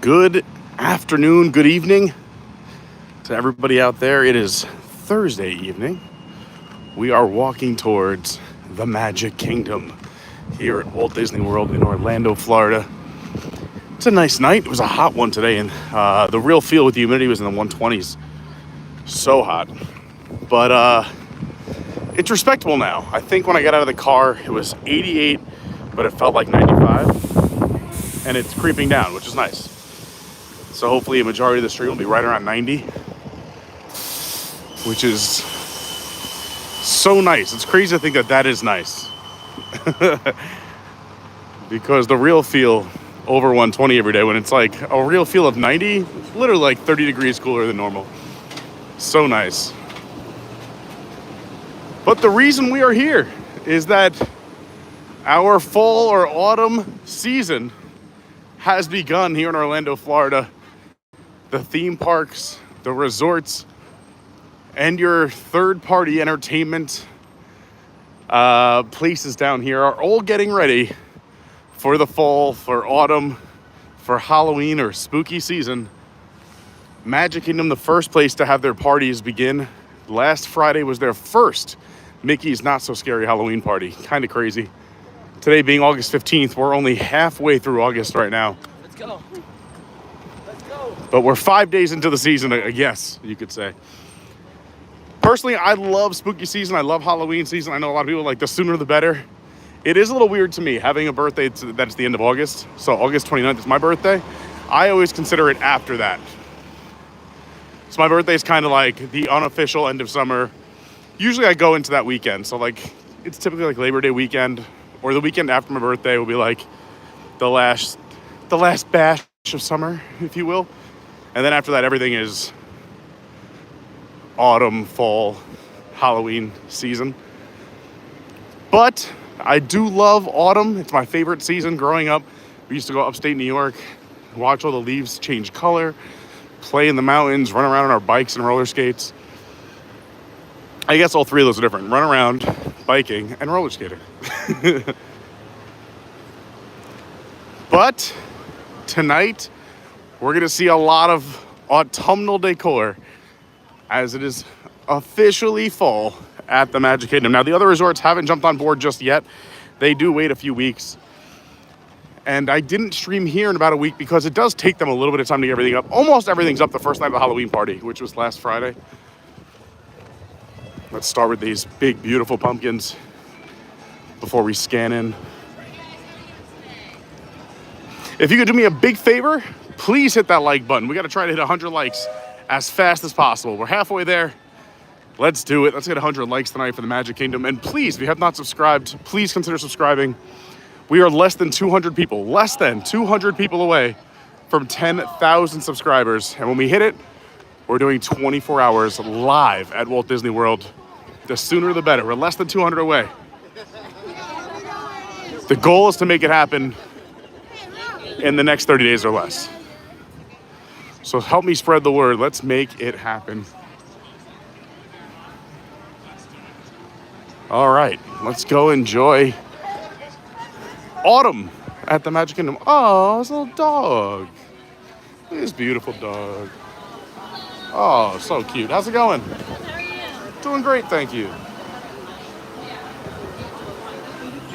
Good afternoon, good evening to everybody out there. It is Thursday evening. We are walking towards the Magic Kingdom here at Walt Disney World in Orlando, Florida. It's a nice night. It was a hot one today, and the real feel with the humidity was in the 120s. So hot. But it's respectable now. I think when I got out of the car, it was 88, but it felt like 95. And it's creeping down, which is nice. So hopefully a majority of the street will be right around 90, which is so nice. It's crazy to think that that is nice. Because the real feel over 120 every day, when it's like a real feel of 90, literally like 30 degrees cooler than normal. So nice. But the reason we are here is that our fall or autumn season has begun here in Orlando, Florida. The theme parks, the resorts, and your third-party entertainment places down here are all getting ready for the fall, for autumn, for Halloween or spooky season. Magic Kingdom, the first place to have their parties begin. Last Friday was their first Mickey's Not So Scary Halloween party. Kind of crazy. Today being August 15th, we're only halfway through August right now. Let's go. Let's go. But we're 5 days into the season, I guess you could say. Personally, I love spooky season. I love Halloween season. I know a lot of people like the sooner the better. It is a little weird to me having a birthday that's the end of August. So August 29th is my birthday. I always consider it after that. So my birthday is kind of like the unofficial end of summer. Usually I go into that weekend. So like it's typically like Labor Day weekend, or the weekend after my birthday will be like the last bash of summer, if you will. And then after that, everything is autumn, fall, Halloween season. But I do love autumn. It's my favorite season growing up. We used to go upstate New York, watch all the leaves change color, play in the mountains, run around on our bikes and roller skates. I guess all three of those are different. Run around, biking, and roller skating. But tonight, we're going to see a lot of autumnal decor as it is officially fall at the Magic Kingdom. Now, the other resorts haven't jumped on board just yet. They do wait a few weeks. And I didn't stream here in about a week because it does take them a little bit of time to get everything up. Almost everything's up the first night of the Halloween party, which was last Friday. Let's start with these big, beautiful pumpkins before we scan in. If you could do me a big favor, please hit that like button. We got to try to hit 100 likes as fast as possible. We're halfway there. Let's do it. Let's get 100 likes tonight for the Magic Kingdom. And please, if you have not subscribed, please consider subscribing. We are less than 200 people away from 10,000 subscribers. And when we hit it, we're doing 24 hours live at Walt Disney World. The sooner the better. We're less than 200 away. The goal is to make it happen in the next 30 days or less. So help me spread the word. Let's make it happen. All right, let's go enjoy autumn at the Magic Kingdom. Oh, it's a little dog. Look at this beautiful dog. Oh, so cute. How's it going? How are you? Doing great, thank you.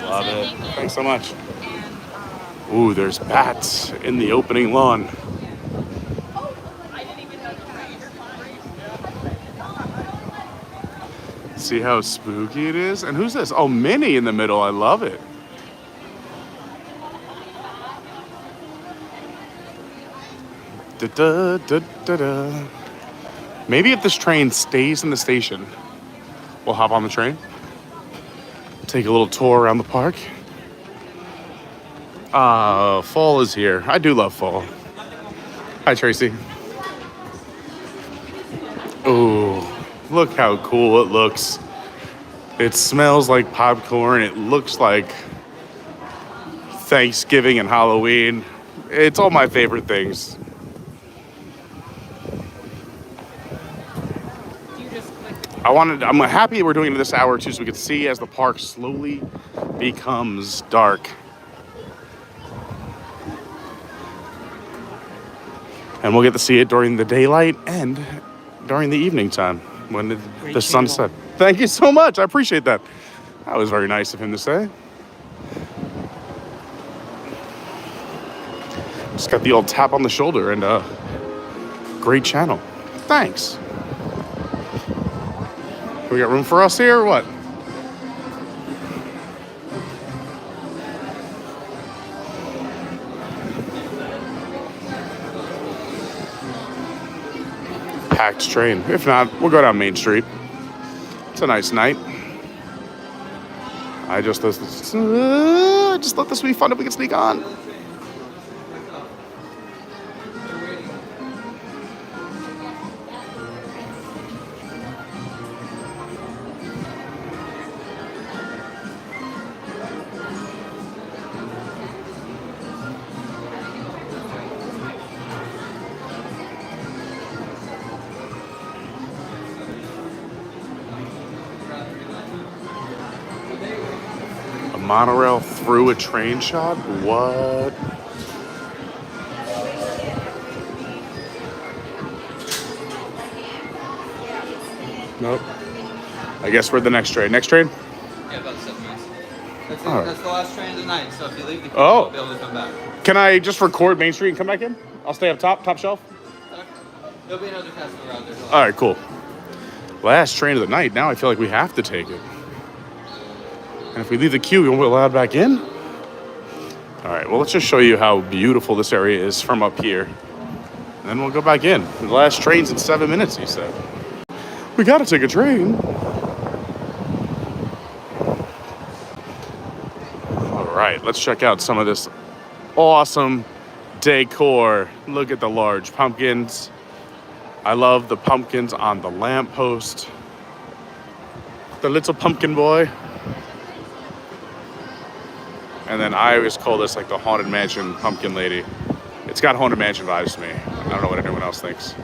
Love it. Thanks so much. Ooh, there's bats in the opening lawn. See how spooky it is? And who's this? Oh, Minnie in the middle. I love it. Da, da, da, da, da. Maybe if this train stays in the station, we'll hop on the train, take a little tour around the park. Fall is here. I do love fall. Hi, Tracy. Ooh, look how cool it looks. It smells like popcorn. It looks like Thanksgiving and Halloween. It's all my favorite things. I'm happy we're doing it this hour too, so we can see as the park slowly becomes dark. And we'll get to see it during the daylight and during the evening time when the sun set. Thank you so much. I appreciate that. That was very nice of him to say. Just got the old tap on the shoulder and great channel. Thanks. We got room for us here or what? Packed train. If not, we'll go down Main Street. It's a nice night. I just thought this would be fun if we could sneak on. Monorail through a train shot? What? Nope. I guess we're the next train. Next train? Yeah, about 7 minutes. That's it. Right. That's the last train of the night. So if you leave the queue, Oh. you'll be able to come back. Can I just record Main Street and come back in? I'll stay up top shelf. There'll be another customer out there. All right, cool. Last train of the night. Now I feel like we have to take it. And if we leave the queue, we won't be allowed back in? All right, well, let's just show you how beautiful this area is from up here. And then we'll go back in. The last train's in 7 minutes, he said. We gotta take a train. All right, let's check out some of this awesome decor. Look at the large pumpkins. I love the pumpkins on the lamppost. The little pumpkin boy. And then I always call this like the Haunted Mansion pumpkin lady. It's got Haunted Mansion vibes to me. I don't know what anyone else thinks.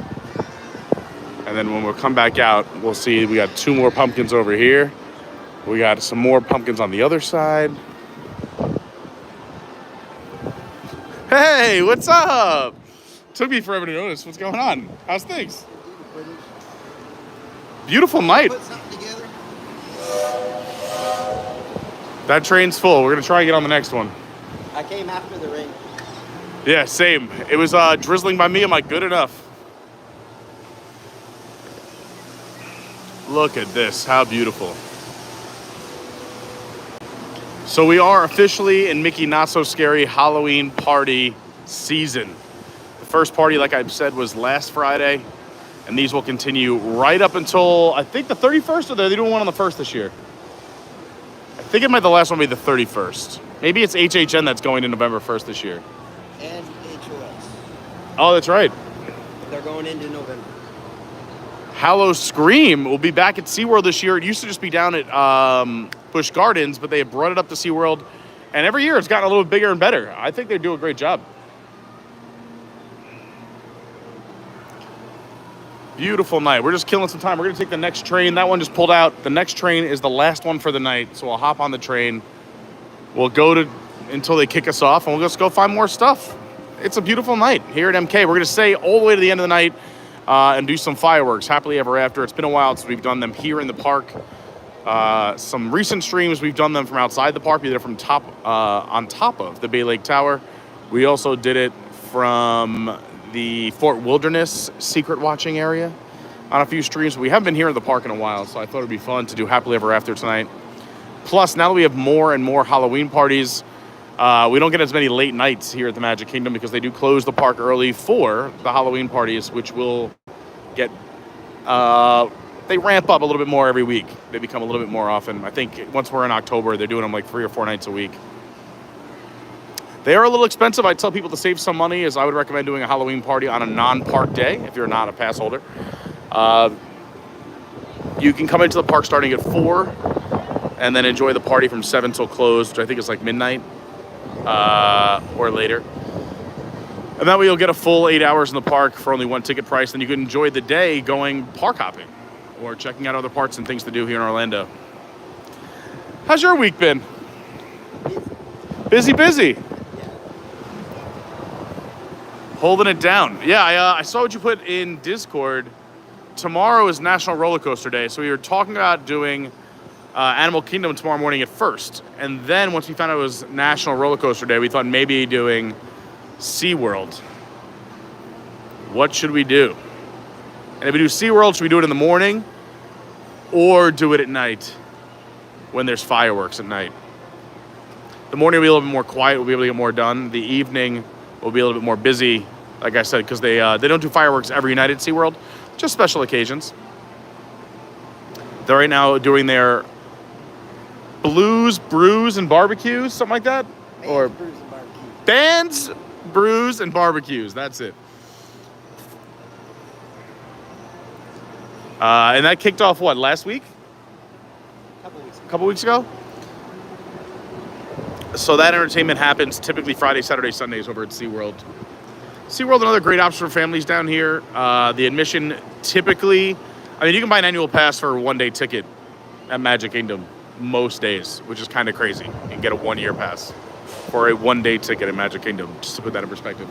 And then when we come back out, we'll see we got 2 more pumpkins over here. We got some more pumpkins on the other side. Hey, what's up? Took me forever to notice. What's going on? How's things? Beautiful night. Put something together. That train's full. We're gonna try and get on the next one. I came after the rain. Yeah, same. It was drizzling by me. I'm like, good enough. Look at this. How beautiful. So we are officially in Mickey Not So Scary Halloween party season. The first party, like I said, was last Friday. And these will continue right up until, I think, the 31st, or they're doing one on the 1st this year. I think it might the last one be the 31st. Maybe it's HHN that's going to November 1st this year. And HOS. Oh, that's right. They're going into November. Hallow Scream will be back at SeaWorld this year. It used to just be down at Busch Gardens, but they have brought it up to SeaWorld. And every year it's gotten a little bigger and better. I think they do a great job. Beautiful night. We're just killing some time. We're going to take the next train. That one just pulled out. The next train is the last one for the night. So I'll hop on the train. We'll go to until they kick us off, and we'll just go find more stuff. It's a beautiful night here at MK. We're going to stay all the way to the end of the night and do some fireworks, happily ever after. It's been a while since we've done them here in the park. Some recent streams, we've done them from outside the park. We did it from on top of the Bay Lake Tower. We also did it from the Fort Wilderness secret watching area on a few streams. We haven't been here in the park in a while, so I thought it'd be fun to do Happily Ever After tonight. Plus, now that we have more and more Halloween parties, we don't get as many late nights here at the Magic Kingdom because they do close the park early for the Halloween parties, which will get, they ramp up a little bit more every week. They become a little bit more often. I think once we're in October, they're doing them like 3 or 4 nights a week. They are a little expensive. I tell people to save some money, as I would recommend doing a Halloween party on a non-park day if you're not a pass holder. You can come into the park starting at 4 and then enjoy the party from 7 till close, which I think is like midnight or later. And that way you'll get a full 8 hours in the park for only 1 ticket price. Then you can enjoy the day going park hopping or checking out other parks and things to do here in Orlando. How's your week been? Busy, busy. Holding it down. Yeah, I saw what you put in Discord. Tomorrow is National Roller Coaster Day, so we were talking about doing Animal Kingdom tomorrow morning at first. And then once we found out it was National Roller Coaster Day, we thought maybe doing SeaWorld. What should we do? And if we do SeaWorld, should we do it in the morning or do it at night when there's fireworks at night? The morning will be a little bit more quiet. We'll be able to get more done. The evening will be a little bit more busy, like I said, because they don't do fireworks every night at SeaWorld, just special occasions. They're right now doing their blues, brews, and barbecues, something like that? Bands, brews, and barbecues. Bands, brews, and barbecues. That's it. And that kicked off, what, last week? A couple weeks ago? So that entertainment happens typically Friday, Saturday, Sundays over at SeaWorld. SeaWorld, another great option for families down here. The admission typically, I mean, you can buy an annual pass for a one-day ticket at Magic Kingdom most days, which is kind of crazy. You can get a one-year pass for a one-day ticket at Magic Kingdom, just to put that in perspective.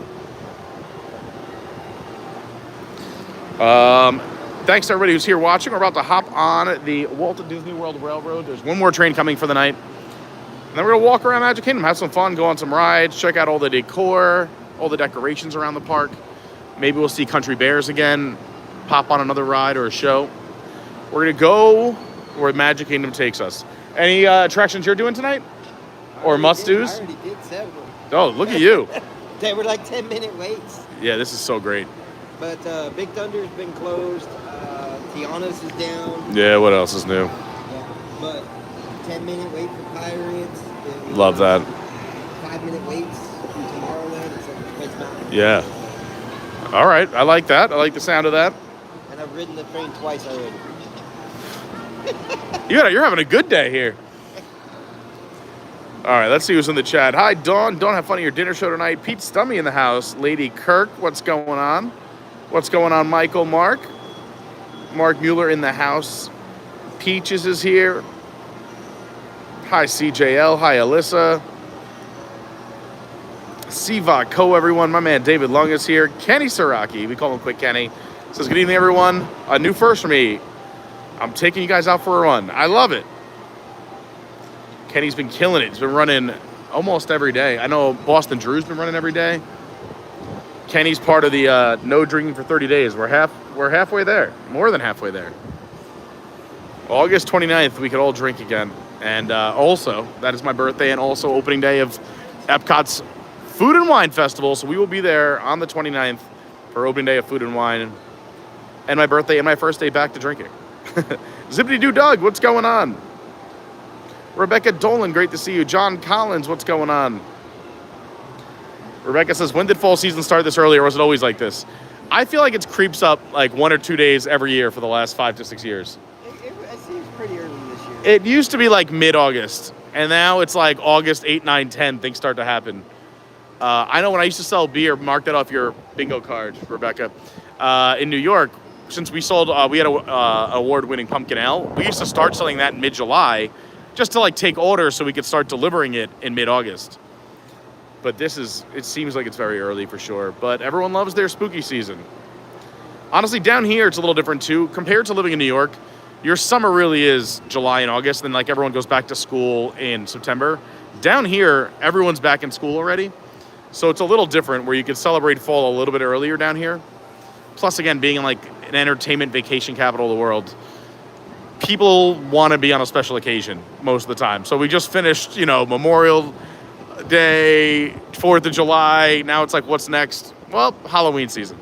Thanks to everybody who's here watching. We're about to hop on the Walt Disney World Railroad. There's one more train coming for the night. And then we're going to walk around Magic Kingdom, have some fun, go on some rides, check out all the decor, all the decorations around the park. Maybe we'll see Country Bears again, pop on another ride or a show. We're going to go where Magic Kingdom takes us. Any attractions you're doing tonight? Or must-dos? I already did several. Oh, look at you. They were like 10-minute waits. Yeah, this is so great. But Big Thunder's been closed. Tiana's is down. Yeah, what else is new? Yeah, but 10-minute wait for Pirates. Love that. 5-minute waits for Tomorrowland and Space Mountain. Yeah. All right, I like that. I like the sound of that. And I've ridden the train twice already. You're having a good day here. All right, let's see who's in the chat. Hi, Dawn. Don't have fun at your dinner show tonight. Pete Stummy in the house. Lady Kirk, what's going on? What's going on, Michael? Mark Mueller in the house. Peaches is here. Hi, CJL. Hi, Alyssa. Siva Co, everyone. My man David Lung is here. Kenny Saraki, we call him Quick Kenny, says, good evening, everyone. A new first for me. I'm taking you guys out for a run. I love it. Kenny's been killing it. He's been running almost every day. I know Boston Drew's been running every day. Kenny's part of the no drinking for 30 days. We're halfway there. More than halfway there. August 29th, we could all drink again. And also, that is my birthday and also opening day of Epcot's Food and Wine Festival. So we will be there on the 29th for opening day of Food and Wine. And my birthday and my first day back to drinking. Zippity-doo Doug, what's going on? Rebecca Dolan, great to see you. John Collins, what's going on? Rebecca says, when did fall season start this early, or was it always like this? I feel like it creeps up like 1 or 2 days every year for the last 5 to 6 years. It seems pretty early this year. It used to be like mid-August, and now it's like August 8, 9, 10, things start to happen. I know when I used to sell beer, mark that off your bingo card, Rebecca, in New York, since we sold, we had an award-winning pumpkin ale, we used to start selling that in mid-July just to like take orders so we could start delivering it in mid-August. But it seems like it's very early for sure. But everyone loves their spooky season. Honestly, down here, it's a little different too. Compared to living in New York, your summer really is July and August. Then like everyone goes back to school in September. Down here, everyone's back in school already. So it's a little different where you can celebrate fall a little bit earlier down here. Plus, again, being in like an entertainment vacation capital of the world, people want to be on a special occasion most of the time. So we just finished, Memorial Day, 4th of July. Now it's like, what's next? Well, Halloween season.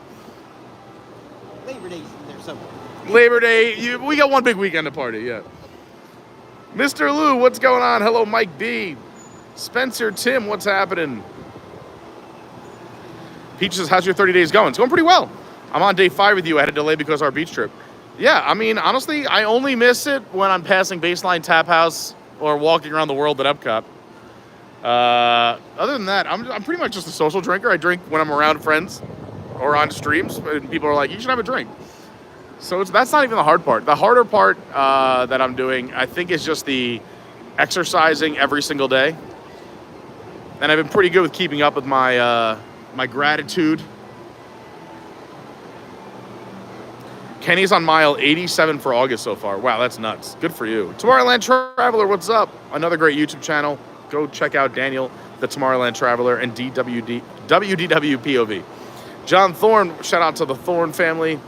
Labor Day's in there somewhere. Labor Day, we got one big weekend to party, yeah. Mr. Lou, what's going on? Hello, Mike B. Spencer, Tim, what's happening? Peach says, how's your 30 days going? It's going pretty well. I'm on day 5 with you. I had a delay because of our beach trip. Yeah, I mean, honestly, I only miss it when I'm passing Baseline Tap House or walking around the world at Epcot. Other than that, I'm pretty much just a social drinker. I drink when I'm around friends or on streams, and people are like, you should have a drink. So that's not even the hard part. The harder part that I'm doing, I think, is just the exercising every single day. And I've been pretty good with keeping up with my my gratitude Kenny's on mile 87 for August so far. Wow, that's nuts. Good for you. Tomorrowland Traveler, what's up? Another great YouTube channel. Go check out Daniel, the Tomorrowland Traveler, and WDW POV. John Thorne, shout out to the Thorne family.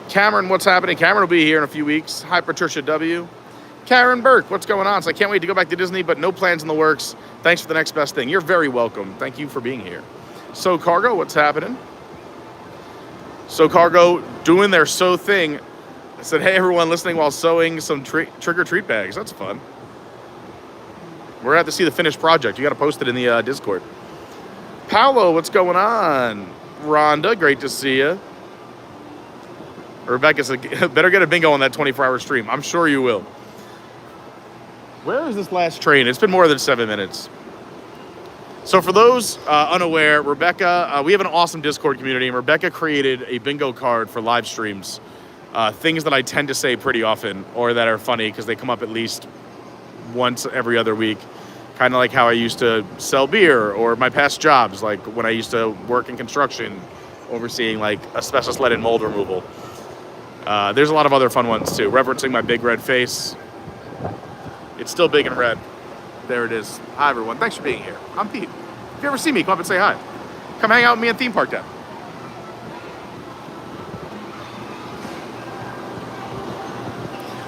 Cameron, what's happening? Cameron will be here in a few weeks. Hi, Patricia W. Karen Burke, what's going on? So I can't wait to go back to Disney, but no plans in the works. Thanks for the next best thing. You're very welcome. Thank you for being here. So Cargo, what's happening? So Cargo doing their sew thing. I said, hey, everyone listening while sewing some trick-or-treat bags. That's fun. We're going to have to see the finished project. You got to post it in the Discord. Paolo, what's going on? Rhonda, great to see you. Rebecca said, better get a bingo on that 24-hour stream. I'm sure you will. Where is this last train? It's been more than 7 minutes. So for those unaware, Rebecca, we have an awesome Discord community, and Rebecca created a bingo card for live streams. Things that I tend to say pretty often, or that are funny because they come up at least once every other week. Kind of like how I used to sell beer, or my past jobs, like when I used to work in construction, overseeing like asbestos lead and mold removal. There's a lot of other fun ones too, referencing my big red face. It's still big and red. There it is. Hi, everyone. Thanks for being here. I'm Pete. If you ever see me, come up and say hi. Come hang out with me in Theme Park Day.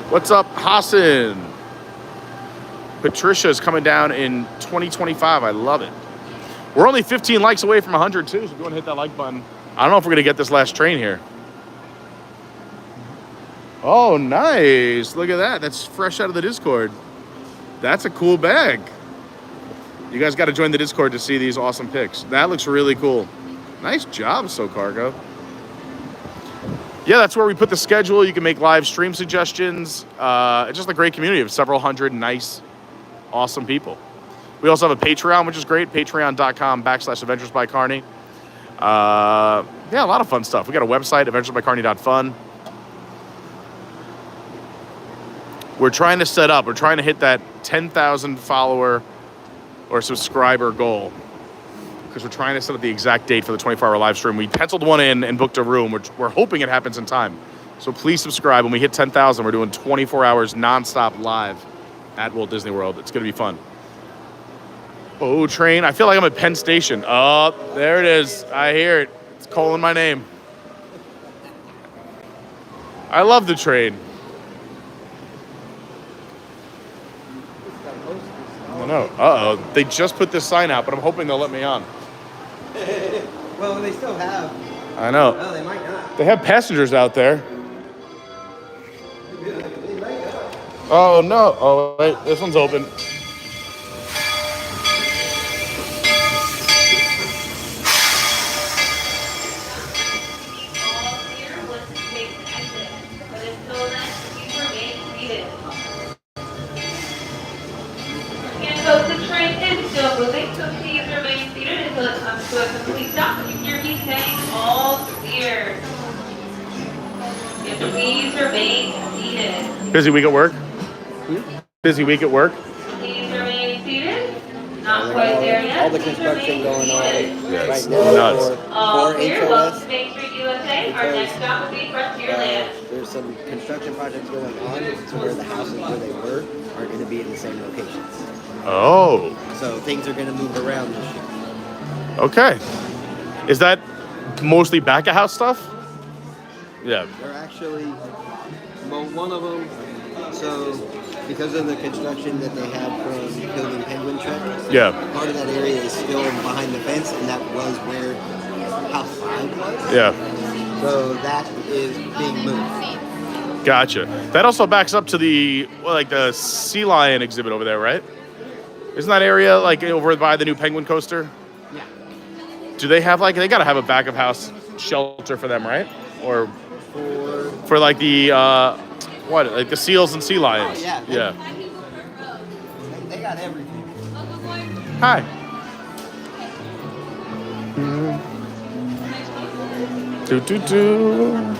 What's up, Hassan? Patricia's coming down in 2025. I love it. We're only 15 likes away from 100, too, so if you want to hit that like button. I don't know if we're going to get this last train here. Oh, nice. Look at that. That's fresh out of the Discord. That's a cool bag. You guys got to join the Discord to see these awesome pics. That looks really cool. Nice job, So Cargo. Yeah, that's where we put the schedule. You can make live stream suggestions. It's just a great community of several hundred nice, awesome people. We also have a Patreon, which is great. Patreon.com/Adventures by Carney. Yeah, a lot of fun stuff. We got a website, adventuresbycarney.fun. We're trying to hit that 10,000 follower or subscriber goal, because we're trying to set up the exact date for the 24-hour live stream. We penciled one in and booked a room, which we're hoping it happens in time. So please subscribe. When we hit 10,000, we're doing 24 hours nonstop live at Walt Disney World. It's going to be fun. Oh, train. I feel like I'm at Penn Station. Oh, there it is. I hear it. It's calling my name. I love the train. I don't know. Uh-oh. They just put this sign out, but I'm hoping they'll let me on. Well, they still have. I know. Well, they might not. They have passengers out there. They might not. Oh, no. Oh, wait. This one's open. So the train is still moving, so please remain seated until it comes to a complete stop. You hear me saying all clear. And please remain seated. Busy week at work? Busy week at work? Please remain seated. Not quite there yet. All the construction going on Yes, right now nuts. All for clear. Welcome to HOS. Main Street USA. Our next stop will be Frontierland. There's some construction projects going on to where the houses where they were aren't going to be in the same locations. Oh, So things are going to move around this year. okay. Is that mostly back-of-house stuff? Yeah. They're actually, well, one of them, so because of the construction that they have from building Penguin Trek, Yeah. part of that area is still behind the fence, and that was where House 5 was. Yeah. So that is being moved. Gotcha. That also backs up to the, well, like the sea lion exhibit over there, right? Isn't that area like over by the new Penguin coaster? Yeah. Do they have like, they gotta have a back of house shelter for them, right? Or for like the, what, like the seals and sea lions? Oh, yeah. Yeah. They got everything. Hi. Do do do.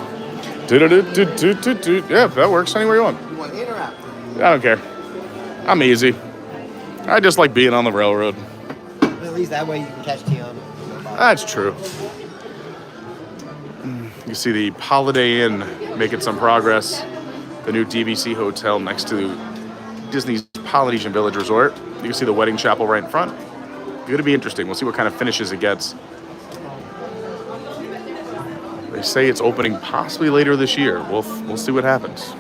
Do do do do do do. Yeah, that works anywhere you want. You want in or out? I don't care. I'm easy. I just like being on the railroad. At least that way you can catch Tiana. That's true. You see the Holiday Inn making some progress. The new DVC hotel next to Disney's Polynesian Village Resort. You can see the wedding chapel right in front. It's going to be interesting. We'll see what kind of finishes it gets. They say it's opening possibly later this year. We'll see what happens.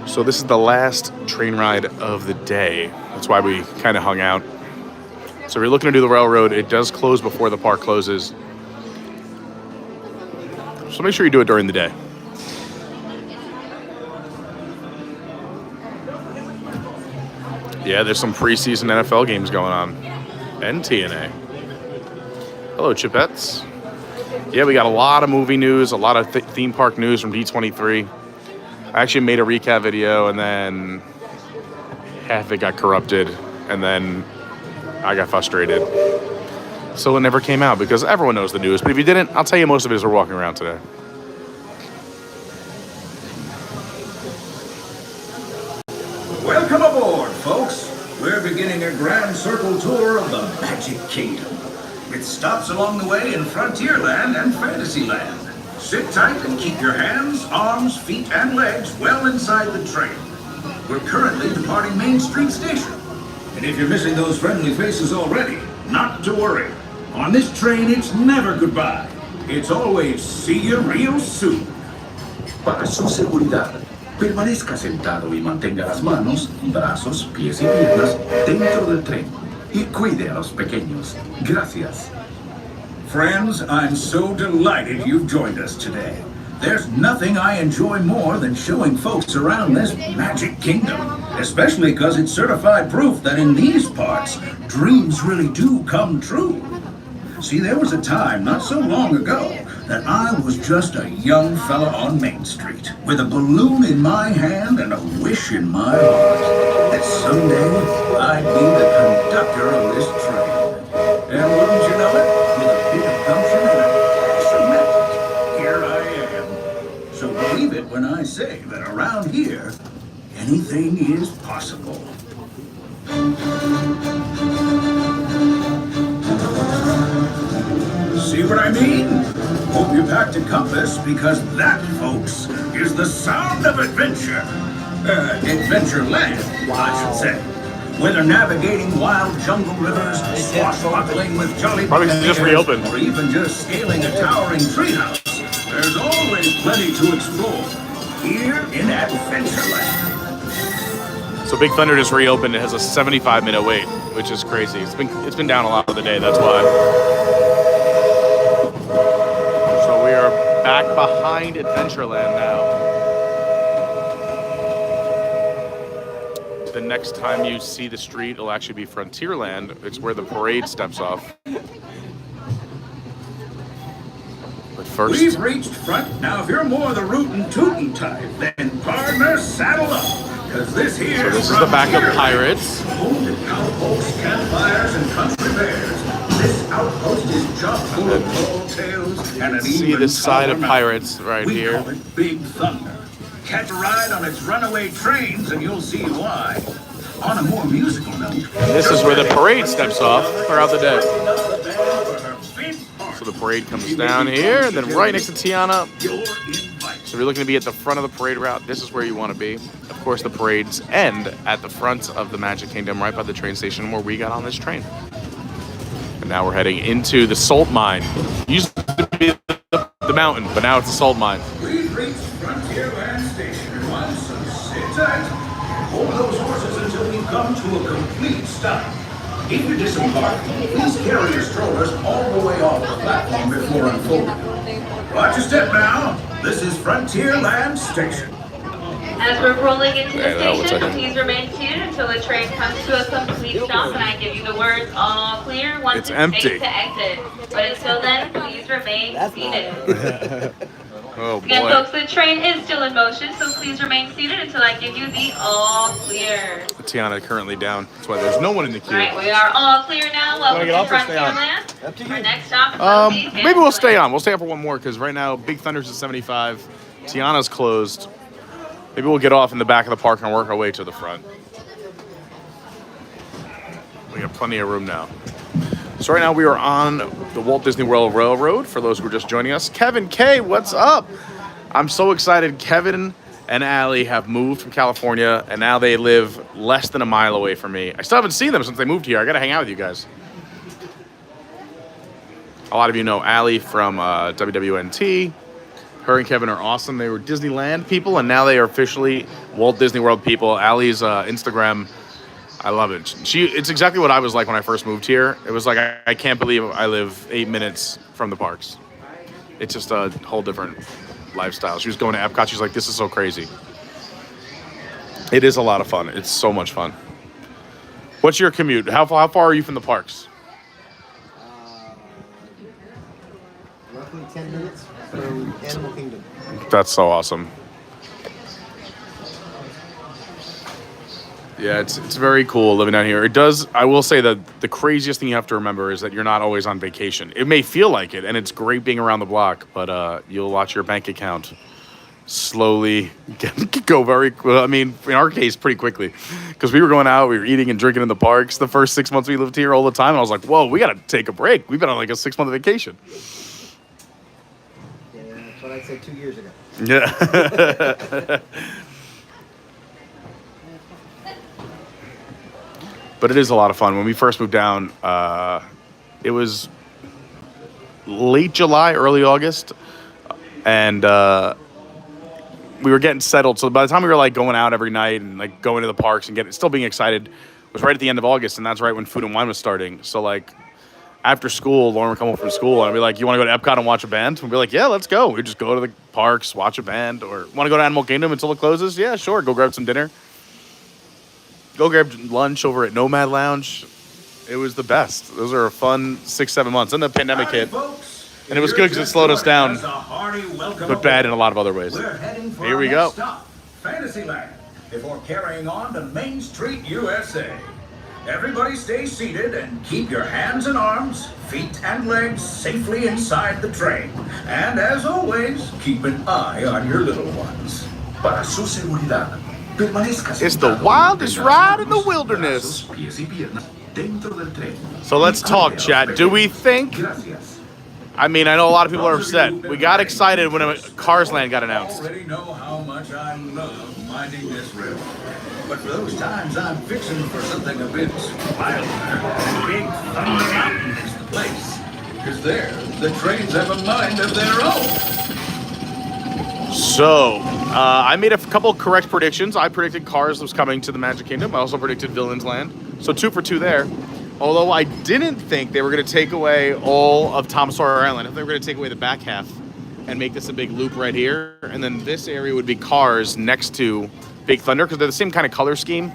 So this is the last train ride of the day. That's why we kind of hung out. So if you're looking to do the railroad, it does close before the park closes. So make sure you do it during the day. Yeah, there's some preseason NFL games going on. And TNA. Hello, Chipettes. Yeah, we got a lot of movie news, a lot of theme park news from D23. I actually made a recap video, and then half of it got corrupted, and then I got frustrated. So it never came out because everyone knows the news. But if you didn't, I'll tell you most of it as we're walking around today. Welcome aboard, folks. We're beginning a grand circle tour of the Magic Kingdom, with stops along the way in Frontierland and Fantasyland. Sit tight and keep your hands, arms, feet, and legs well inside the train. We're currently departing Main Street Station. And if you're missing those friendly faces already, not to worry. On this train, it's never goodbye. It's always see you real soon. Para su seguridad, permanezca sentado y mantenga las manos, brazos, pies y piernas dentro del tren. Y cuide a los pequeños. Gracias. Friends, I'm so delighted you've joined us today. There's nothing I enjoy more than showing folks around this Magic Kingdom, especially because it's certified proof that in these parts, dreams really do come true. See, there was a time not so long ago that I was just a young fella on Main Street with a balloon in my hand and a wish in my heart that someday I'd be the conductor of this train. And wouldn't you know it? With a bit of gumption and a dash of magic, here I am. So believe it when I say that around here, anything is possible. See what I mean? Hope you packed a compass, because that, folks, is the sound of adventure. Adventureland, I should say. Whether navigating wild jungle rivers, swashbuckling with jolly Probably just reopened. or even just scaling a towering treehouse, there's always plenty to explore here in Adventureland. So Big Thunder just reopened. It has a 75-minute wait, which is crazy. It's been down a lot of the day. That's why. So we are back behind Adventureland now. The next time you see the street, it'll actually be Frontierland. It's where the parade steps off. But first, We've reached front. Now, if you're more the rootin' tootin' type, then partner, saddle up. Because this here so this is the back of Pirates. Home to cowpokes, campfires, and country bears. This outpost is chock full of tall tales and an See even the side of taller Pirates mouth. right We here. call it Big Thunder. Catch a ride on its runaway trains and you'll see why. On a more musical note, This is where the parade steps off throughout the day. day. So the parade comes down here, and then right next to Tiana. You're invited. So if you're looking to be at the front of the parade route, this is where you want to be. Of course, the parades end at the front of the Magic Kingdom, right by the train station where we got on this train. And now we're heading into the salt mine. Used to be the mountain, but now it's a salt mine. We've reached Frontierland Station once, so sit tight and hold those horses until we come to a complete stop. If you disembark, please carry your strollers all the way off the platform before unfolding. Watch your step now. This is Frontierland Station. As we're rolling into Hey, the that was station, okay. please remain seated until the train comes to a complete stop and I give you the words all clear once It's it's empty. safe to exit. But until then, please remain seated. Oh Again, boy. folks, the train is still in motion, so please remain seated until I give you the all clear. Tiana currently down. That's why there's no one in the All right, queue. we are all clear now. Welcome get to off or stay on? Frontierland. Our next stop will be Maybe we'll stay Adventureland. on. We'll stay on for one more because right now Big Thunder's at 75. Tiana's closed. Maybe we'll get off in the back of the park and work our way to the front. We got plenty of room now. So right now we are on the Walt Disney World Railroad, for those who are just joining us. Kevin K, what's up? I'm so excited. Kevin and Allie have moved from California, and now they live less than a mile away from me. I still haven't seen them since they moved here. I gotta hang out with you guys. A lot of you know Allie from WWNT. Her and Kevin are awesome. They were Disneyland people, and now they are officially Walt Disney World people. Allie's Instagram, I love it. It's exactly what I was like when I first moved here. It was like, I can't believe I live 8 minutes from the parks. It's just a whole different lifestyle. She was going to Epcot. She's like, this is so crazy. It is a lot of fun. It's so much fun. What's your commute? How far are you from the parks? Roughly 10 minutes from Animal Kingdom. That's so awesome. Yeah, it's very cool living down here. It does, I will say that the craziest thing you have to remember is that you're not always on vacation. It may feel like it, and it's great being around the block, but you'll watch your bank account slowly go very, well, I mean, in our case, pretty quickly. Because we were going out, we were eating and drinking in the parks the first 6 months we lived here all the time, and I was like, whoa, we got to take a break. We've been on like a 6-month vacation. Yeah, that's what I said 2 years ago. Yeah. But it is a lot of fun. When we first moved down, it was late July, early August, and we were getting settled. So by the time we were like going out every night and like going to the parks and still being excited, was right at the end of August, and that's right when Food and Wine was starting. So like after school, Lauren would come home from school and I'd be like, "You want to go to Epcot and watch a band?" We'd be like, "Yeah, let's go." We'd just go to the parks, watch a band, or want to go to Animal Kingdom until it closes? Yeah, sure. Go grab some dinner. Go grab lunch over at Nomad Lounge. It was the best. Those are a fun 6-7 months. And the pandemic hit. And it was good because it slowed us down, but bad in a lot of other ways. Here we go. Stop, Fantasyland, before carrying on to Main Street, USA. Everybody stay seated and keep your hands and arms, feet and legs safely inside the train. And as always, keep an eye on your little ones. Para su seguridad. It's the wildest ride in the wilderness. So let's talk, chat. Do we think... I mean, I know a lot of people are upset. We got excited when Cars Land got announced. I already know how much I love minding this river. But for those times I'm fixing for something a bit wilder, Big Thunder Mountain is the place. Because there, the trains have a mind of their own. So, I made a couple correct predictions. I predicted Cars was coming to the Magic Kingdom. I also predicted Villains Land. So 2 for 2 there. Although I didn't think they were going to take away all of Tom Sawyer Island. I thought they were going to take away the back half and make this a big loop right here. And then this area would be Cars next to Big Thunder because they're the same kind of color scheme.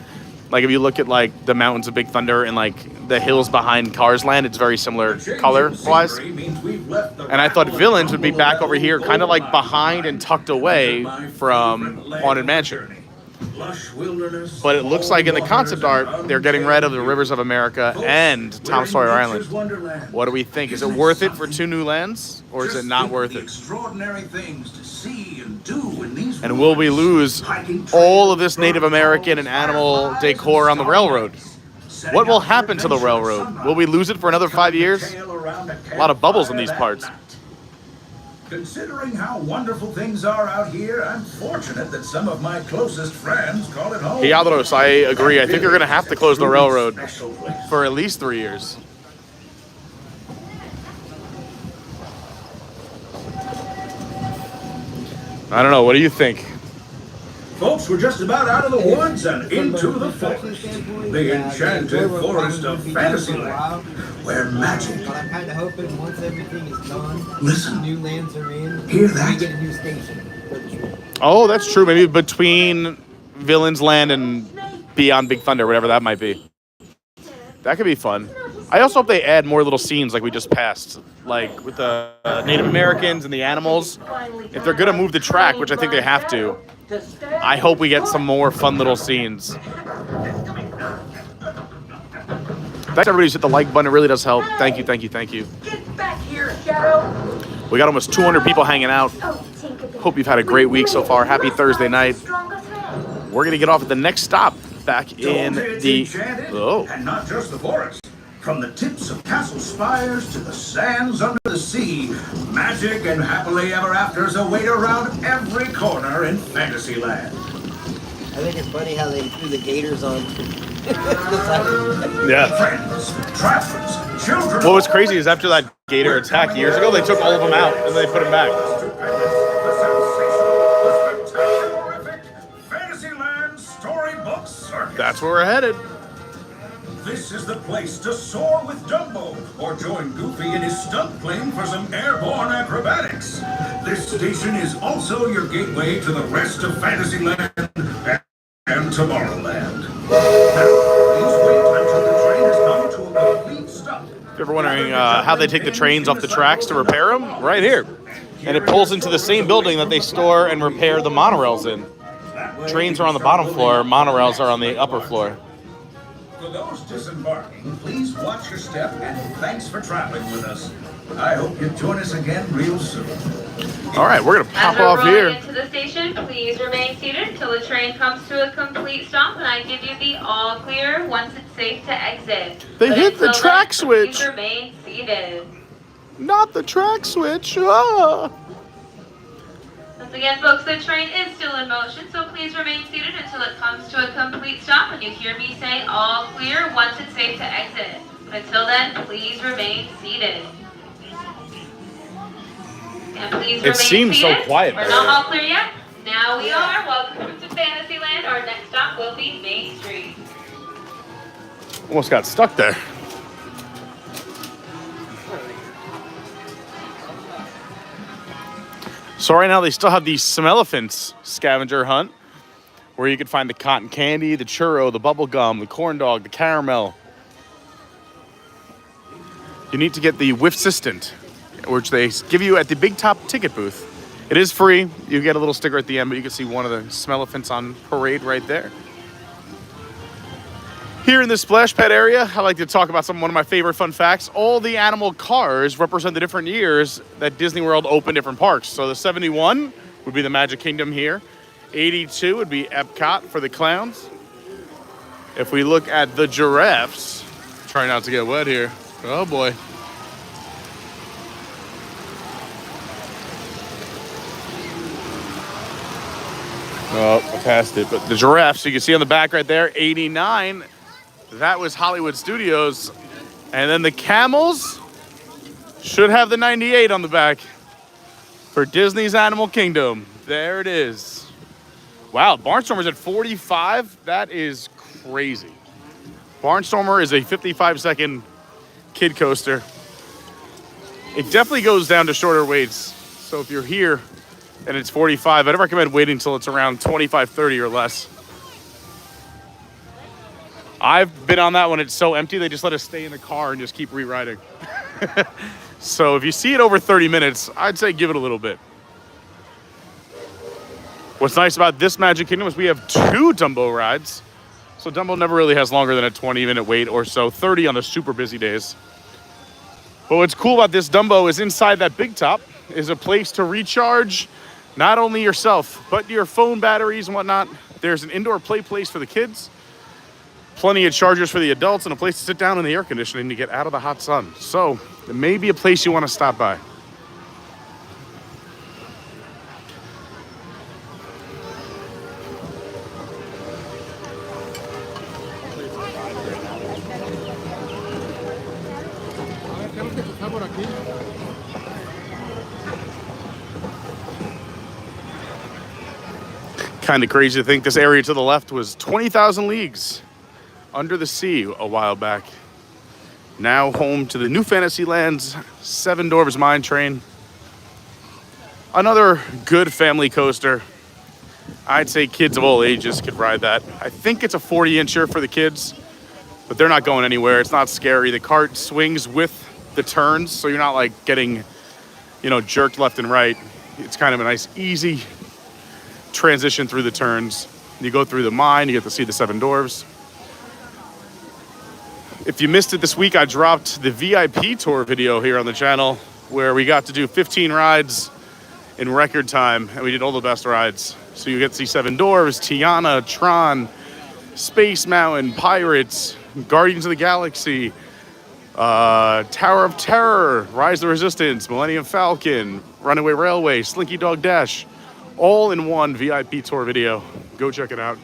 Like if you look at like the mountains of Big Thunder and like the hills behind Cars Land, it's very similar color-wise. And I thought Villains would be back over here, kind of like behind and tucked away from Haunted Mansion. But it looks like in the concept art, they're getting rid of the Rivers of America and Tom Sawyer Island. What do we think? Is it worth it for 2 new lands, or is it not worth it? And will we lose all of this Native American and animal decor on the railroad? What will happen to the railroad? Will we lose it for another 5 years? A lot of bubbles in these parts. Considering how wonderful things are out here, I'm fortunate that some of my closest friends call it home. Hey, Adros, I agree. I think they're going to have to close the railroad for at least 3 years. I don't know. What do you think? Folks, we're just about out of the woods and into the forest. The enchanted forest of Fantasyland, where magic... But I'm kind of hoping once everything is done, Listen. new lands are in, Hear that? we get a new station for the trip. Oh, that's true. Maybe between Villains Land and Beyond Big Thunder, whatever that might be. That could be fun. I also hope they add more little scenes like we just passed, like with the Native Americans and the animals. If they're going to move the track, which I think they have to, I hope we get some more fun little scenes. Thanks everybody who's hit the like button. It really does help. Thank you, thank you, thank you. Get back here, Shadow. We got almost 200 people hanging out. Hope you've had a great week so far. Happy Thursday night. We're going to get off at the next stop. back in Don't it's the... enchanted, Oh, and not just the forest. From the tips of castle spires to the sands under the sea, magic and happily ever afters await around every corner in Fantasyland. I think it's funny how they threw the gators on the side. yeah. Friends, travelers, children. What was crazy is after that gator attack years ago, they took all of them out and they put them back. The spectacular, Fantasyland Storybook Circus. That's where we're headed. This is the place to soar with Dumbo, or join Goofy in his stunt plane for some airborne acrobatics. This station is also your gateway to the rest of Fantasyland and Tomorrowland. Now, please wait until the train has come to a complete stop. If you're ever wondering how they take the trains off the tracks to repair them, right here. And it pulls into the same building that they store and repair the monorails in. Trains are on the bottom floor, monorails are on the upper floor. For those disembarking, please watch your step and thanks for traveling with us. I hope you join us again real soon. All right, we're gonna pop As we're off rolling here. into the station, please remain seated until the train comes to a complete stop, and I give you the all clear once it's safe to exit. They But hit the until track then, switch. Please remain seated. Not the track switch. Ah. Once again, folks, the train is still in motion, so please remain seated until it comes to a complete stop and you hear me say all clear once it's safe to exit. But until then, please remain seated. And please remain seems so seated. quiet We're back not there. all clear yet. Now we are. Welcome to Fantasyland. Our next stop will be Main Street. Almost got stuck there. So right now they still have the Smell-elephants scavenger hunt, where you can find the cotton candy, the churro, the bubble gum, the corn dog, the caramel. You need to get the Whiffsistant, which they give you at the Big Top ticket booth. It is free. You get a little sticker at the end, but you can see one of the Smell-elephants on parade right there. Here in the splash pad area, I like to talk about one of my favorite fun facts. All the animal cars represent the different years that Disney World opened different parks. So the 71 would be the Magic Kingdom here. 82 would be Epcot for the clowns. If we look at the giraffes, try not to get wet here. Oh boy. Oh, I passed it. But the giraffes, you can see on the back right there, 89. That was Hollywood Studios. And then the camels should have the 98 on the back for Disney's Animal Kingdom. There it is. Wow, Barnstormer's at 45. That is crazy. Barnstormer is a 55-second kid coaster. It definitely goes down to shorter waits. So if you're here and it's 45, I'd recommend waiting until it's around 25, 30 or less. I've been on that when it's so empty, they just let us stay in the car and just keep rewriting. So if you see it over 30 minutes, I'd say give it a little bit. What's nice about this Magic Kingdom is we have 2 Dumbo rides. So Dumbo never really has longer than a 20-minute wait or so, 30 on the super busy days. But what's cool about this Dumbo is inside that Big Top is a place to recharge not only yourself, but your phone batteries and whatnot. There's an indoor play place for the kids, plenty of chargers for the adults, and a place to sit down in the air conditioning to get out of the hot sun. So it may be a place you want to stop by. Kind of crazy to think this area to the left was 20,000 leagues under the sea a while back. Now home to the new Fantasyland's Seven Dwarfs Mine Train. Another good family coaster. I'd say kids of all ages could ride that. I think it's a 40-incher for the kids, but they're not going anywhere. It's not scary. The cart swings with the turns, so you're not like getting, jerked left and right. It's kind of a nice, easy transition through the turns. You go through the mine, you get to see the Seven Dwarfs. If you missed it this week, I dropped the VIP tour video here on the channel where we got to do 15 rides in record time, and we did all the best rides. So you get to see Seven Dwarfs, Tiana, Tron, Space Mountain, Pirates, Guardians of the Galaxy, Tower of Terror, Rise of the Resistance, Millennium Falcon, Runaway Railway, Slinky Dog Dash, all in one VIP tour video. Go check it out.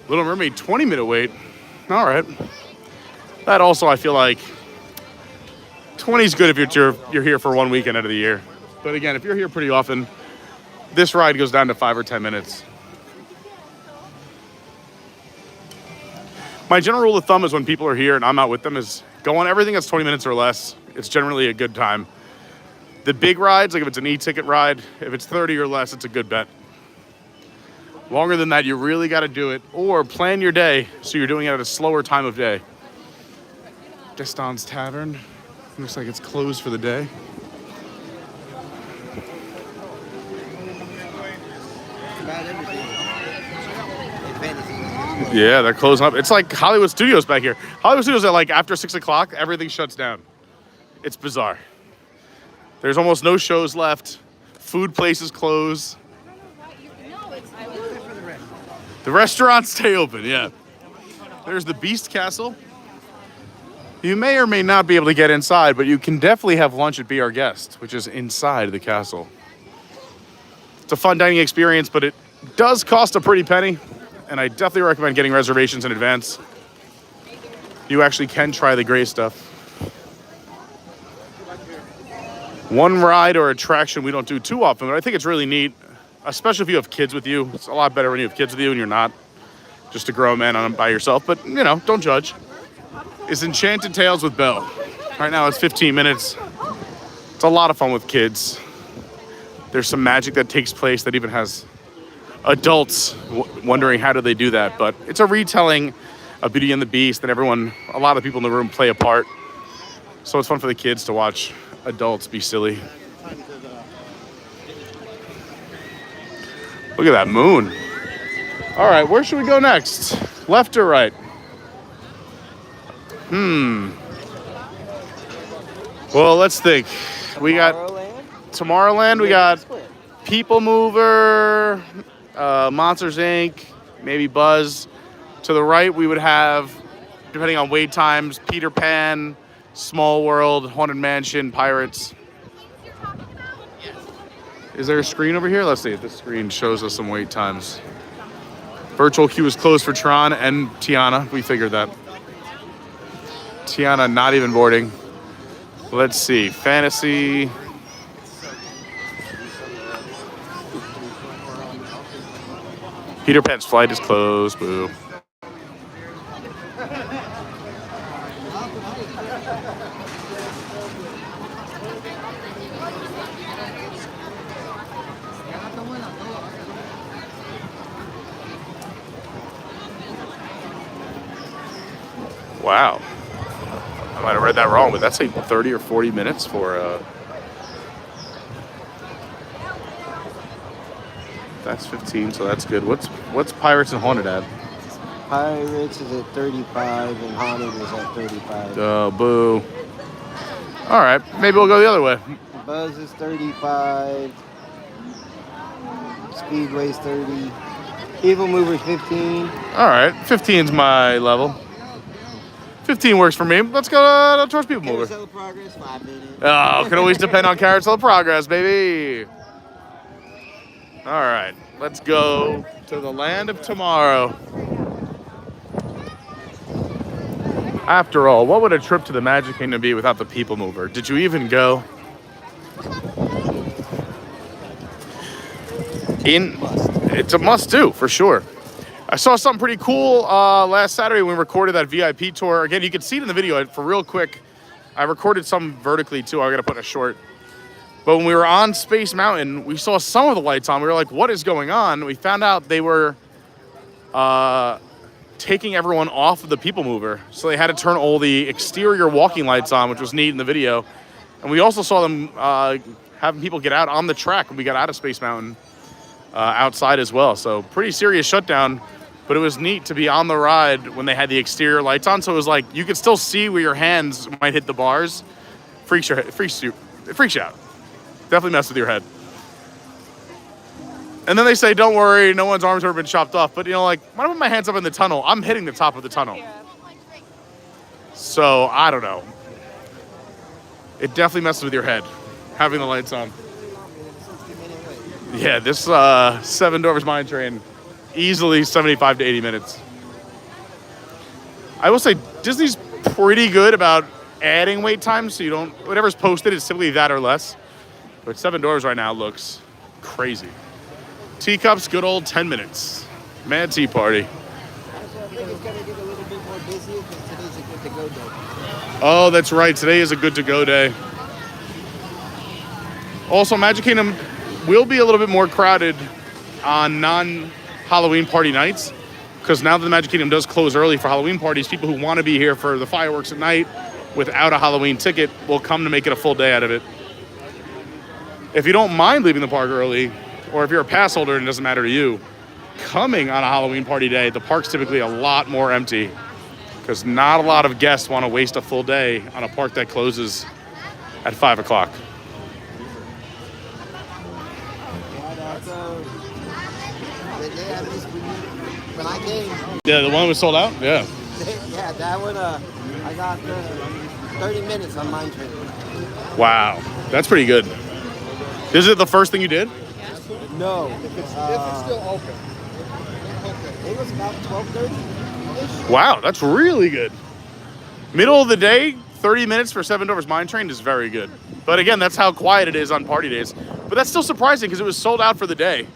Little Mermaid, 20-minute wait. All right. That also, I feel like 20 is good if you're here for 1 weekend out of the year. But again, if you're here pretty often, this ride goes down to 5 or 10 minutes. My general rule of thumb is when people are here and I'm out with them is go on everything that's 20 minutes or less. It's generally a good time. The big rides, like if it's an e-ticket ride, if it's 30 or less, it's a good bet. Longer than that, you really got to do it. Or plan your day so you're doing it at a slower time of day. Destin's Tavern. Looks like it's closed for the day. About everything. Fantasy. Yeah, they're closing up. It's like Hollywood Studios back here. Hollywood Studios at like after 6 o'clock, everything shuts down. It's bizarre. There's almost no shows left. Food places close. The restaurants stay open, yeah. There's the Beast Castle. You may or may not be able to get inside, but you can definitely have lunch at Be Our Guest, which is inside the castle. It's a fun dining experience, but it does cost a pretty penny, and I definitely recommend getting reservations in advance. You actually can try the gray stuff. One ride or attraction we don't do too often, but I think it's really neat, especially if you have kids with you. It's a lot better when you have kids with you and you're not just a grown man on by yourself, but you know, don't judge. It's Enchanted Tales with Belle. Right now it's 15 minutes. It's a lot of fun with kids. There's some magic that takes place that even has adults wondering how do they do that, but it's a retelling of Beauty and the Beast, and a lot of people in the room play a part. So it's fun for the kids to watch adults be silly. Look at that moon. All right, where should we go next? Left or right? Well, let's think. We got Tomorrowland. We got PeopleMover, Monsters Inc., maybe Buzz. To the right, we would have, depending on wait times, Peter Pan, Small World, Haunted Mansion, Pirates. Is there a screen over here? Let's see if the screen shows us some wait times. Virtual queue is closed for Tron and Tiana. We figured that. Tiana not even boarding. Let's see. Fantasy. Peter Pan's flight is closed. Boo. Wow. I might have read that wrong, but that's like 30 or 40 minutes for that's 15, so that's good. What's Pirates and Haunted at? Pirates is at 35 and Haunted is at 35. Oh, boo. All right, maybe we'll go the other way. Buzz is 35. Speedway's 30. PeopleMover's 15. All right, 15's my level. 15 works for me. Let's go towards PeopleMover. Carousel of Progress, 5 minutes. Oh, can always depend on Carousel of Progress, baby. All right, let's go to the land of tomorrow. After all, what would a trip to the Magic Kingdom be without the PeopleMover? Did you even go? It's a must-do, for sure. I saw something pretty cool last Saturday when we recorded that VIP tour. Again, you can see it in the video. For real quick, I recorded some vertically, too. I got to put a short. But when we were on Space Mountain, we saw some of the lights on. We were like, what is going on? We found out they were taking everyone off of the PeopleMover. So they had to turn all the exterior walking lights on, which was neat in the video. And we also saw them having people get out on the track when we got out of Space Mountain outside as well. So pretty serious shutdown. But it was neat to be on the ride when they had the exterior lights on. So it was like you could still see where your hands might hit the bars. It freaks you out. Definitely mess with your head. And then they say, don't worry, no one's arms have been chopped off. But, you know, like, when I put my hands up in the tunnel, I'm hitting the top of the tunnel. So, I don't know. It definitely messes with your head, having the lights on. Yeah, this Seven Dwarfs Mine Train, easily 75 to 80 minutes. I will say, Disney's pretty good about adding wait times, so you don't, whatever's posted is simply that or less. But Seven Dwarfs right now looks crazy. Teacups, good old 10 minutes. Mad Tea Party. I think it's going to get a little bit more busy because today's a good to go day. Oh, that's right. Today is a good to go day. Also, Magic Kingdom will be a little bit more crowded on non-Halloween party nights, because now that the Magic Kingdom does close early for Halloween parties, people who want to be here for the fireworks at night without a Halloween ticket will come to make it a full day out of it. If you don't mind leaving the park early, or if you're a pass holder and it doesn't matter to you, coming on a Halloween party day, the park's typically a lot more empty, because not a lot of guests want to waste a full day on a park that closes at 5 o'clock. When I came, Yeah, the one was sold out? Yeah. yeah, that one, I got 30 minutes on Mine Train. Wow. That's pretty good. Is it the first thing you did? No. If it's still open. It was about 12:30-ish. Wow, that's really good. Middle of the day, 30 minutes for Seven Dwarfs Mine Train is very good. But again, that's how quiet it is on party days. But that's still surprising because it was sold out for the day.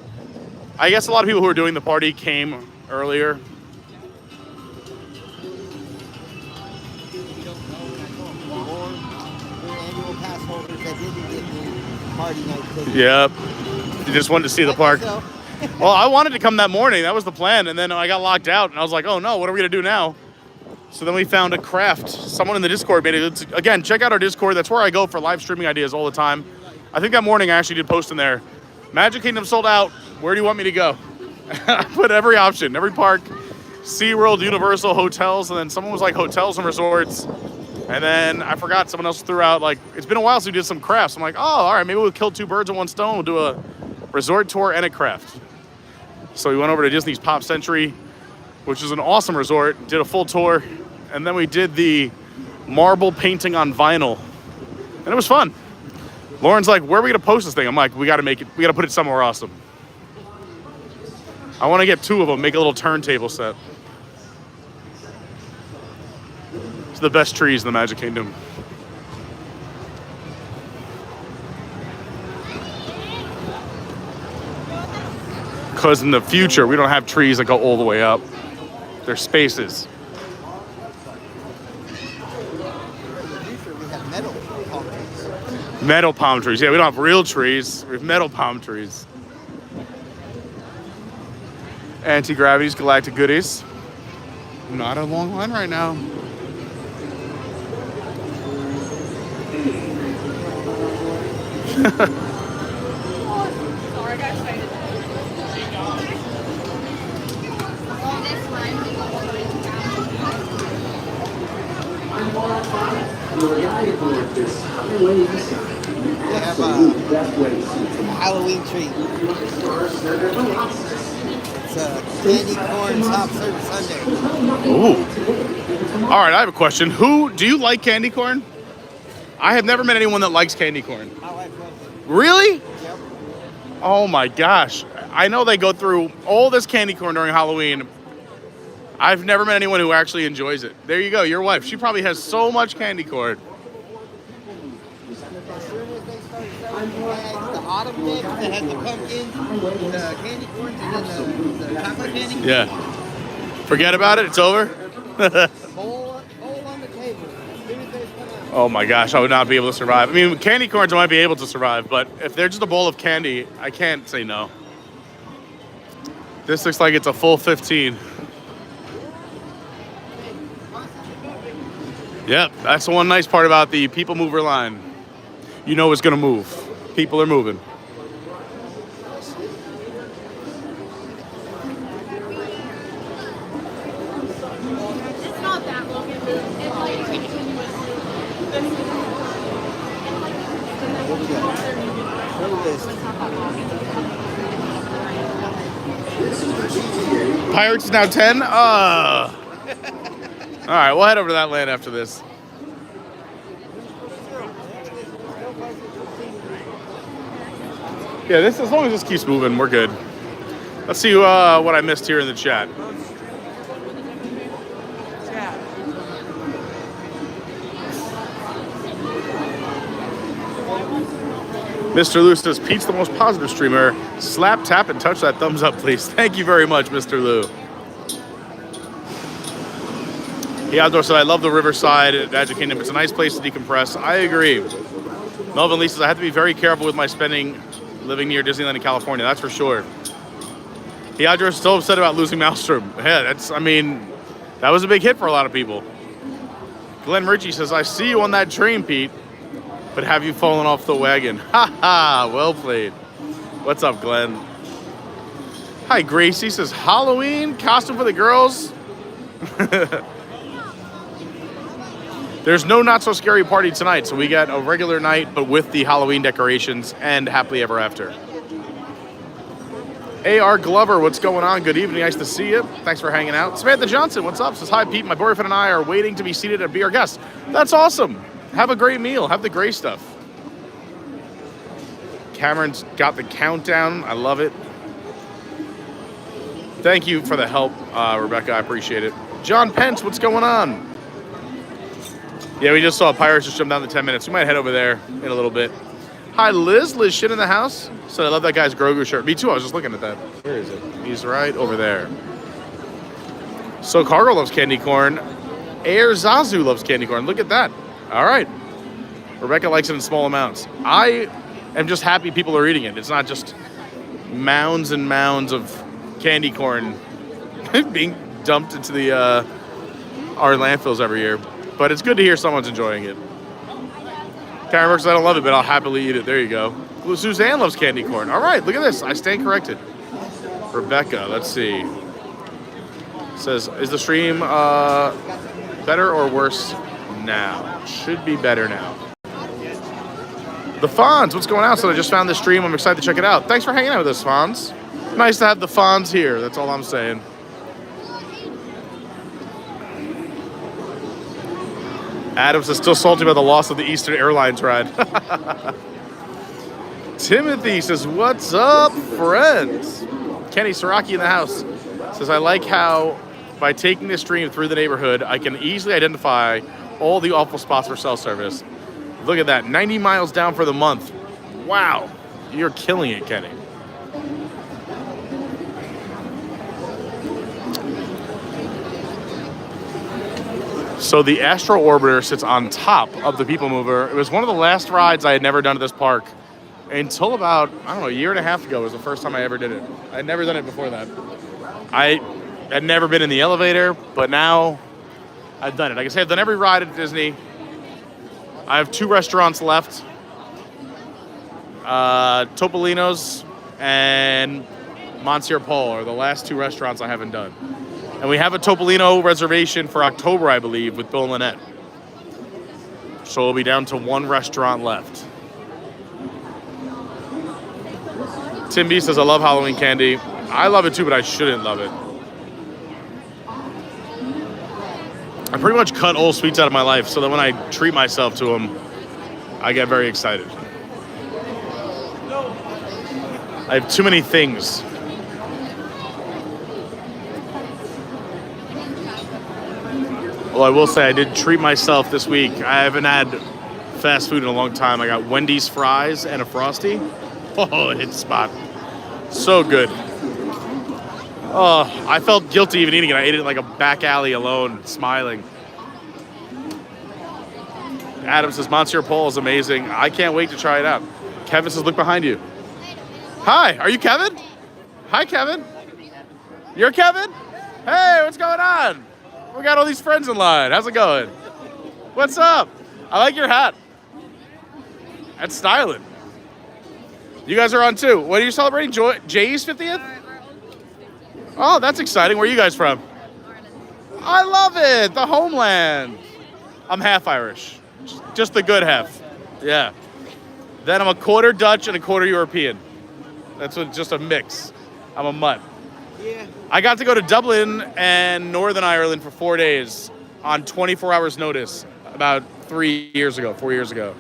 I guess a lot of people who were doing the party came earlier. Or annual pass holders that didn't get the party night ticket. Yep. You just wanted to see the park. So, Well, I wanted to come that morning. That was the plan. And then I got locked out. And I was like, oh, no, what are we going to do now? So then we found a craft. Someone in the Discord made it. Again, check out our Discord. That's where I go for live streaming ideas all the time. I think that morning I actually did post in there. Magic Kingdom sold out. Where do you want me to go? I put every option, every park. SeaWorld, Universal, hotels. And then someone was like hotels and resorts. And then I forgot, someone else threw out, like, it's been a while since we did some crafts. I'm like, oh, all right, maybe we'll kill two birds with one stone. We'll do a resort tour and a craft. So we went over to Disney's Pop Century, which is an awesome resort, did a full tour, and then we did the marble painting on vinyl. And it was fun. Lauren's like, where are we gonna post this thing? I'm like, we gotta put it somewhere awesome. I wanna get two of them, make a little turntable set. It's the best trees in the Magic Kingdom. Because in the future, we don't have trees that go all the way up. They're spaces. we have metal palm trees. Metal palm trees. Yeah, we don't have real trees. We have metal palm trees. Anti-gravity's galactic goodies. Not a long line right now. Sorry, I got excited. They have a Halloween treat. It's a candy corn soft serve sundae. Ooh. All right, I have a question. Do you like candy corn? I have never met anyone that likes candy corn. My wife loves it. Really? Yep. Oh my gosh. I know they go through all this candy corn during Halloween. I've never met anyone who actually enjoys it. There you go, your wife. She probably has so much candy corn. As soon as they start selling the autumn mix that has the pumpkins, the candy corns, and then the chocolate candy. Yeah. Forget about it, it's over. Bowl on the table. As soon as they come out. Oh my gosh, I would not be able to survive. I mean, candy corns I might be able to survive, but if they're just a bowl of candy, I can't say no. This looks like it's a full 15. Yep, that's the one nice part about the PeopleMover line. You know it's gonna move. People are moving. It's not that long. It's like continuous. What we got? Show list. Pirates is now 10? All right, we'll head over to that land after this. Yeah, this as long as this keeps moving, we're good. Let's see what I missed here in the chat. Mr. Lou says, Pete's the most positive streamer. Slap, tap, and touch that thumbs up, please. Thank you very much, Mr. Lou. The Outdoor said, I love the Riverside at Magic Kingdom. It's a nice place to decompress. I agree. Melvin Lee says, I have to be very careful with my spending living near Disneyland in California. That's for sure. The Outdoor is still upset about losing Maelstrom. Yeah, that was a big hit for a lot of people. Glenn Ritchie says, I see you on that train, Pete. But have you fallen off the wagon? Ha ha, well played. What's up, Glenn? Hi, Gracie says, Halloween costume for the girls. There's no not so scary party tonight, so we got a regular night, but with the Halloween decorations and Happily Ever After. A.R. Glover, what's going on? Good evening, nice to see you. Thanks for hanging out. Samantha Johnson, what's up? Says, hi, Pete, my boyfriend and I are waiting to be seated and be our guests. That's awesome. Have a great meal. Have the gray stuff. Cameron's got the countdown. I love it. Thank you for the help, Rebecca. I appreciate it. John Pence, what's going on? Yeah, we just saw Pirates just jump down to 10 minutes. We might head over there in a little bit. Hi, Liz. Liz shit in the house. So I love that guy's Grogu shirt. Me too. I was just looking at that. Where is it? He's right over there. So Cargo loves candy corn. Air Zazu loves candy corn. Look at that. All right. Rebecca likes it in small amounts. I am just happy people are eating it. It's not just mounds and mounds of candy corn being dumped into the our landfills every year. But it's good to hear someone's enjoying it. Karen works, I don't love it, but I'll happily eat it. There you go. Suzanne loves candy corn. All right, look at this. I stand corrected. Rebecca, let's see. Says, is the stream better or worse now? Should be better now. The Fonz, what's going on? So I just found this stream. I'm excited to check it out. Thanks for hanging out with us, Fonz. Nice to have the Fonz here. That's all I'm saying. Adams is still salty about the loss of the Eastern Airlines ride. Timothy says, what's up, friends? Kenny Saraki in the house says, I like how by taking this stream through the neighborhood, I can easily identify all the awful spots for cell service. Look at that, 90 miles down for the month. Wow, you're killing it, Kenny. So the Astro Orbiter sits on top of the PeopleMover. It was one of the last rides I had never done at this park until about, I don't know, a year and a half ago was the first time I ever did it. I had never done it before that. I had never been in the elevator, but now I've done it. Like I say, I've done every ride at Disney. I have 2 restaurants left. Topolino's and Monsieur Paul are the last 2 restaurants I haven't done. And we have a Topolino reservation for October, I believe, with Bill and Lynette. So we'll be down to 1 restaurant left. Tim B says, I love Halloween candy. I love it too, but I shouldn't love it. I pretty much cut all sweets out of my life so that when I treat myself to them, I get very excited. I have too many things. Well, I will say I did treat myself this week. I haven't had fast food in a long time. I got Wendy's fries and a Frosty. Oh, it hit the spot. So good. Oh, I felt guilty even eating it. I ate it in like a back alley alone, smiling. Adam says, Monsieur Paul is amazing. I can't wait to try it out. Kevin says, look behind you. Hi, are you Kevin? Hi, Kevin. You're Kevin? Hey, what's going on? We got all these friends in line. How's it going? What's up? I like your hat. That's styling. You guys are on too. What are you celebrating? Jay's 50th? Oh, that's exciting. Where are you guys from? I love it. The homeland. I'm half Irish. Just the good half. Yeah. Then I'm a quarter Dutch and a quarter European. That's just a mix. I'm a mutt. Yeah. I got to go to Dublin and Northern Ireland for 4 days on 24 hours notice about 4 years ago.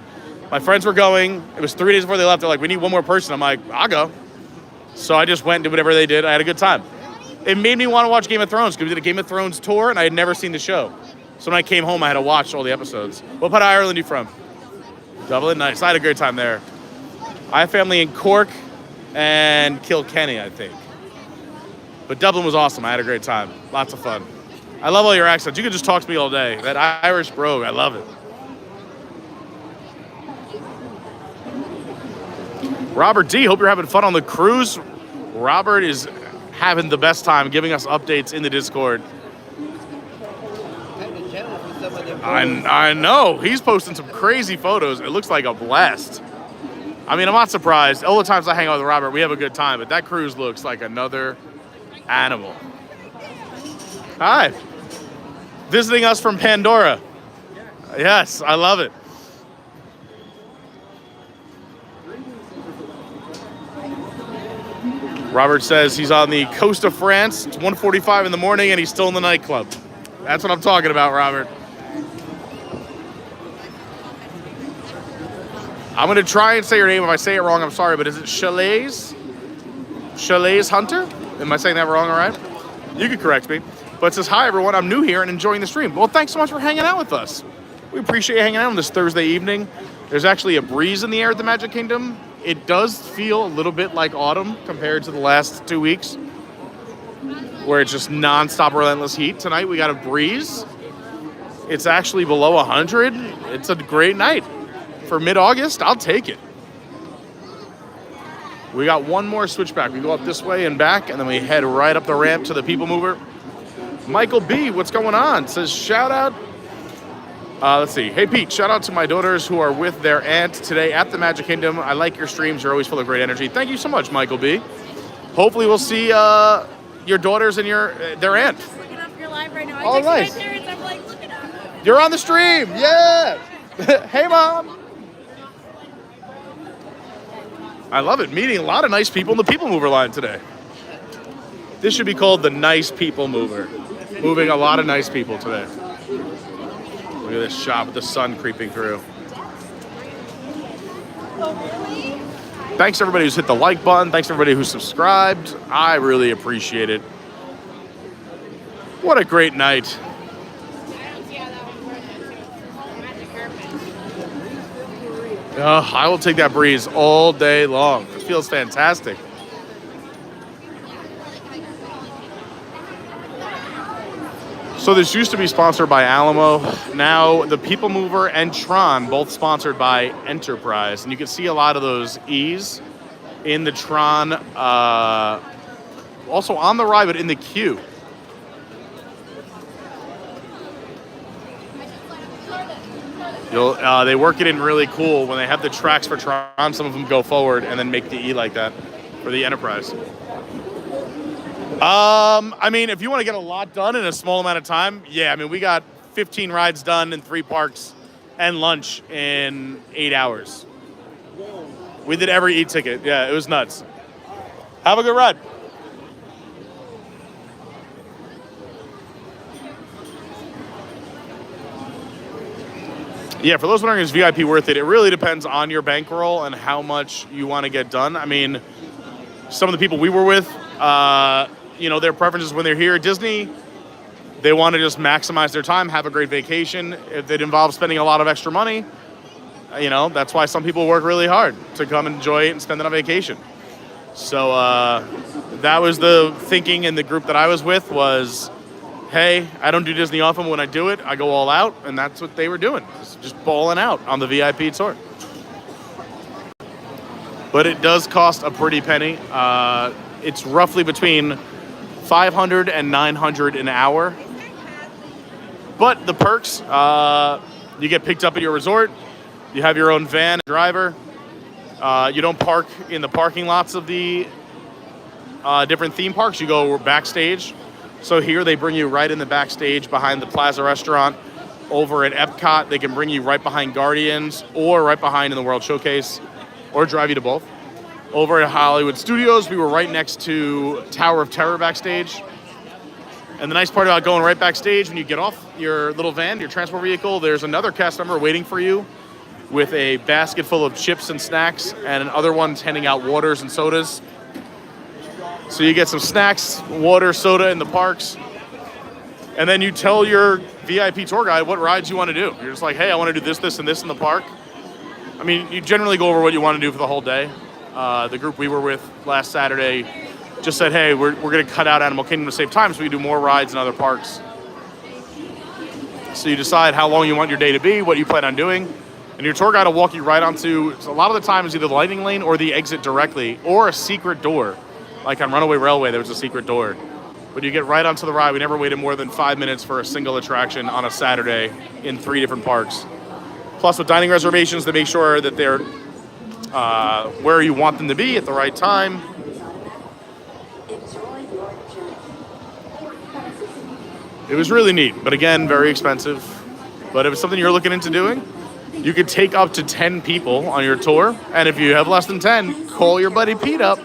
My friends were going. It was 3 days before they left. They're like, we need one more person. I'm like, I'll go. So I just went and did whatever they did. I had a good time. It made me want to watch Game of Thrones because we did a Game of Thrones tour and I had never seen the show. So when I came home, I had to watch all the episodes. What part of Ireland are you from? Dublin? Nice. I had a great time there. I have family in Cork and Kilkenny, I think. But Dublin was awesome. I had a great time. Lots of fun. I love all your accents. You could just talk to me all day. That Irish brogue, I love it. Robert D, hope you're having fun on the cruise. Robert is having the best time giving us updates in the Discord. Kinda jealous with some of them. I know. He's posting some crazy photos. It looks like a blast. I mean, I'm not surprised. All the times I hang out with Robert, we have a good time, but that cruise looks like another animal. Hi. Visiting us from Pandora. Yes, I love it. Robert says he's on the coast of France. It's 1:45 in the morning and he's still in the nightclub. That's what I'm talking about, Robert. I'm going to try and say your name. If I say it wrong, I'm sorry, but is it Chalets? Chalets Hunter? Am I saying that wrong, all right? You can correct me. But it says, hi, everyone. I'm new here and enjoying the stream. Well, thanks so much for hanging out with us. We appreciate you hanging out on this Thursday evening. There's actually a breeze in the air at the Magic Kingdom. It does feel a little bit like autumn compared to the last 2 weeks, where it's just nonstop relentless heat. Tonight we got a breeze. It's actually below 100. It's a great night. For mid-August, I'll take it. We got one more switchback. We go up this way and back, and then we head right up the ramp to the People Mover. Michael B, what's going on? Says, shout out. Let's see. Hey, Pete, shout out to my daughters who are with their aunt today at the Magic Kingdom. I like your streams. You're always full of great energy. Thank you so much, Michael B. Hopefully we'll see your daughters and their aunt. Looking up your live right now. Oh, I texted nice. my parents. I'm like, look it up. You're on the stream. Yeah. Hey, Mom. I love it. Meeting a lot of nice people in the People Mover line today. This should be called the Nice People Mover. Moving a lot of nice people today. Look at this shot with the sun creeping through. Thanks to everybody who's hit the like button. Thanks to everybody who's subscribed. I really appreciate it. What a great night. I don't see how that one's worth it. Magic carpet. I will take that breeze all day long. It feels fantastic. So this used to be sponsored by Alamo. Now the People Mover and Tron, both sponsored by Enterprise. And you can see a lot of those E's in the Tron, also on the ride, but in the queue. They work it in really cool. When they have the tracks for Tron, some of them go forward and then make the E like that for the Enterprise. I mean, if you want to get a lot done in a small amount of time, yeah. I mean, we got 15 rides done in 3 parks and lunch in 8 hours. We did every e-ticket. Yeah, it was nuts. Have a good ride. Yeah, for those wondering, is VIP worth it? It really depends on your bankroll and how much you want to get done. I mean, some of the people we were with, their preferences when they're here at Disney, they want to just maximize their time, have a great vacation. If it involves spending a lot of extra money, that's why some people work really hard to come enjoy it and spend it on vacation. So that was the thinking in the group that I was with was, hey, I don't do Disney often. When I do it, I go all out, and that's what they were doing, just balling out on the VIP tour. But it does cost a pretty penny. It's roughly between $500 and $900 an hour. But the perks, you get picked up at your resort. You have your own van and driver. You don't park in the parking lots of the different theme parks. You go backstage. So here they bring you right in the backstage behind the Plaza Restaurant. Over at Epcot, they can bring you right behind Guardians or right behind in the World Showcase or drive you to both. Over at Hollywood Studios, we were right next to Tower of Terror backstage. And the nice part about going right backstage, when you get off your little van, your transport vehicle, there's another cast member waiting for you with a basket full of chips and snacks, and other ones handing out waters and sodas. So you get some snacks, water, soda in the parks, and then you tell your VIP tour guide what rides you want to do. You're just like, hey, I want to do this, this, and this in the park. I mean, you generally go over what you want to do for the whole day. The group we were with last Saturday just said, hey, we're going to cut out Animal Kingdom to save time so we can do more rides in other parks. So you decide how long you want your day to be, what you plan on doing, and your tour guide will walk you right onto, a lot of the time, is either the lightning lane or the exit directly, or a secret door. Like on Runaway Railway, there was a secret door. But you get right onto the ride. We never waited more than 5 minutes for a single attraction on a Saturday in 3 different parks. Plus with dining reservations, to make sure that they're where you want them to be at the right time. It was really neat, but again, very expensive. But if it's something you're looking into doing, you could take up to 10 people on your tour. And if you have less than 10, call your buddy Pete up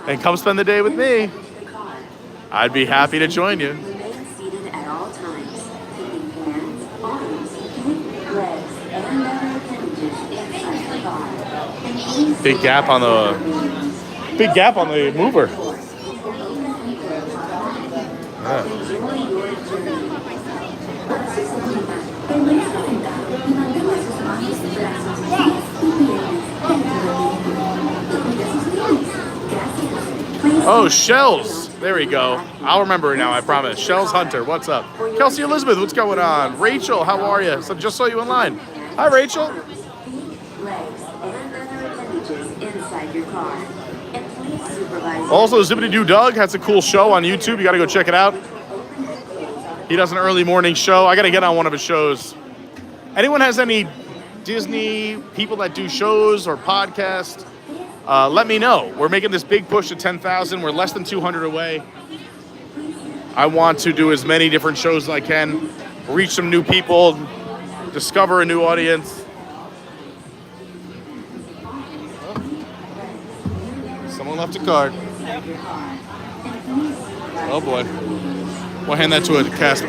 and come spend the day with me. I'd be happy to join you. Big gap on the mover. Yeah. Oh, Shells. There we go. I'll remember it now, I promise. Shells Hunter, what's up? Kelsey Elizabeth, what's going on? Rachel, how are you? So just saw you online. Hi, Rachel. Also, Zippity Doo Doug has a cool show on YouTube. You got to go check it out. He does an early morning show. I got to get on one of his shows. Anyone has any Disney people that do shows or podcasts? Let me know. We're making this big push to 10,000. We're less than 200 away. I want to do as many different shows as I can, reach some new people, discover a new audience. Someone left a card. Oh boy. We'll hand that to a cast.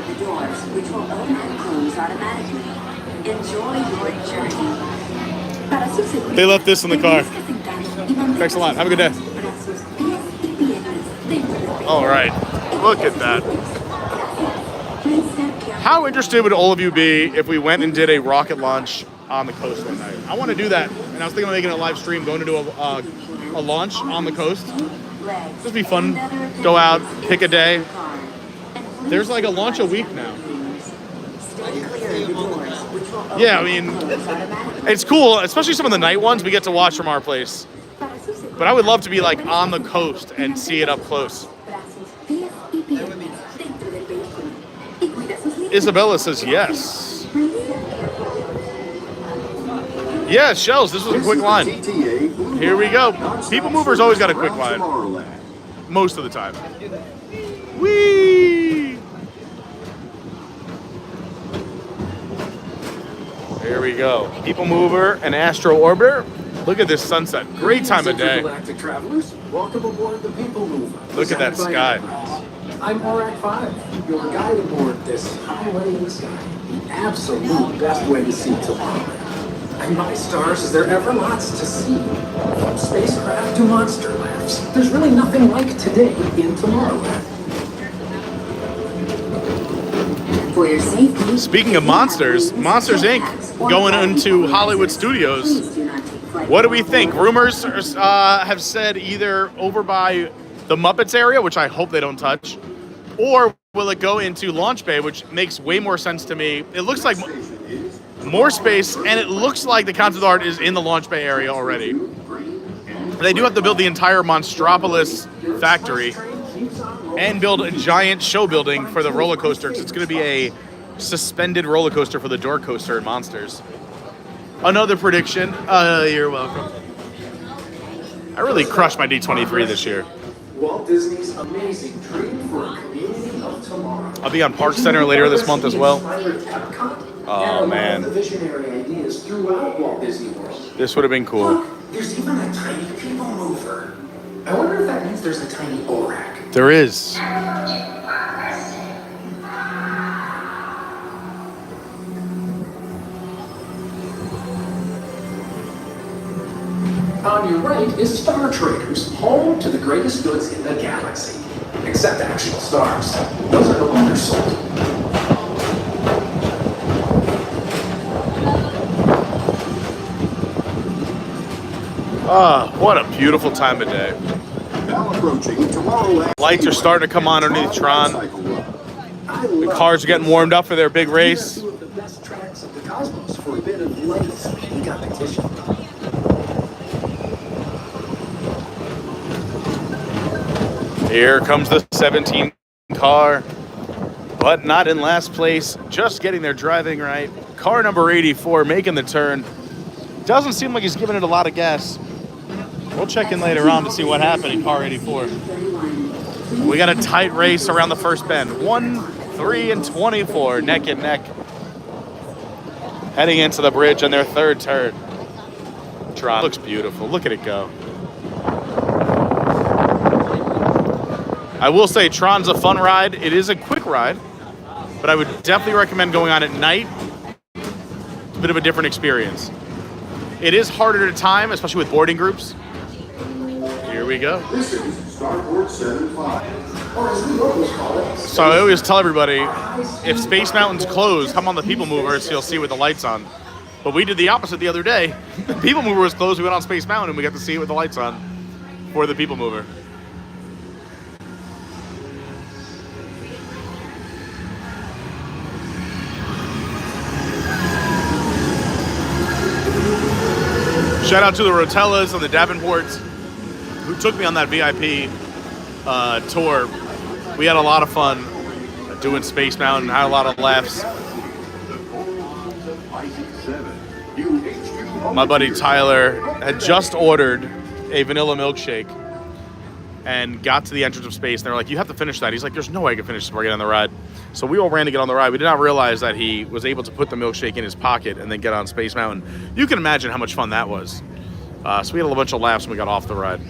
They left this in the car. Thanks a lot. Have a good day. All right. Look at that. How interested would all of you be if we went and did a rocket launch on the coast one night? I want to do that. And I was thinking of making a live stream, going to do a launch on the coast. Just be fun. Go out, pick a day. There's like a launch a week now. Yeah, I mean, it's cool, especially some of the night ones we get to watch from our place. But I would love to be like on the coast and see it up close. Isabella says yes. Yeah, Shells, this was a quick line. Here we go. PeopleMover's always got a quick line. Most of the time. Whee! There we go. PeopleMover and Astro Orbiter. Look at this sunset. Great time of day. Welcome aboard the PeopleMover. Look at that sky. I'm Orac 5, your guide aboard this highway in the sky. The absolute best way to see Tomorrowland. And my stars, is there ever lots to see? From spacecraft to monster labs. There's really nothing like today in Tomorrowland. For your safety, speaking of Monsters, Monsters Inc. going into Hollywood Studios. What do we think? Rumors have said either over by the Muppets area, which I hope they don't touch, or will it go into Launch Bay, which makes way more sense to me. It looks like more space, and it looks like the concept art is in the Launch Bay area already. They do have to build the entire Monstropolis factory and build a giant show building for the roller coaster, because it's going to be a suspended roller coaster for the door coaster in Monsters. Another prediction. You're welcome. I really crushed my D23 this year. Walt Disney's amazing dream for a community of tomorrow. I'll be on Park Center later this month as well. Epcot Oh, man. The visionary ideas throughout Walt Disney World. This would have been cool. Look, there's even a tiny people mover. I wonder if that means there's a tiny Borak. There is. On your right is Star Traders, home to the greatest goods in the galaxy. Except actual stars. Those are no longer sold. Ah, what a beautiful time of day. Now approaching Tomorrowland. Lights are starting to come on underneath Tron. The cars are getting warmed up for their big race. Two of the best tracks of the cosmos for a bit of light speed competition. Here comes the 17 car, but not in last place, just getting their driving right. Car number 84 making the turn. Doesn't seem like he's giving it a lot of gas. We'll check in later on to see what happened in car 84. We got a tight race around the first bend. 1, 3, and 24, neck and neck. Heading into the bridge on their third turn. Tron looks beautiful. Look at it go. I will say Tron's a fun ride. It is a quick ride, but I would definitely recommend going on at night. It's a bit of a different experience. It is harder to time, especially with boarding groups. Here we go. This is Starboard 75. Or as we locals call it, So I always tell everybody, if Space Mountain's closed, come on the People Mover so you'll see with the lights on. But we did the opposite the other day. The People Mover was closed, we went on Space Mountain and we got to see it with the lights on for the People Mover. Shout out to the Rotellas and the Davenports who took me on that VIP tour. We had a lot of fun doing Space Mountain, had a lot of laughs. My buddy Tyler had just ordered a vanilla milkshake and got to the entrance of space, and they're like, you have to finish that. He's like, there's no way I can finish this before I get on the ride. So we all ran to get on the ride. We did not realize that he was able to put the milkshake in his pocket and then get on Space Mountain. You can imagine how much fun that was. So we had a bunch of laughs when we got off the ride.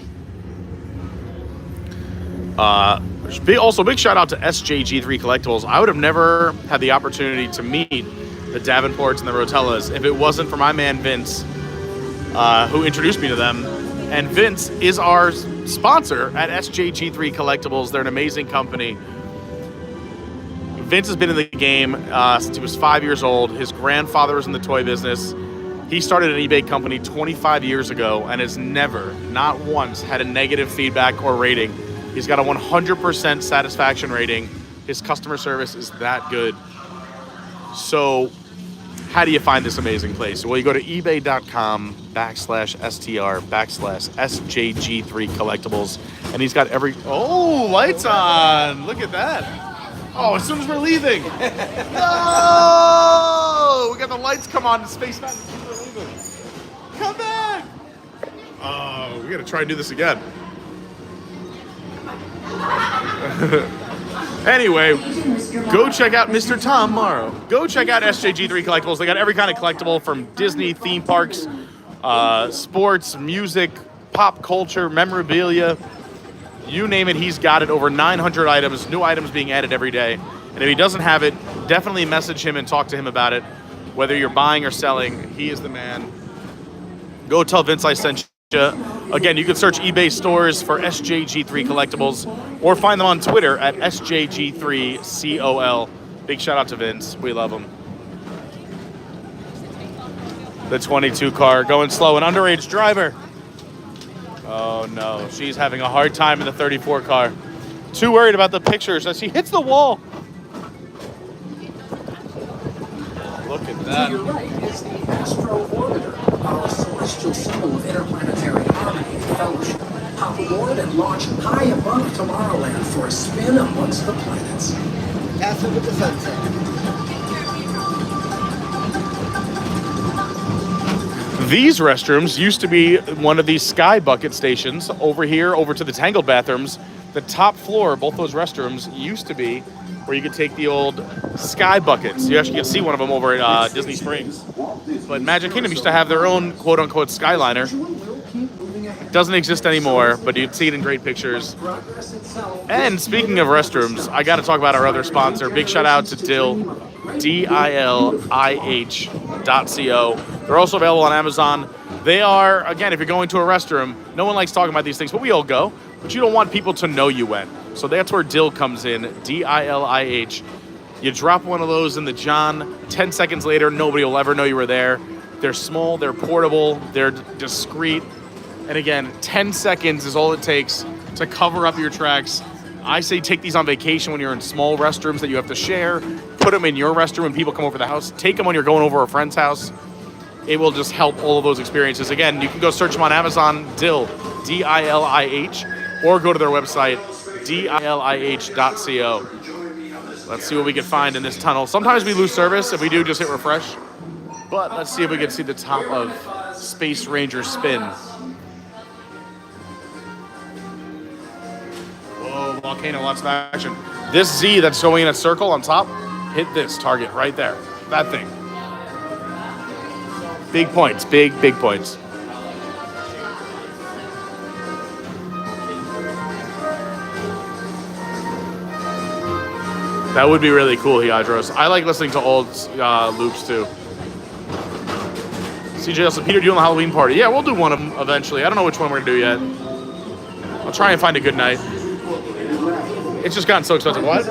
Also, big shout out to SJG3 Collectibles. I would have never had the opportunity to meet the Davenports and the Rotellas if it wasn't for my man Vince, who introduced me to them. And Vince is our sponsor at SJG3 Collectibles. They're an amazing company. Vince has been in the game since he was 5 years old. His grandfather was in the toy business. He started an eBay company 25 years ago and has never, not once, had a negative feedback or rating. He's got a 100% satisfaction rating. His customer service is that good. So how do you find this amazing place? Well, you go to ebay.com/str/SJG3 Collectibles, and he's got every... Oh, lights on! Look at that. Oh, as soon as we're leaving. No! We got the lights come on in Space Mountain as soon as we're leaving. Come back! Oh, we gotta try and do this again. Anyway, go check out Mr. Tom Morrow. Go check out SJG3 Collectibles. They got every kind of collectible from Disney, theme parks, sports, music, pop culture, memorabilia. You name it, he's got it. Over 900 items, new items being added every day. And if he doesn't have it, definitely message him and talk to him about it. Whether you're buying or selling, he is the man. Go tell Vince I sent you. Again, you can search eBay stores for SJG3 Collectibles or find them on Twitter at SJG3COL. Big shout out to Vince. We love him. The 22 car going slow. An underage driver. Oh no, she's having a hard time in the 34 car. Too worried about the pictures as she hits the wall. Look at that. to your right is the Astro Orbiter, our celestial symbol of interplanetary harmony and fellowship. Hop aboard and launch high above Tomorrowland for a spin amongst the planets. Castle with the sunset. These restrooms used to be one of these sky bucket stations over here, over to the Tangled bathrooms. The top floor, both those restrooms, used to be where you could take the old sky buckets. You actually can see one of them over at Disney Springs. But Magic Kingdom used to have their own quote-unquote Skyliner. Doesn't exist anymore, but you'd see it in great pictures. And speaking of restrooms, I got to talk about our other sponsor. Big shout out to Dill, DILIH.co. They're also available on Amazon. They are, again, if you're going to a restroom, no one likes talking about these things, but we all go. But you don't want people to know you went. So that's where Dill comes in, DILIH. You drop one of those in the John, 10 seconds later, nobody will ever know you were there. They're small, they're portable, they're discreet. And again, 10 seconds is all it takes to cover up your tracks. I say take these on vacation when you're in small restrooms that you have to share. Put them in your restroom when people come over the house. Take them when you're going over a friend's house. It will just help all of those experiences. Again, you can go search them on Amazon, Dill, DILIH, or go to their website, DILIH.co. Let's see what we can find in this tunnel. Sometimes we lose service. If we do, just hit refresh. But let's see if we can see the top of Space Ranger Spin. Whoa, volcano, lots of action. This Z that's going in a circle on top, hit this target right there. That thing. Big points, big points. That would be really cool, Hiadros. I like listening to old loops too. CJ also, Peter, doing the Halloween party. Yeah, we'll do one of them eventually. I don't know which one we're gonna do yet. I'll try and find a good night. It's just gotten so expensive. What?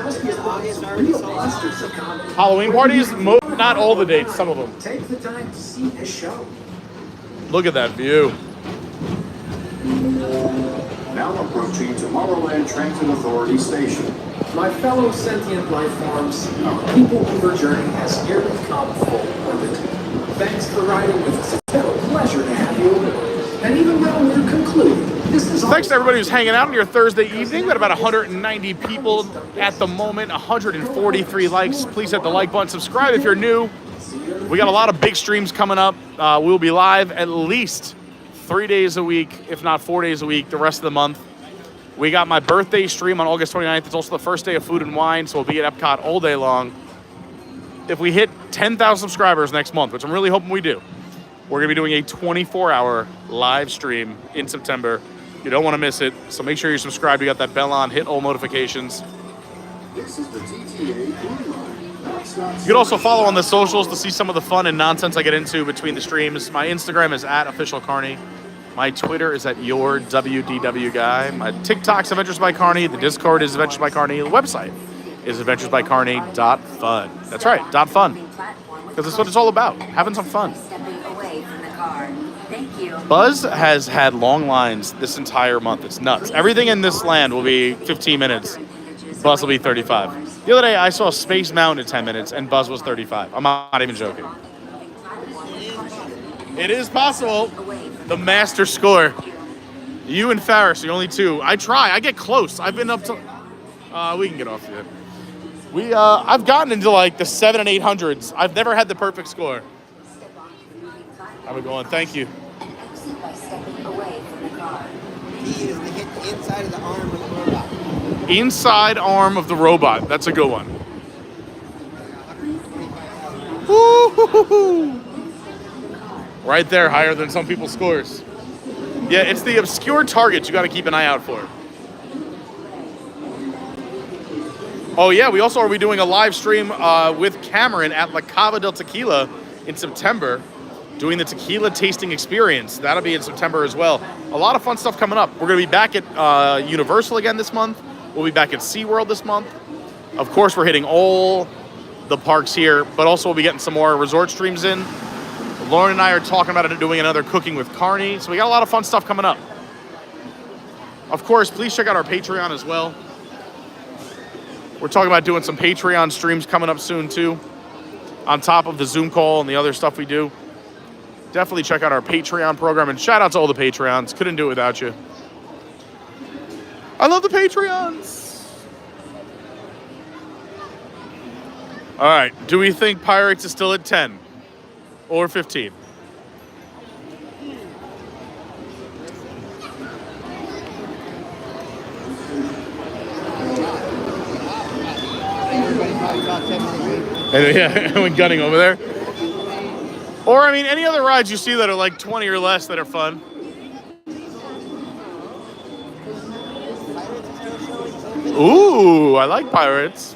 Halloween parties? Not all the dates, some of them. Take the time to see the show. Look at that view. Now approaching Tomorrowland Transit Authority Station. My fellow sentient life forms, our PeopleMover journey has nearly come full orbit. Thanks for riding with us. It's been a pleasure to have you aboard. And even though we're concluding, this is thanks to everybody who's hanging out on your Thursday evening. We've got about 190 people at the moment, 143 likes. Please hit the like button. Subscribe if you're new. We got a lot of big streams coming up. We'll be live at least 3 days a week, if not 4 days a week, the rest of the month. We got my birthday stream on August 29th. It's also the first day of Food and Wine, so we'll be at Epcot all day long. If we hit 10,000 subscribers next month, which I'm really hoping we do, we're going to be doing a 24-hour live stream in September. You don't want to miss it, so make sure you're subscribed. You got that bell on, hit all notifications. This is the TTA. You can also follow on the socials to see some of the fun and nonsense I get into between the streams. My Instagram is @officialcarney. My Twitter is @yourWDWguy. My TikTok's Adventures by Carney. The Discord is Adventures by Carney. The website is adventuresbycarney.fun. That's right, .fun. Because that's what it's all about, having some fun. Buzz has had long lines this entire month. It's nuts. Everything in this land will be 15 minutes. Buzz will be 35. The other day, I saw Space Mountain in 10 minutes, and Buzz was 35. I'm not even joking. It is possible. The master score. You and Farris, the only two. I try. I get close. I've been up to... we can get off here. I've gotten into like the 700s and 800s. I've never had the perfect score. How we going? Thank you. He is to hit the inside of the arm of the robot. Inside arm of the robot. That's a good one. Woo-hoo-hoo-hoo. Right there, higher than some people's scores. Yeah, it's the obscure targets you got to keep an eye out for. Oh yeah, we also are doing a live stream with Cameron at La Cava del Tequila in September, doing the tequila tasting experience. That'll be in September as well. A lot of fun stuff coming up. We're going to be back at Universal again this month. We'll be back at SeaWorld this month. Of course, we're hitting all the parks here, but also we'll be getting some more resort streams in. Lauren and I are talking about doing another cooking with Carney. So we got a lot of fun stuff coming up. Of course, please check out our Patreon as well. We're talking about doing some Patreon streams coming up soon too, on top of the Zoom call and the other stuff we do. Definitely check out our Patreon program, and shout out to all the Patreons. Couldn't do it without you. I love the Patreons. All right, do we think Pirates is still at 10 or 15? And yeah, I went gunning over there. Or, I mean, any other rides you see that are like 20 or less that are fun. Ooh, I like Pirates.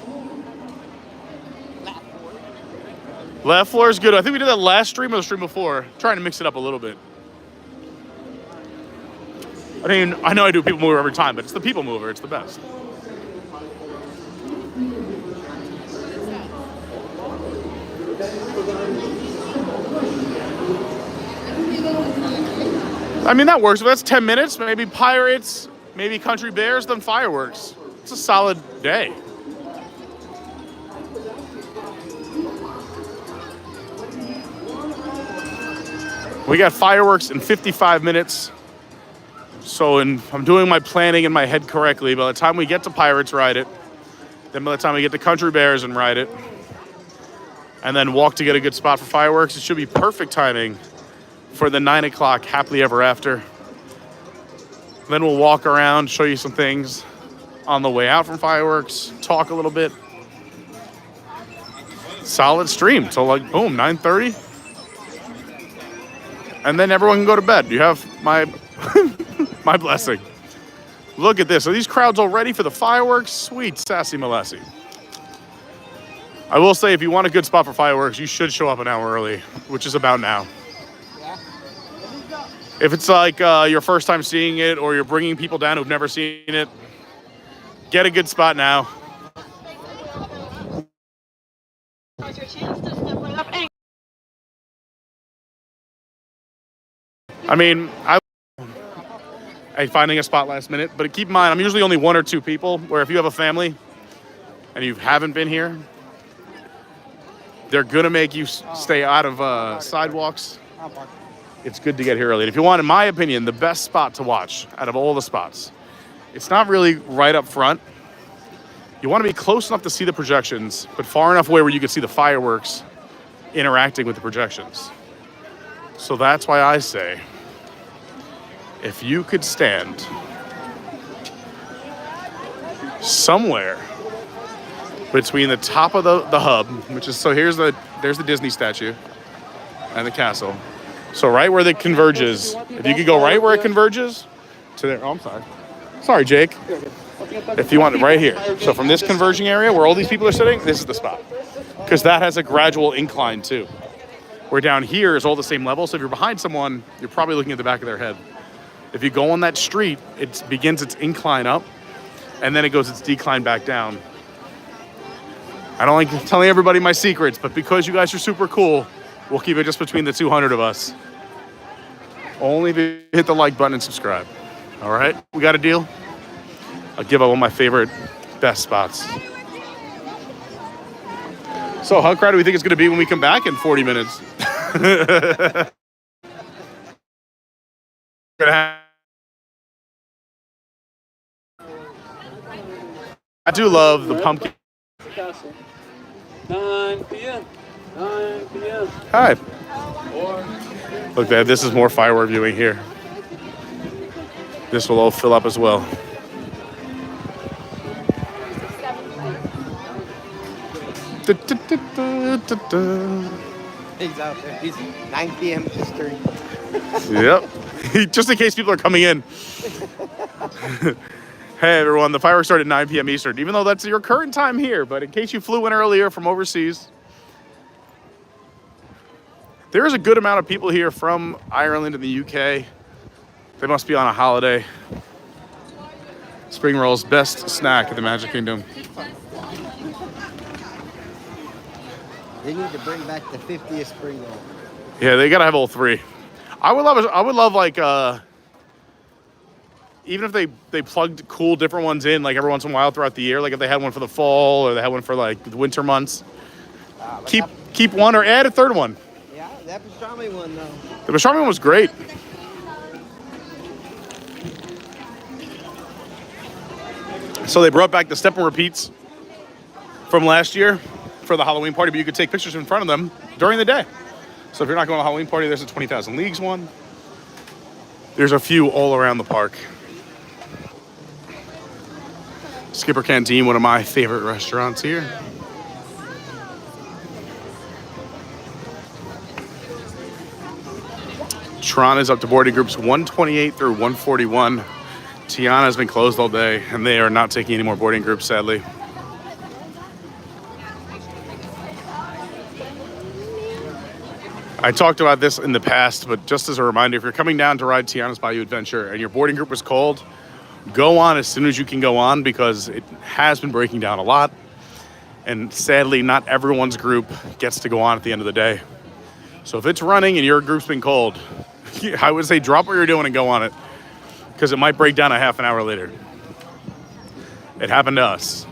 Left floor is good. I think we did that last stream or the stream before. Trying to mix it up a little bit. I mean, I know I do People Mover every time, but it's the People Mover. It's the best. I mean, that works. But that's 10 minutes. Maybe Pirates, maybe Country Bears, then Fireworks. It's a solid day. We got Fireworks in 55 minutes. So if I'm doing my planning in my head correctly, by the time we get to Pirates, ride it. Then by the time we get to Country Bears and ride it. And then walk to get a good spot for Fireworks. It should be perfect timing for the 9 o'clock Happily Ever After. Then we'll walk around, show you some things on the way out from Fireworks, talk a little bit. Solid stream till like, boom, 9:30. And then everyone can go to bed. You have my my blessing. Look at this. Are these crowds all ready for the fireworks? Sweet sassy Molessi. I will say, if you want a good spot for fireworks, you should show up an hour early, which is about now. If it's like your first time seeing it, or you're bringing people down who've never seen it, get a good spot now. I mean, I finding a spot last minute, but keep in mind, I'm usually only 1 or 2 people, where if you have a family and you haven't been here, they're gonna make you stay out of sidewalks. It's good to get here early. And if you want, in my opinion, the best spot to watch out of all the spots, it's not really right up front. You want to be close enough to see the projections, but far enough away where you can see the fireworks interacting with the projections. So that's why I say, if you could stand somewhere between the top of the hub, which is, so there's the Disney statue and the castle. So right where it converges, if you could go right where it converges to there. Oh, I'm sorry. Sorry, Jake. If you want it right here. So from this converging area where all these people are sitting, this is the spot. Because that has a gradual incline too. Where down here is all the same level. So if you're behind someone, you're probably looking at the back of their head. If you go on that street, it begins its incline up, and then it goes its decline back down. I don't like telling everybody my secrets, but because you guys are super cool, we'll keep it just between the 200 of us. Only if you hit the like button and subscribe. All right, we got a deal? I'll give out one of my favorite, best spots. So how crowded do we think it's gonna be when we come back in 40 minutes? I do love the pumpkin. 9 p.m. 9 p.m. Hi. Look, this is more firework viewing here. This will all fill up as well. He's out there. He's 9 p.m. Eastern. Yep. Just in case people are coming in. Hey everyone, the fireworks start at 9 p.m. Eastern, even though that's your current time here, but in case you flew in earlier from overseas, there is a good amount of people here from Ireland and the UK. They must be on a holiday. Spring rolls, best snack in the Magic Kingdom. They need to bring back the 50th spring roll. Yeah, they gotta have all 3. I would love like even if they plugged cool different ones in like every once in a while throughout the year, like if they had one for the fall or they had one for like the winter months. Keep one or add a third one. Yeah, that pastrami one though. The pastrami one was great. So they brought back the step and repeats from last year for the Halloween party, but you could take pictures in front of them during the day. So if you're not going to a Halloween party, there's a 20,000 Leagues one. There's a few all around the park. Skipper Canteen, one of my favorite restaurants here. Tron is up to boarding groups 128 through 141. Tiana has been closed all day, and they are not taking any more boarding groups, sadly. I talked about this in the past, but just as a reminder, if you're coming down to ride Tiana's Bayou Adventure and your boarding group was cold, go on as soon as you can go on, because it has been breaking down a lot. And sadly, not everyone's group gets to go on at the end of the day. So if it's running and your group's been cold, I would say drop what you're doing and go on it, because it might break down a half an hour later. It happened to us.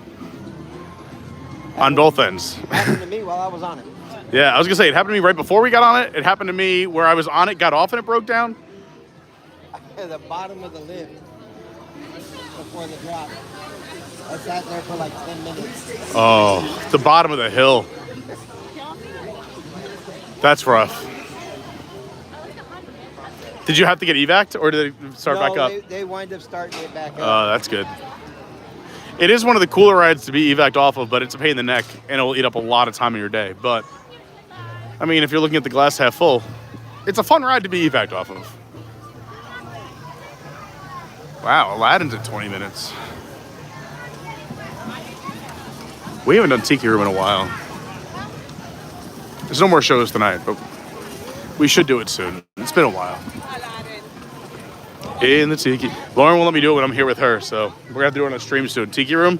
On both ends. It happened to me while I was on it. Yeah, I was gonna say, it happened to me right before we got on it. It happened to me where I was on it, got off, and it broke down. At the bottom of the lift before the drop. I sat there for like 10 minutes. Oh, the bottom of the hill. That's rough. Did you have to get evac'd, or did they start back up? They wind up starting it back up. Oh, that's good. It is one of the cooler rides to be evac'd off of, but it's a pain in the neck, and it will eat up a lot of time in your day. But, I mean, if you're looking at the glass half full, it's a fun ride to be evac'd off of. Wow, Aladdin's at 20 minutes. We haven't done Tiki Room in a while. There's no more shows tonight, but we should do it soon. It's been a while. In the Tiki. Lauren won't let me do it when I'm here with her, so we're gonna have to do it on a stream soon. Tiki Room.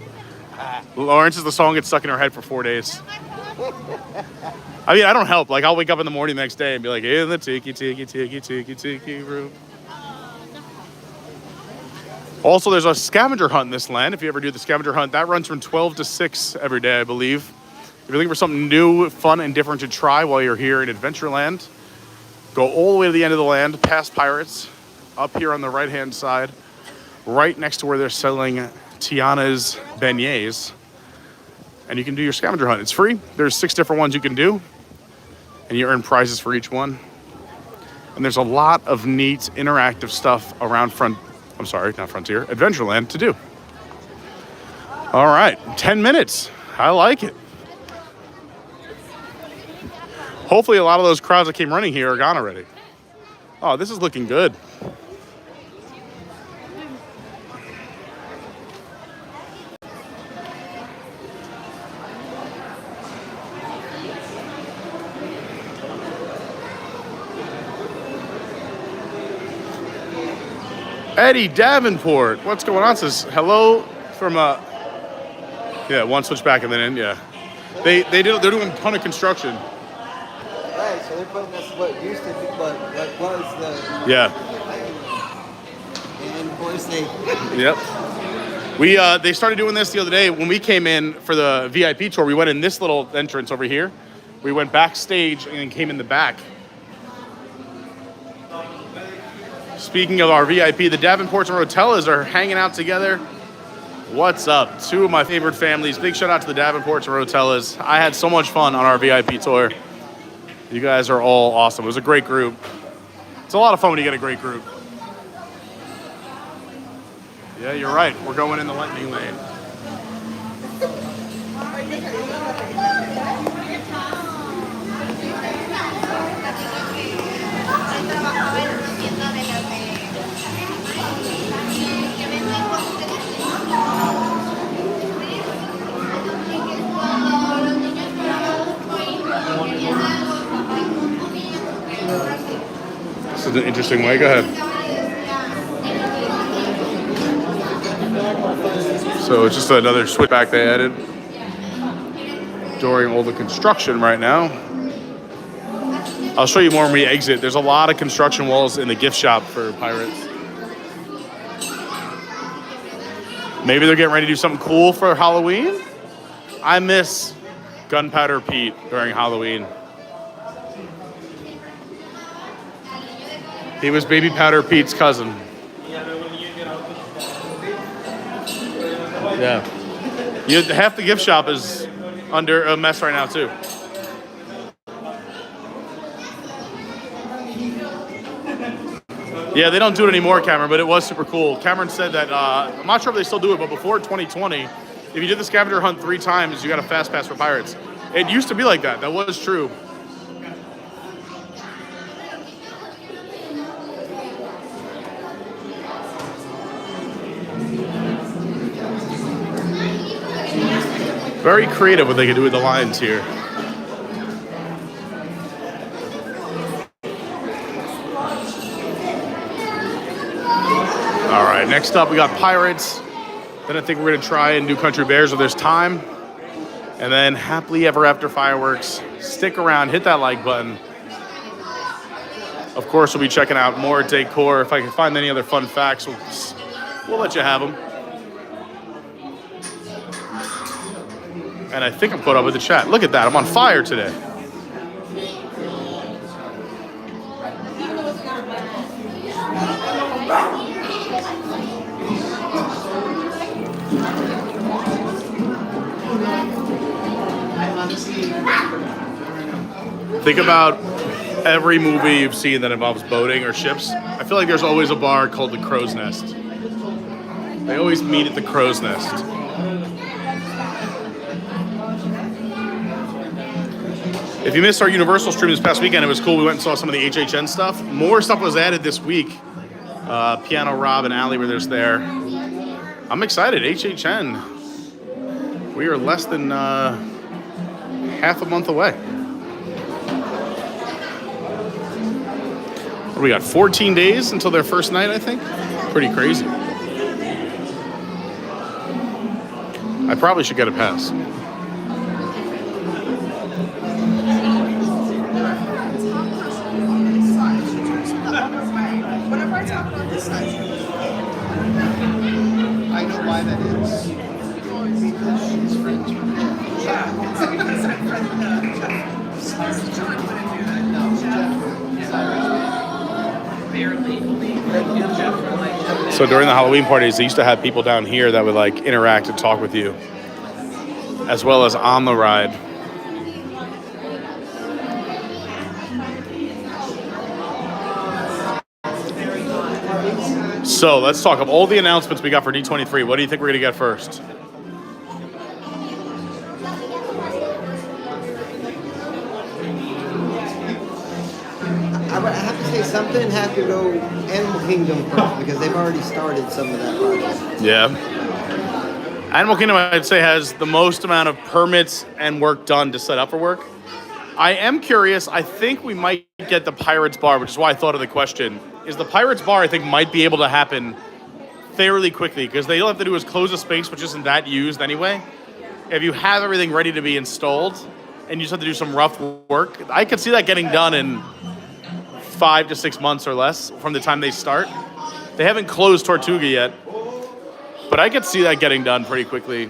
Lawrence is the song gets stuck in her head for 4 days. I mean, I don't help. Like, I'll wake up in the morning the next day and be like, in the Tiki, Tiki, Tiki, Tiki, Tiki Room. Also, there's a scavenger hunt in this land. If you ever do the scavenger hunt, that runs from 12 to 6 every day, I believe. If you're looking for something new, fun, and different to try while you're here in Adventureland, go all the way to the end of the land, past Pirates, up here on the right-hand side, right next to where they're selling Tiana's beignets, and you can do your scavenger hunt. It's free. There's 6 different ones you can do, and you earn prizes for each one. And there's a lot of neat interactive stuff around Adventureland to do. All right, 10 minutes. I like it. Hopefully a lot of those crowds that came running here are gone already. Oh, this is looking good. Eddie Davenport, what's going on? Says hello from yeah, one switch back and then in, yeah. They're doing a ton of construction. Right, so they're putting us what used to be, what was the... Yeah. And of course they... Yep. They started doing this the other day. When we came in for the VIP tour, we went in this little entrance over here. We went backstage and then came in the back. Speaking of our VIP, the Davenports and Rotellas are hanging out together. What's up? 2 of my favorite families. Big shout out to the Davenports and Rotellas. I had so much fun on our VIP tour. You guys are all awesome. It was a great group. It's a lot of fun when you get a great group. Yeah, you're right. We're going in the lightning lane. This is an interesting way. Go ahead. So it's just another switchback they added during all the construction right now. I'll show you more when we exit. There's a lot of construction walls in the gift shop for Pirates. Maybe they're getting ready to do something cool for Halloween. I miss Gunpowder Pete during Halloween. He was Baby Powder Pete's cousin. Yeah. Half the gift shop is under a mess right now, too. Yeah, they don't do it anymore, Cameron, but it was super cool. Cameron said that, I'm not sure if they still do it, but before 2020, if you did the scavenger hunt 3 times, you got a fast pass for Pirates. It used to be like that. That was true. Very creative what they can do with the lines here. All right, next up we got Pirates. Then I think we're gonna try and do Country Bears if there's time. And then Happily Ever After Fireworks. Stick around, hit that like button. Of course, we'll be checking out more decor. If I can find any other fun facts, we'll let you have them. And I think I'm caught up with the chat. Look at that, I'm on fire today. Think about every movie you've seen that involves boating or ships. I feel like there's always a bar called the Crow's Nest. They always meet at the Crow's Nest. If you missed our Universal stream this past weekend, it was cool. We went and saw some of the HHN stuff. More stuff was added this week. Piano Rob and Allie were just there. I'm excited. HHN. We are less than half a month away. What do we got? 14 days until their first night, I think? Pretty crazy. I probably should get a pass. I know why that is. Because she's friends with me. So during the Halloween parties, they used to have people down here that would like interact and talk with you, as well as on the ride. So let's talk of all the announcements we got for D23. What do you think we're gonna get first? I have to say something has to go Animal Kingdom first because they've already started some of that project. Yeah. Animal Kingdom, I'd say, has the most amount of permits and work done to set up for work. I am curious. I think we might get the Pirates Bar, which is why I thought of the question. Is the Pirates Bar, I think, might be able to happen fairly quickly because they all have to do is close a space, which isn't that used anyway. If you have everything ready to be installed and you just have to do some rough work, I could see that getting done in 5 to 6 months or less from the time they start. They haven't closed Tortuga yet, but I could see that getting done pretty quickly.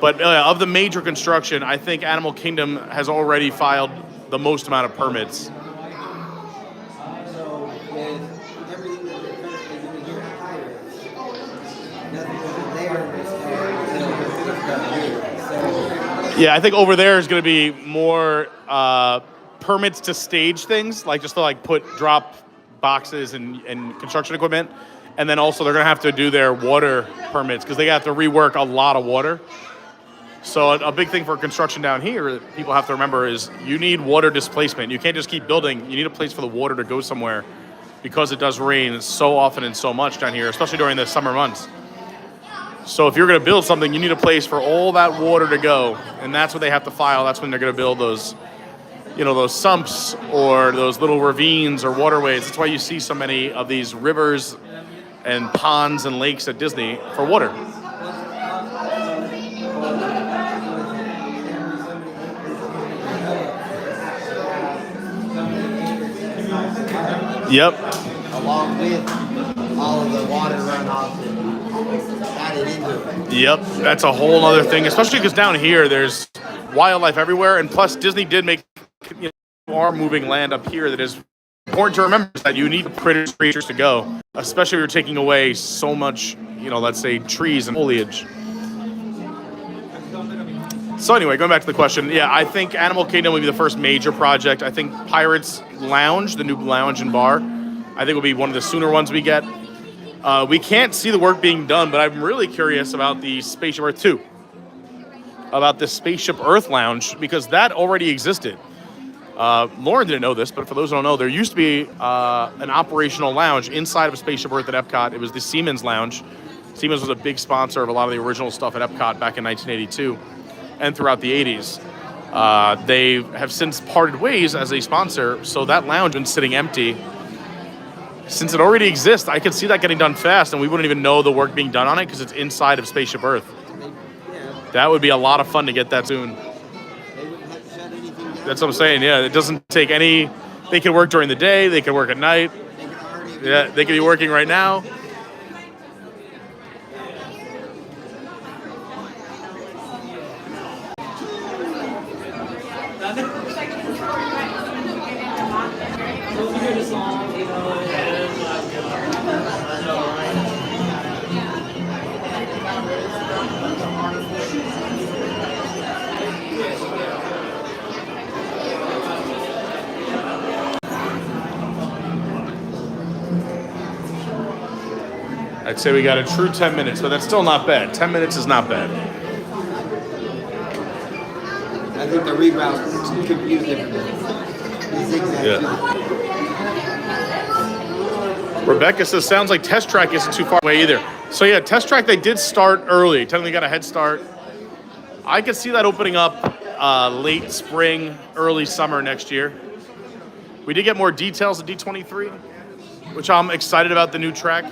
But of the major construction, I think Animal Kingdom has already filed the most amount of permits. So with everything that they're currently doing here at Pirates, nothing over there until Yeah, I think over there is going to be more permits to stage things, like just to like drop boxes and construction equipment. And then also they're going to have to do their water permits because they have to rework a lot of water. So a big thing for construction down here that people have to remember is you need water displacement. You can't just keep building. You need a place for the water to go somewhere because it does rain so often and so much down here, especially during the summer months. So if you're going to build something, you need a place for all that water to go. And that's what they have to file. That's when they're going to build those, those sumps or those little ravines or waterways. That's why you see so many of these rivers and ponds and lakes at Disney for water. Yep. along with all of the water runoff and added into it. Yep, that's a whole other thing, especially because down here there's wildlife everywhere, and plus Disney did make our moving land up here that is important to remember that you need creatures to go, especially if you're taking away so much, let's say trees and foliage. So anyway, going back to the question, yeah, I think Animal Kingdom will be the first major project. I think Pirates Lounge, the new lounge and bar, I think will be one of the sooner ones we get. We can't see the work being done, but I'm really curious about the Spaceship Earth 2, about the Spaceship Earth Lounge, because that already existed. Lauren didn't know this, but for those who don't know, there used to be an operational lounge inside of Spaceship Earth at Epcot. It was the Siemens Lounge. Siemens was a big sponsor of a lot of the original stuff at Epcot back in 1982. and throughout the 80s. They have since parted ways as a sponsor, so that lounge has been sitting empty. Since it already exists, I could see that getting done fast, and we wouldn't even know the work being done on it because it's inside of Spaceship Earth. That would be a lot of fun to get that soon. That's what I'm saying, yeah. It doesn't take any... They can work during the day, they can work at night. Yeah, they could be working right now. I'd say we got a true 10 minutes, but that's still not bad. 10 minutes is not bad. I think the reroute confused everybody. Yeah. Rebecca says, sounds like Test Track isn't too far away either. So yeah, Test Track, they did start early. Technically got a head start. I could see that opening up late spring, early summer next year. We did get more details at D23, which I'm excited about the new track.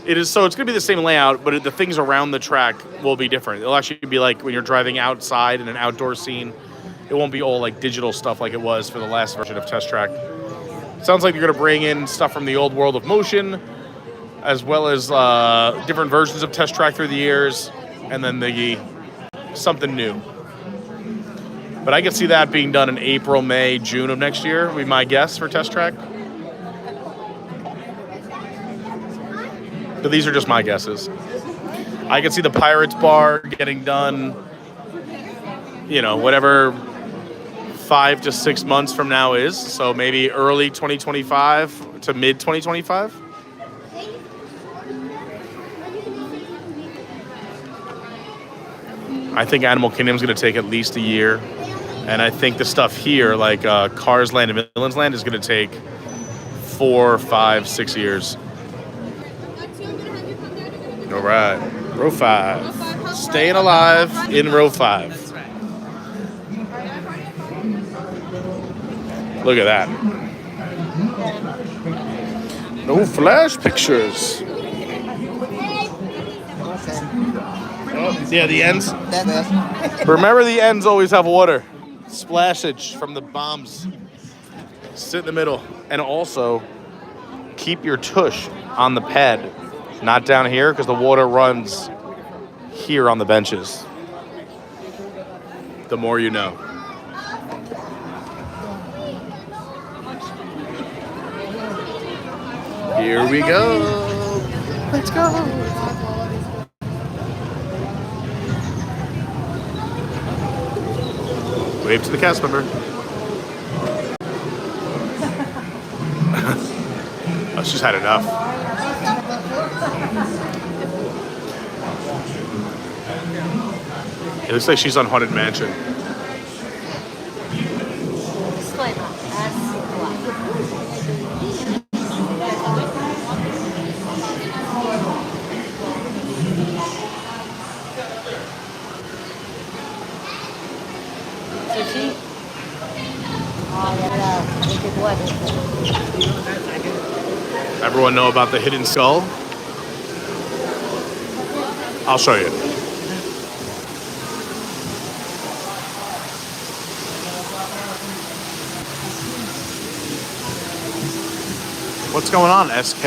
It's going to be the same layout, but the things around the track will be different. It'll actually be like when you're driving outside in an outdoor scene. It won't be all like digital stuff like it was for the last version of Test Track. Sounds like you're going to bring in stuff from the old World of Motion, as well as different versions of Test Track through the years, and then something new. But I could see that being done in April, May, June of next year, would be my guess for Test Track. But these are just my guesses. I can see the Pirates Bar getting done, whatever 5 to 6 months from now is. So maybe early 2025 to mid 2025. I think Animal Kingdom's going to take at least a year. And I think the stuff here, like Cars Land and Villains Land, is going to take 4, 5, 6 years. All right, row 5. Staying alive in row 5. Look at that. No flash pictures. Oh, yeah, the ends. Remember, the ends always have water. Splashage from the bombs. Sit in the middle. And also, keep your tush on the pad. Not down here, because the water runs here on the benches. The more you know. Here we go. Let's go. Wave to the cast member. Oh, she's had enough. It looks like she's on Haunted Mansion. Everyone know about the hidden skull? I'll show you. What's going on, SK?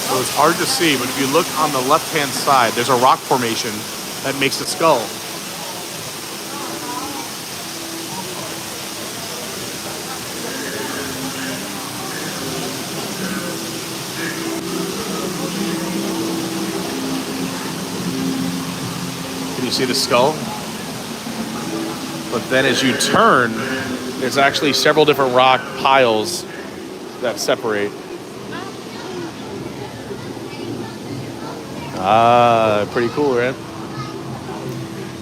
So it's hard to see, but if you look on the left-hand side, there's a rock formation that makes a skull. See the skull? But then as you turn, there's actually several different rock piles that separate. Ah, pretty cool, right?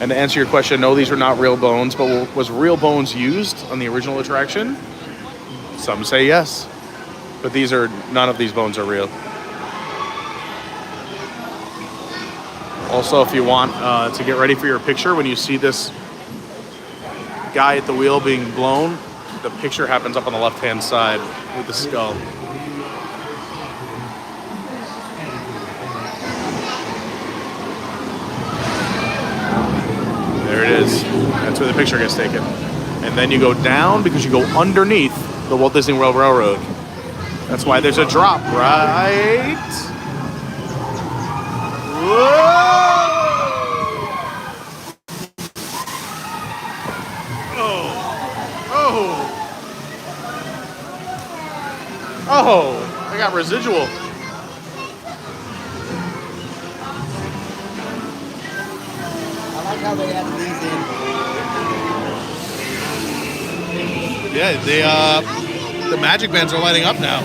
And to answer your question, no, these are not real bones, but was real bones used on the original attraction? Some say yes, but none of these bones are real. Also, if you want to get ready for your picture, when you see this guy at the wheel being blown, the picture happens up on the left-hand side with the skull. There it is. That's where the picture gets taken. And then you go down because you go underneath the Walt Disney World Railroad. That's why there's a drop, right? Whoa! Oh, I got residual. I like how they have these in. Yeah, the magic bands are lighting up now.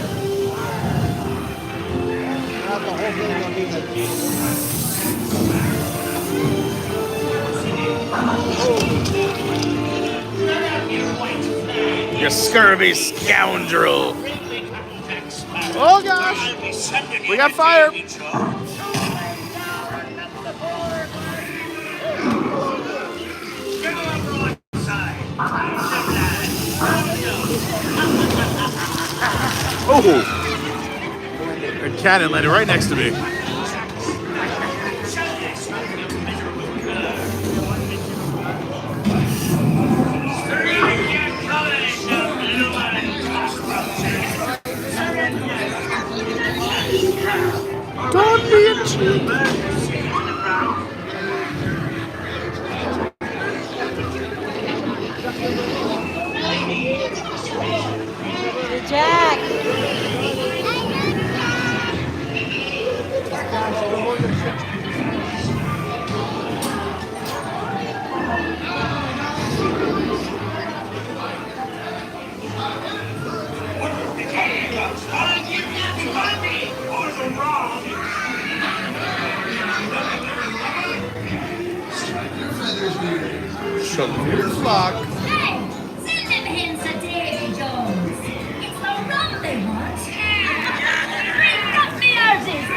Not the whole thing gonna be like You scurvy scoundrel. Oh gosh, we got fire. Oh, a cannon landed right next to me. Don't be a cheat. Jack. Shut your flock. Hey, send them hens to Davy Jones. It's the rum they want. Bring up the artist.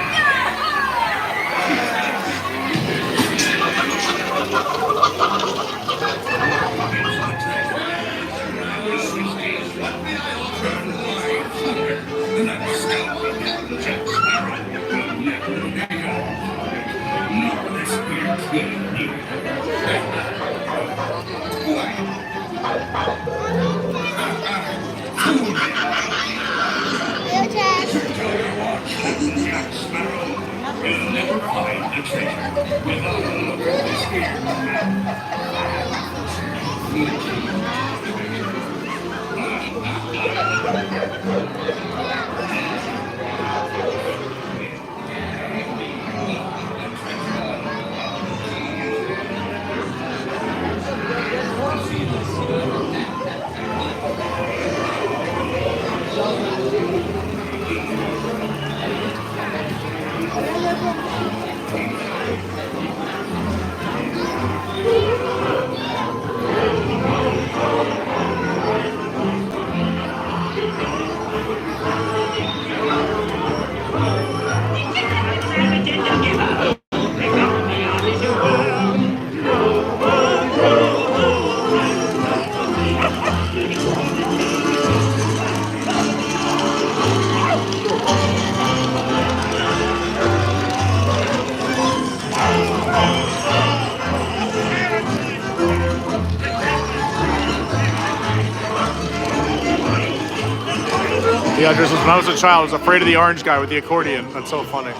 Yeah, just when I was a child, I was afraid of the orange guy with the accordion. That's so funny.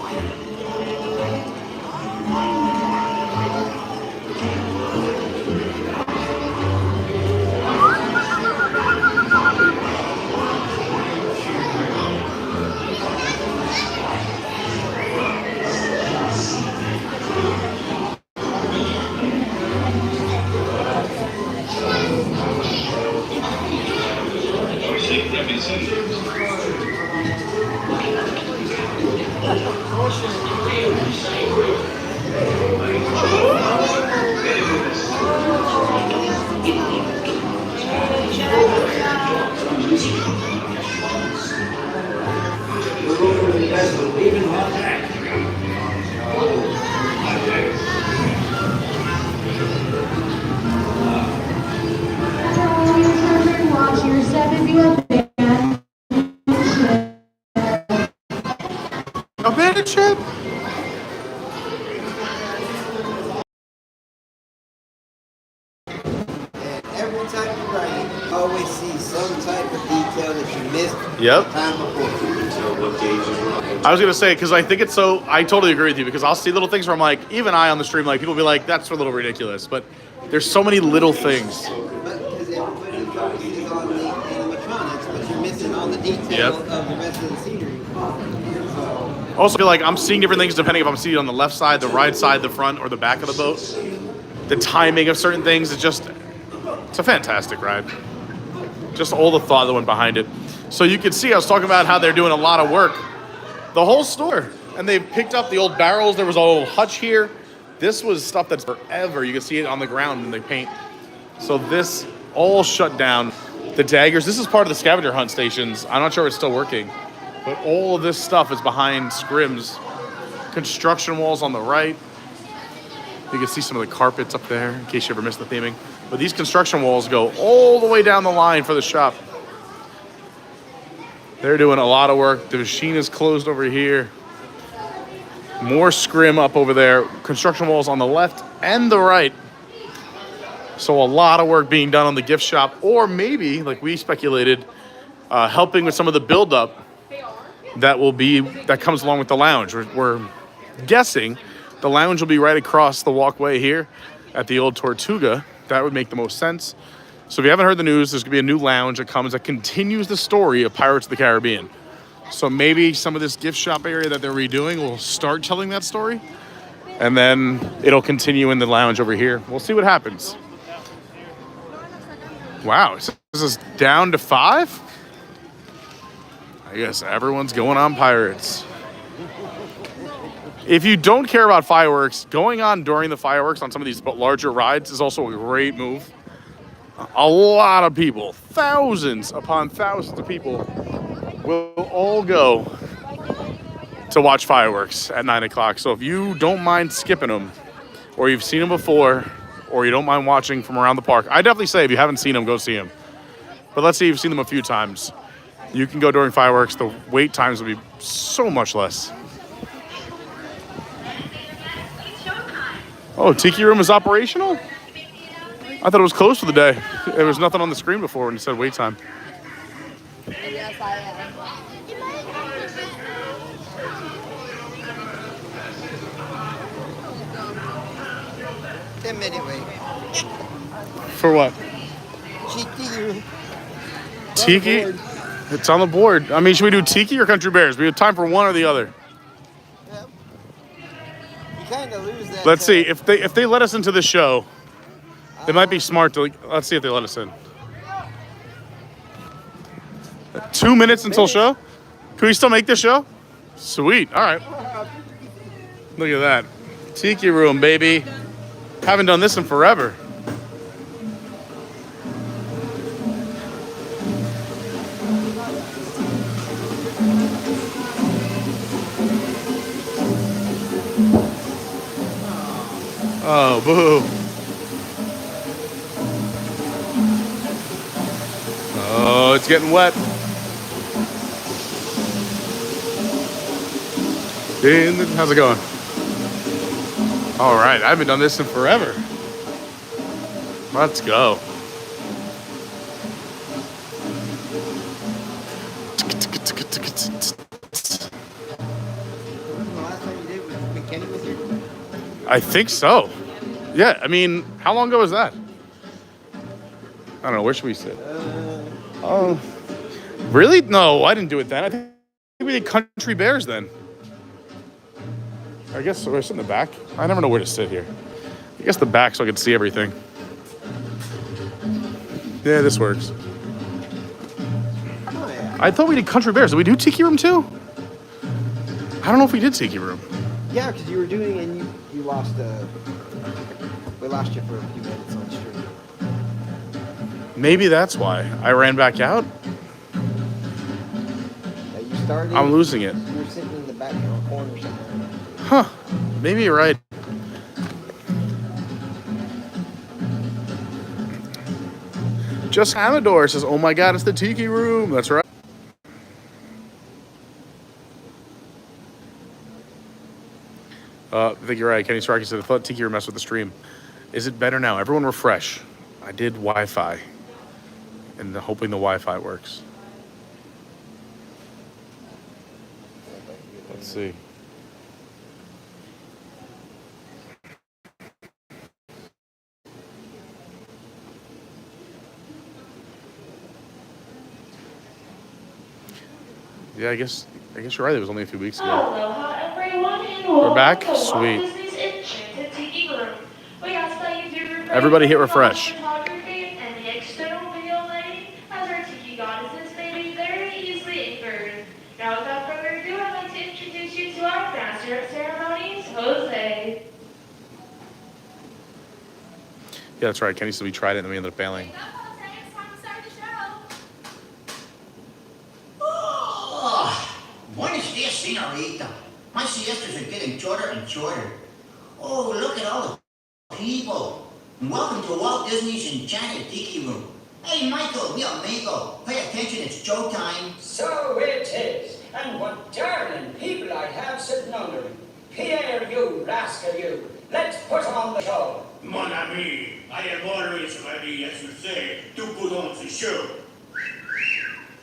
every time you ride it, you always see some type of detail that you missed Yep. time before. I was gonna say, because I think it's so, I totally agree with you, because I'll see little things where I'm like, even I on the stream, like people be like, that's a little ridiculous, but there's so many little things. But because everybody focuses on the animatronics, but you're missing all the detail of the rest of the scenery. Also feel like I'm seeing different things depending if I'm seated on the left side, the right side, the front, or the back of the boat. The timing of certain things, it's a fantastic ride. Just all the thought that went behind it. So you can see, I was talking about how they're doing a lot of work. The whole store. And they picked up the old barrels. There was a little hutch here. This was stuff that's forever. You can see it on the ground when they paint. So this all shut down. The daggers, this is part of the scavenger hunt stations. I'm not sure it's still working. But all of this stuff is behind scrims. Construction walls on the right. You can see some of the carpets up there, in case you ever missed the theming. But these construction walls go all the way down the line for the shop. They're doing a lot of work. The machine is closed over here. More scrim up over there. Construction walls on the left and the right. So a lot of work being done on the gift shop, or maybe, like we speculated, helping with some of the buildup that comes along with the lounge. We're guessing the lounge will be right across the walkway here at the old Tortuga. That would make the most sense. So if you haven't heard the news, there's gonna be a new lounge that continues the story of Pirates of the Caribbean. So maybe some of this gift shop area that they're redoing will start telling that story, and then it'll continue in the lounge over here. We'll see what happens. Wow, this is down to 5? I guess everyone's going on Pirates. If you don't care about fireworks, going on during the fireworks on some of these larger rides is also a great move. A lot of people, thousands upon thousands of people, will all go to watch fireworks at 9 o'clock. So if you don't mind skipping them, or you've seen them before, or you don't mind watching from around the park, I definitely say if you haven't seen them, go see them. But let's say you've seen them a few times. You can go during fireworks. The wait times will be so much less. Oh, Tiki Room is operational? I thought it was closed for the day. There was nothing on the screen before when you said wait time. Yes, I am. 10-minute wait. For what? Tiki. Tiki? It's on the board. I mean, should we do Tiki or Country Bears? We have time for one or the other. Yep. You kind of lose that. Let's see if they let us into the show. It might be smart to. Let's see if they let us in. 2 minutes until show. Can we still make this show? Sweet. All right. Look at that. Tiki Room, baby. Haven't done this in forever. Oh, boo. Oh, it's getting wet. How's it going? All right, I haven't done this in forever. Let's go. I think so. Yeah, I mean, how long ago was that? I don't know, where should we sit? Oh, really? No, I didn't do it then. I think we did Country Bears then. I guess we're sitting in the back. I never know where to sit here. I guess the back so I can see everything. Yeah, this works. Oh, yeah. I thought we did Country Bears. Did we do Tiki Room too? I don't know if we did Tiki Room. Yeah, because you were doing it and you lost we lost you for a few minutes on the stream. Maybe that's why. I ran back out. Yeah, you started. I'm losing it. You were sitting in the back corner somewhere. Huh. Maybe you're right. Just Amador says, oh my God, it's the Tiki Room. That's right. I think you're right. Kenny Strikey said, I thought Tiki Room messed with the stream. Is it better now? Everyone refresh. I did Wi-Fi, and hoping the Wi-Fi works. Let's see. Yeah, I guess you're right. It was only a few weeks ago. Aloha, everyone, and We're back? welcome to Walt Sweet. Disney's Enchanted Tiki Room. We ask that you do refrain Everybody hit from refresh. photography and the external video lane, as our tiki goddesses may be very easily angered. Now, without further ado, I'd like to introduce you to our master of ceremonies, Jose. Yeah, that's right. Kenny said we tried it and then we ended up bailing. Buenos dias, senorita. My siestas are getting shorter and shorter. Oh, look at all the people. And welcome to Walt Disney's Enchanted Tiki Room. Hey, Michael, mi amigo, pay attention, it's showtime. So it is. And what darling people I have sitting under me. Pierre, you rascal, you. Let's put on the show. Mon ami, I am always ready, as you say, to put on the show.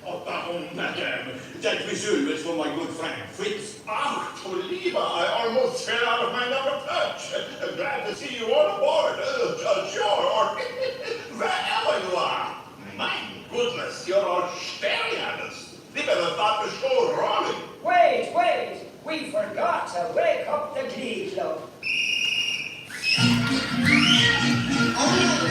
Oh, pardon, madame. That whistle was for my good friend, Fritz. Ah, Lieber, I almost fell out of my number perch. Glad to see you on board. Sure, or wherever you are. My goodness, you're all staring at us. We better start the show rolling. Wait. We forgot to wake up the Glee Club. Ole,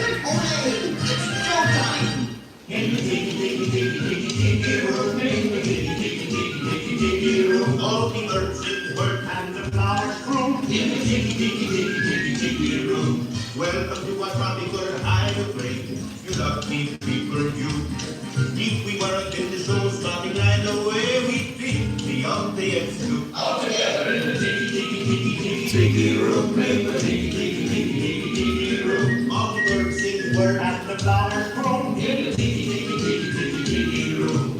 it's showtime. In the tiki room, in the tiki room, all the birds in work and the flowers bloom. In the tiki room, welcome to our tropical hideaway. You lucky people, you. If we weren't in the show starting right away, we'd be beyond the X2. All together in the tiki room, in the tiki room, all the birds sing word and the flowers bloom. In the tiki room.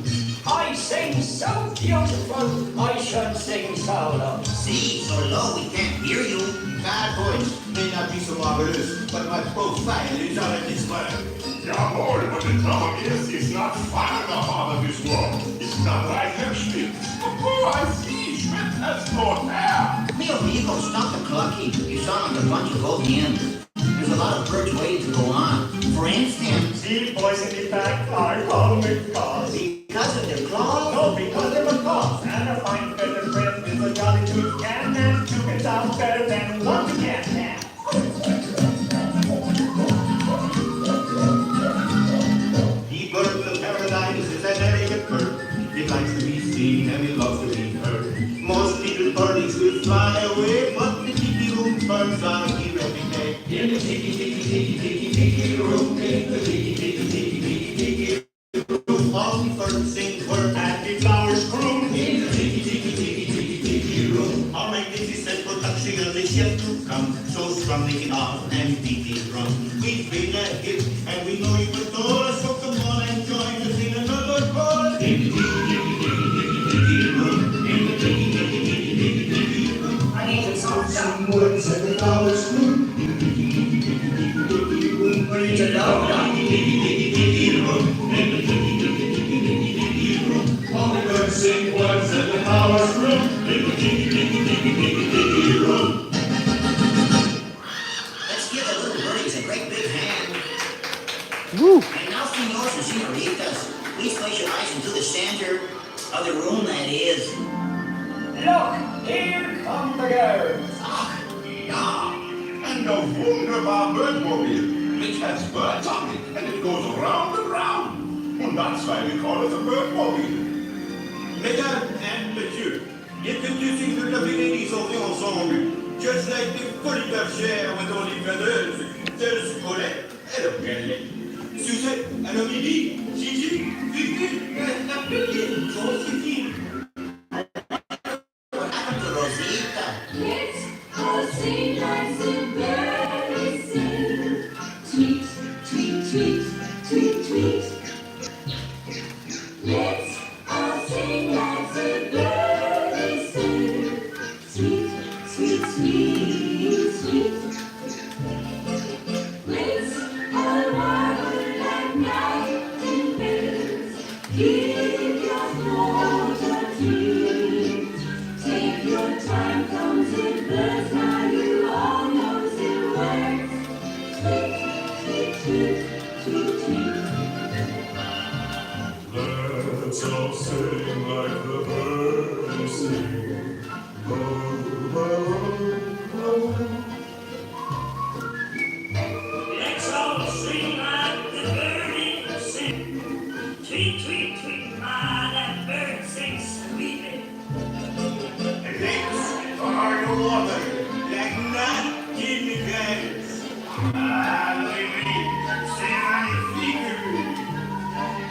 I sing so beautiful, I should sing solo. See, so low we can't hear you. Bad voice may not be so marvelous, but my profile is out of this world. Jawohl, but the trouble is not far enough out of this world. It's not right next to you. Oh, I see, Schmidt has no hair. Mi amigo, stop the clucking. You sound like a bunch of old hens. There's a lot of birds waiting to go on. For instance, See, boys in the back, I call them because. because of their claws. No, because they're macaws, and a fine feather friend is a jolly tooth can, and two can sound better than one can. He bird of paradise is an elegant bird. He likes to be seen and he loves to be heard. Most little birdies will fly away, but the tiki room birds are here every day. In the tiki room, in the tiki room, all the birds sing word and the flowers croon. In the tiki room, our magnificent production is yet to come. So strum the guitar and beat the drum. We've been a hit and we know you adore us, so come on and join us in another chorus. In the tiki room, in the tiki room, I need to sound some words and the flowers croon. In the tiki room, reach it loud. In the tiki room, in the tiki room, all the birds sing words and the flowers croon. In the tiki room. Let's give the little birdies a great big hand. Woo! And now, senors and senoritas, please place your eyes into the center of the room, that is. Look, here come the girls. Ach, ja. And a wunderbar birdmobile, which has birds on it, and it goes round and round. And that's why we call it a birdmobile. Mesdames and messieurs, introducing the lovely ladies over ensemble, just like the folie bergère with only feathers, there's Colette, elle a bien l'air. Suzette, elle a Mimi, Gigi, Vivi, and la petite Josephine. What happened to Rosita? Let's all sing like the birds sing. Tweet, tweet, tweet, tweet, tweet. Let's all sing like the birds sing. Sweet, sweet, sweet, sweet. Let's all So sing like the birds sing. Oh, oh, oh. Let's all sing like the birds sing. Tweet, tweet, tweet, my, that bird sings sweetly. Lakes are the water, like not in the gardens. Ah, baby, say my figure.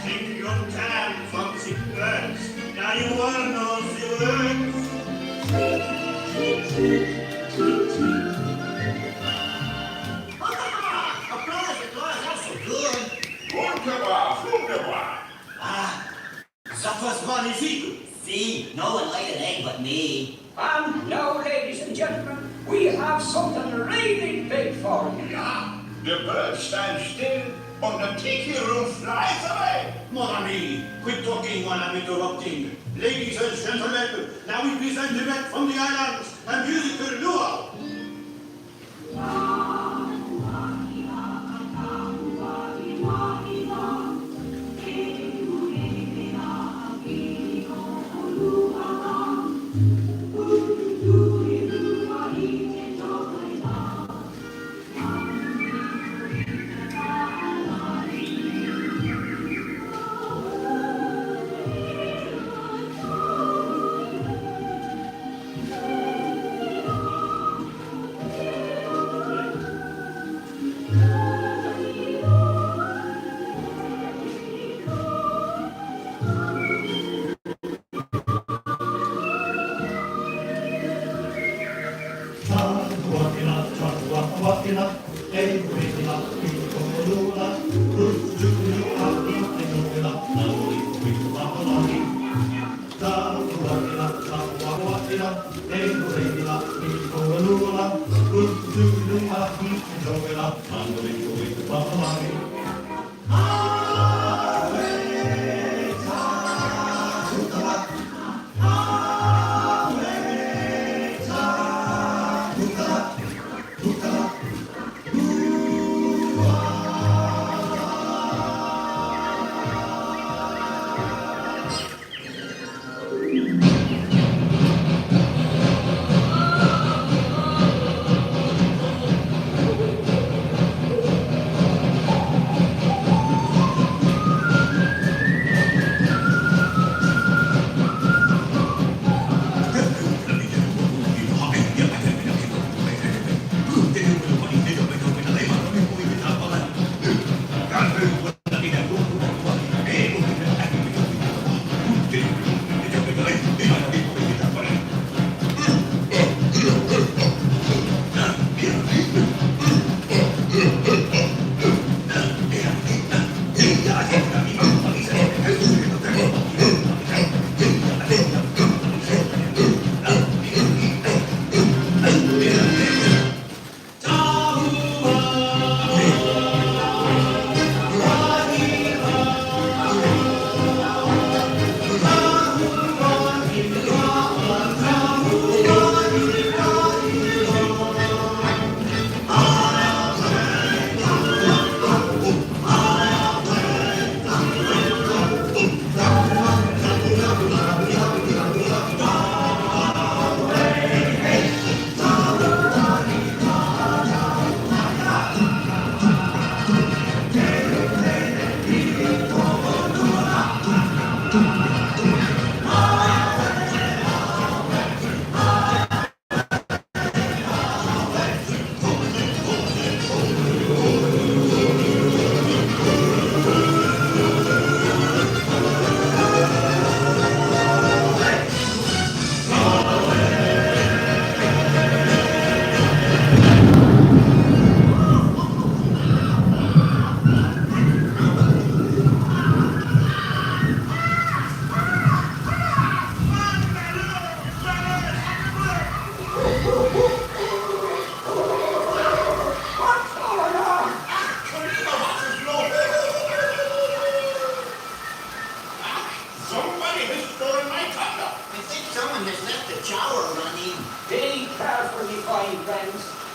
Take your time, foxy birds. Now you wanna know the words. Applause, applause, that's so good. Wunderbar, wunderbar. Ah, that was magnifique. See, no one laid an egg but me. And now, ladies and gentlemen, we have something really big for you. Yeah, the bird stands still, and the tiki room flies away. Mon ami, quit talking while I'm interrupting. Ladies and gentlemen, now we present direct from the islands a musical duo.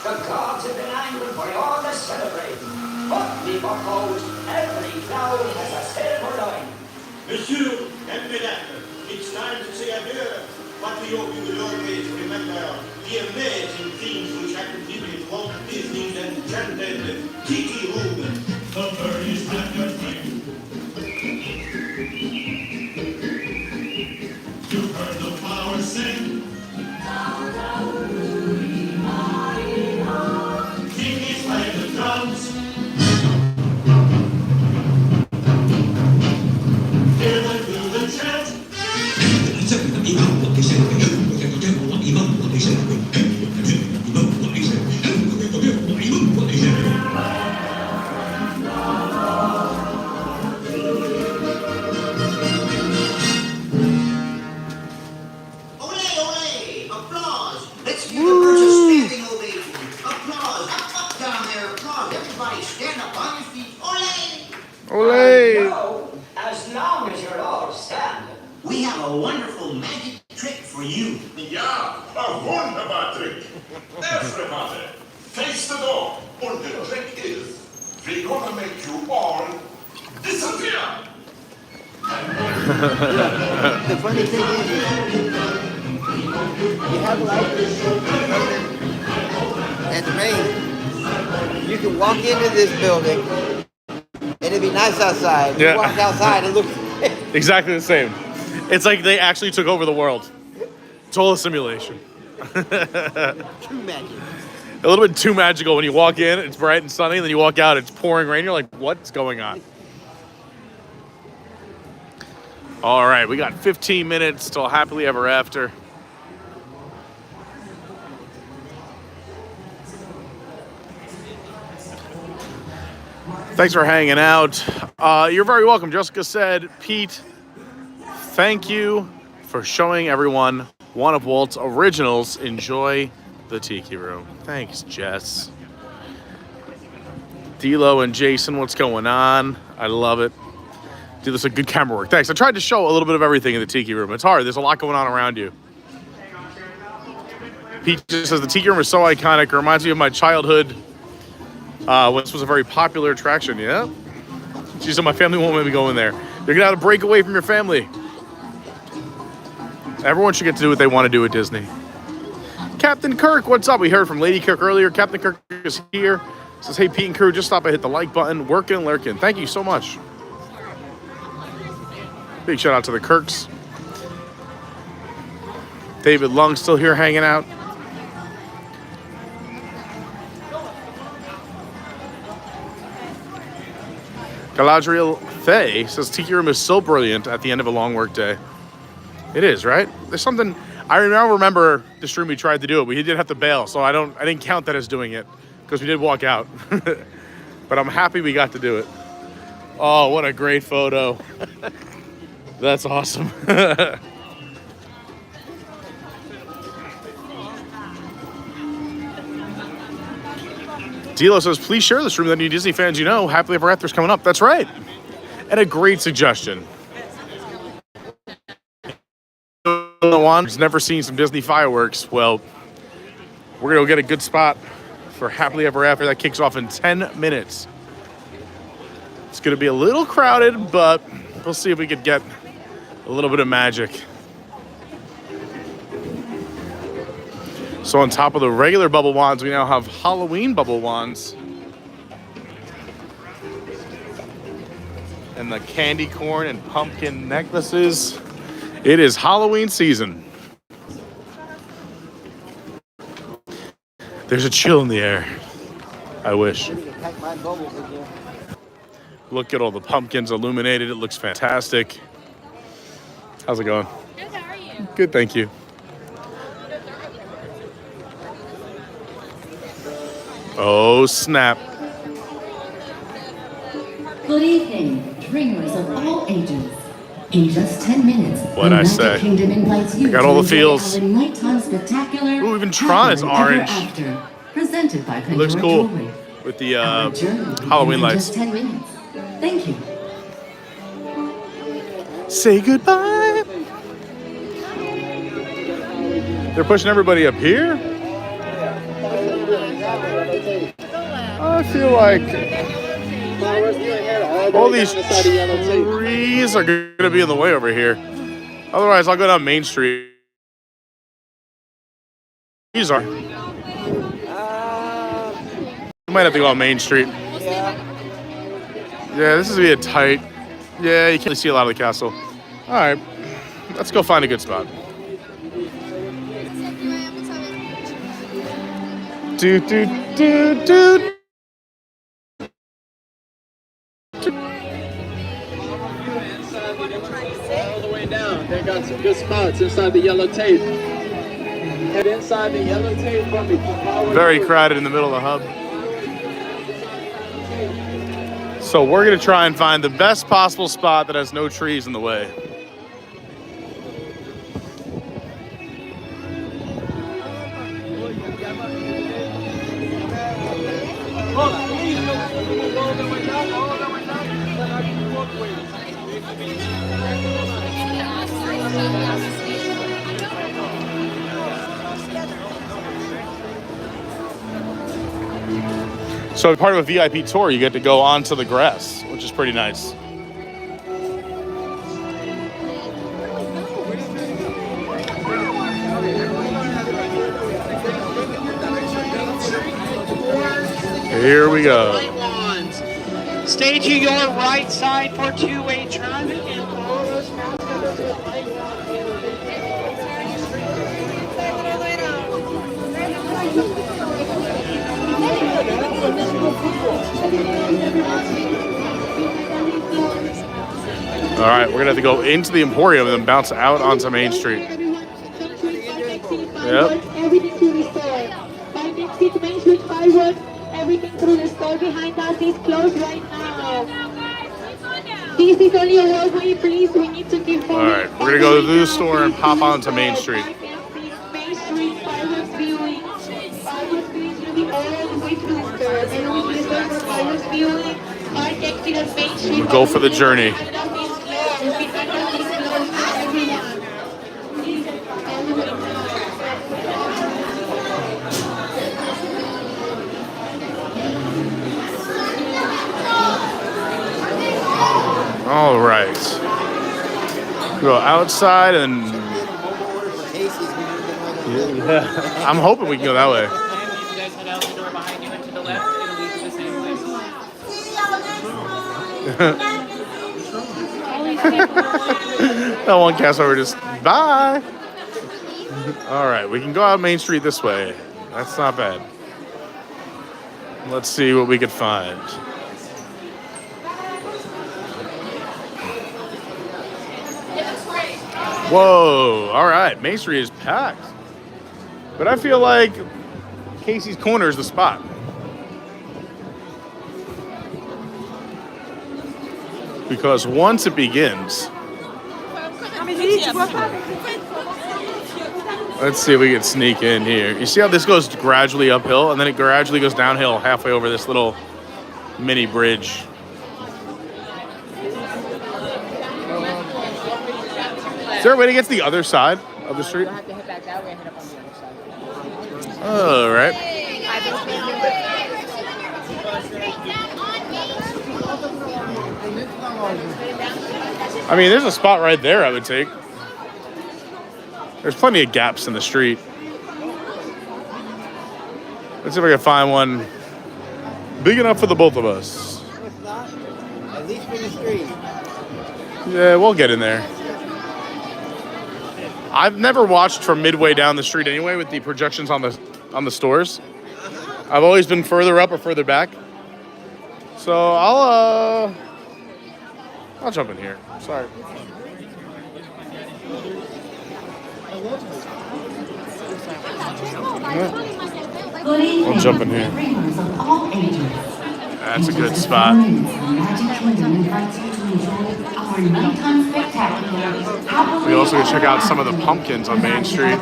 The gods have been angered by all the celebrating. But me buckos, every cloud has a silver line. Monsieur and Mesdames, it's time to say adieu. But we hope you will always remember the amazing things which happened here in Walt Disney's Enchanted Tiki Room. The birdies and your drink. You heard the flowers sing. Tiki's playing the drums. Hear them do the chant. As long as you're all standing. We have a wonderful magic trick for you. Ja, a wunderbar trick. Everybody, face the door. And the trick is, we're gonna make you all disappear. The funny thing is, you have lights and the rain. You can walk into this building and it'd be nice outside. Yeah. You walk outside and look. Exactly the same. It's like they actually took over the world. It's all a simulation. True magic. A little bit too magical. When you walk in, it's bright and sunny, and then you walk out, it's pouring rain. You're like, what's going on? All right, we got 15 minutes till Happily Ever After. Thanks for hanging out. You're very welcome. Jessica said, Pete, thank you for showing everyone one of Walt's originals. Enjoy the Tiki Room. Thanks, Jess. D'Lo and Jason, what's going on? I love it. Do this a good camera work. Thanks. I tried to show a little bit of everything in the Tiki Room. It's hard. There's a lot going on around you. Pete just says the Tiki Room is so iconic. It reminds me of my childhood. This was a very popular attraction. Yeah. She said my family won't let me go in there. You're gonna have to break away from your family. Everyone should get to do what they want to do at Disney. Captain Kirk, what's up? We heard from Lady Kirk earlier. Captain Kirk is here. Says, hey, Pete and crew, just stop and hit the like button. Working and lurking. Thank you so much. Big shout out to the Kirks. David Lung still here hanging out. Galadriel Faye says Tiki Room is so brilliant at the end of a long work day. It is, right? There's something I now remember this room we tried to do it, but he did have to bail, so I didn't count that as doing it because we did walk out. But I'm happy we got to do it. Oh, what a great photo. That's awesome. D'Lo says, please share this room with any Disney fans you know. Happily Ever After is coming up. That's right. And a great suggestion. Who's never seen some Disney fireworks? Well, we're going to get a good spot for Happily Ever After. That kicks off in 10 minutes. It's going to be a little crowded, but we'll see if we could get a little bit of magic. So on top of the regular bubble wands, we now have Halloween bubble wands. And the candy corn and pumpkin necklaces. It is Halloween season. There's a chill in the air. I wish. Look at all the pumpkins illuminated. It looks fantastic. How's it going? Good, how are you? Good, thank you. Oh, snap. Good evening, dreamers of all ages. In just 10 minutes, What'd I say? Kingdom invites you I got all the to feels. enjoy our nighttime spectacular. Ooh, even Tron is Happily Ever orange. After, presented by It looks Pandora cool Jewelry. with the Our journey begins Halloween in lights. Just 10 minutes. Thank you. Say goodbye. They're pushing everybody up here. I feel like all the All way these down the side of yellow tape. trees are going to be in the way over here. Otherwise, I'll go down Main Street. These are. You might have to go on Main Street. Yeah, this is going to be a tight. Yeah, you can't really see a lot of the castle. All right, let's go find a good spot. Do, do, do, do. All the way down. They got some good spots inside the yellow tape. Head inside the yellow tape from me. Very crowded in the middle of the hub. So we're gonna try and find the best possible spot that has no trees in the way. So part of a VIP tour, you get to go onto the grass, which is pretty nice. Here we go. Stay to your right side for two-way traffic and follow those fast covers with light All right, we're gonna have to go into the Emporium and then bounce out onto Main Street. Yep. Everything to the store. By next to Main Street Fireworks, everything through the store behind us is closed right now. This is only a walkway, please. We need to keep All right, we're gonna go to the store and pop onto Main Street. Main Street Fireworks viewing. Fireworks viewing will be all the way through the store. And with the store for fireworks viewing, our exit at Main Street. We'll go for the journey. All right. Go outside and. Yeah. I'm hoping we can go that way. You guys head out the door behind you and to the left. It'll lead to the same place. That one cast over just bye. All right, we can go out Main Street this way. That's not bad. Let's see what we could find. Whoa, all right, Main Street is packed. But I feel like Casey's Corner is the spot. Because once it begins, let's see if we can sneak in here. You see how this goes gradually uphill and then it gradually goes downhill halfway over this little mini bridge. Is there a way to get to the other side of the street? You'll have to head back that way and head up on the other side. All right. I mean, there's a spot right there I would take. There's plenty of gaps in the street. Let's see if I can find one big enough for the both of us. If not, at least for the street. Yeah, we'll get in there. I've never watched from midway down the street anyway with the projections on the stores. I've always been further up or further back. So I'll jump in here. Sorry. I'll jump in here. That's a good spot. We also can check out some of the pumpkins on Main Street.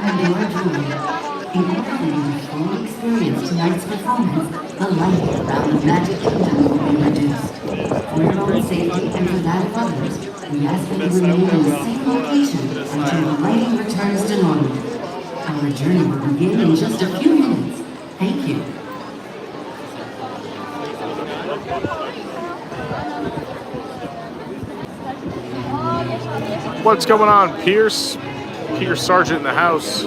Experience tonight's performance, the light around the Magic Kingdom will be reduced. For your own safety and for that of others, we ask that you remain in the same location until the lighting returns to normal. Our journey will begin in just a few minutes. Thank you. What's going on, Pierce? Pierce Sargent in the house.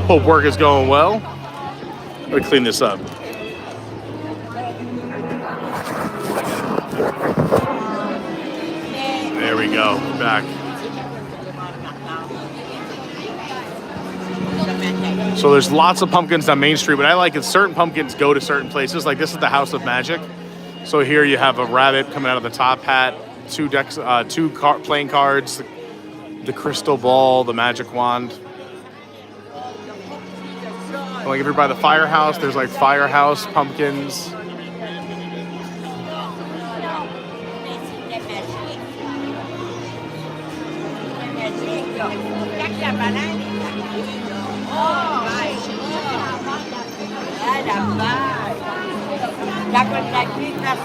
Hope work is going well. Let me clean this up. There we go. Back. So there's lots of pumpkins on Main Street. What I like is certain pumpkins go to certain places. Like this is the House of Magic. So here you have a rabbit coming out of the top hat, two playing cards, the crystal ball, the magic wand. Like if you're by the firehouse, there's like firehouse pumpkins.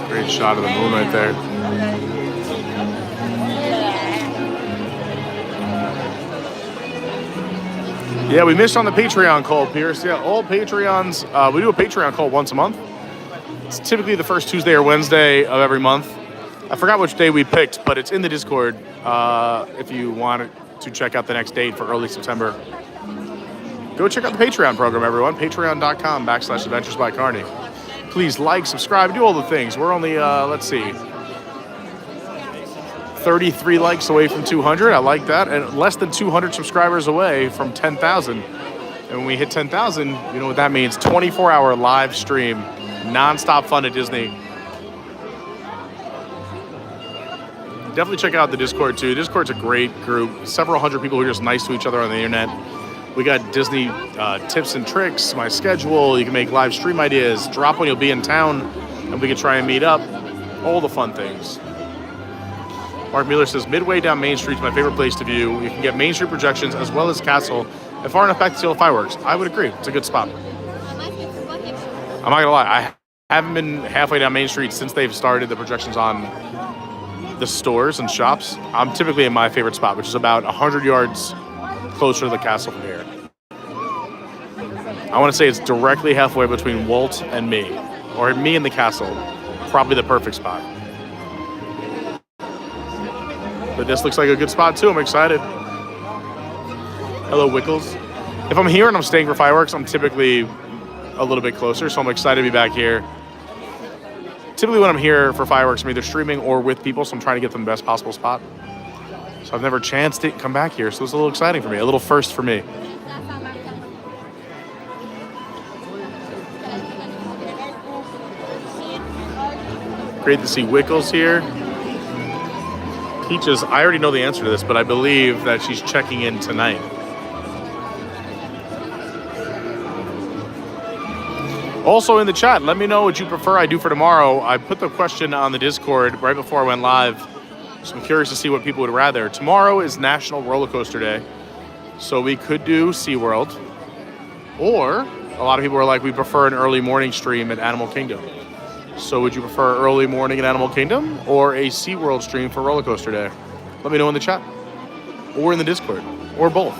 Great shot of the moon right there. Yeah, we missed on the Patreon call, Pierce. Yeah, all Patreons, we do a Patreon call once a month. It's typically the first Tuesday or Wednesday of every month. I forgot which day we picked, but it's in the Discord if you want to check out the next date for early September. Go check out the Patreon program, everyone. Patreon.com/Adventures by Carney. Please like, subscribe, do all the things. We're only, let's see, 33 likes away from 200. I like that. And less than 200 subscribers away from 10,000. And when we hit 10,000, you know what that means. 24-hour live stream, non-stop fun at Disney. Definitely check out the Discord, too. Discord's a great group. Several hundred people who are just nice to each other on the internet. We got Disney tips and tricks, my schedule. You can make live stream ideas. Drop when you'll be in town, and we can try and meet up. All the fun things. Mark Mueller says, midway down Main Street is my favorite place to view. You can get Main Street projections as well as Castle, and far enough back to see all the fireworks. I would agree. It's a good spot. I'm not going to lie. I haven't been halfway down Main Street since they've started the projections on the stores and shops. I'm typically in my favorite spot, which is about 100 yards closer to the castle from here. I want to say it's directly halfway between Walt and me, or me and the castle. Probably the perfect spot. But this looks like a good spot too. I'm excited. Hello, Wickles. If I'm here and I'm staying for fireworks, I'm typically a little bit closer, so I'm excited to be back here. Typically when I'm here for fireworks, I'm either streaming or with people, so I'm trying to get them the best possible spot. So I've never chanced to come back here, so it's a little exciting for me, a little first for me. Great to see Wickles here. Peaches, I already know the answer to this, but I believe that she's checking in tonight. Also in the chat, let me know what you prefer I do for tomorrow. I put the question on the Discord right before I went live, so I'm curious to see what people would rather. Tomorrow is National Roller Coaster Day, so we could do SeaWorld, or a lot of people are like, we prefer an early morning stream at Animal Kingdom. So would you prefer early morning at Animal Kingdom or a SeaWorld stream for Roller Coaster Day? Let me know in the chat or in the Discord or both.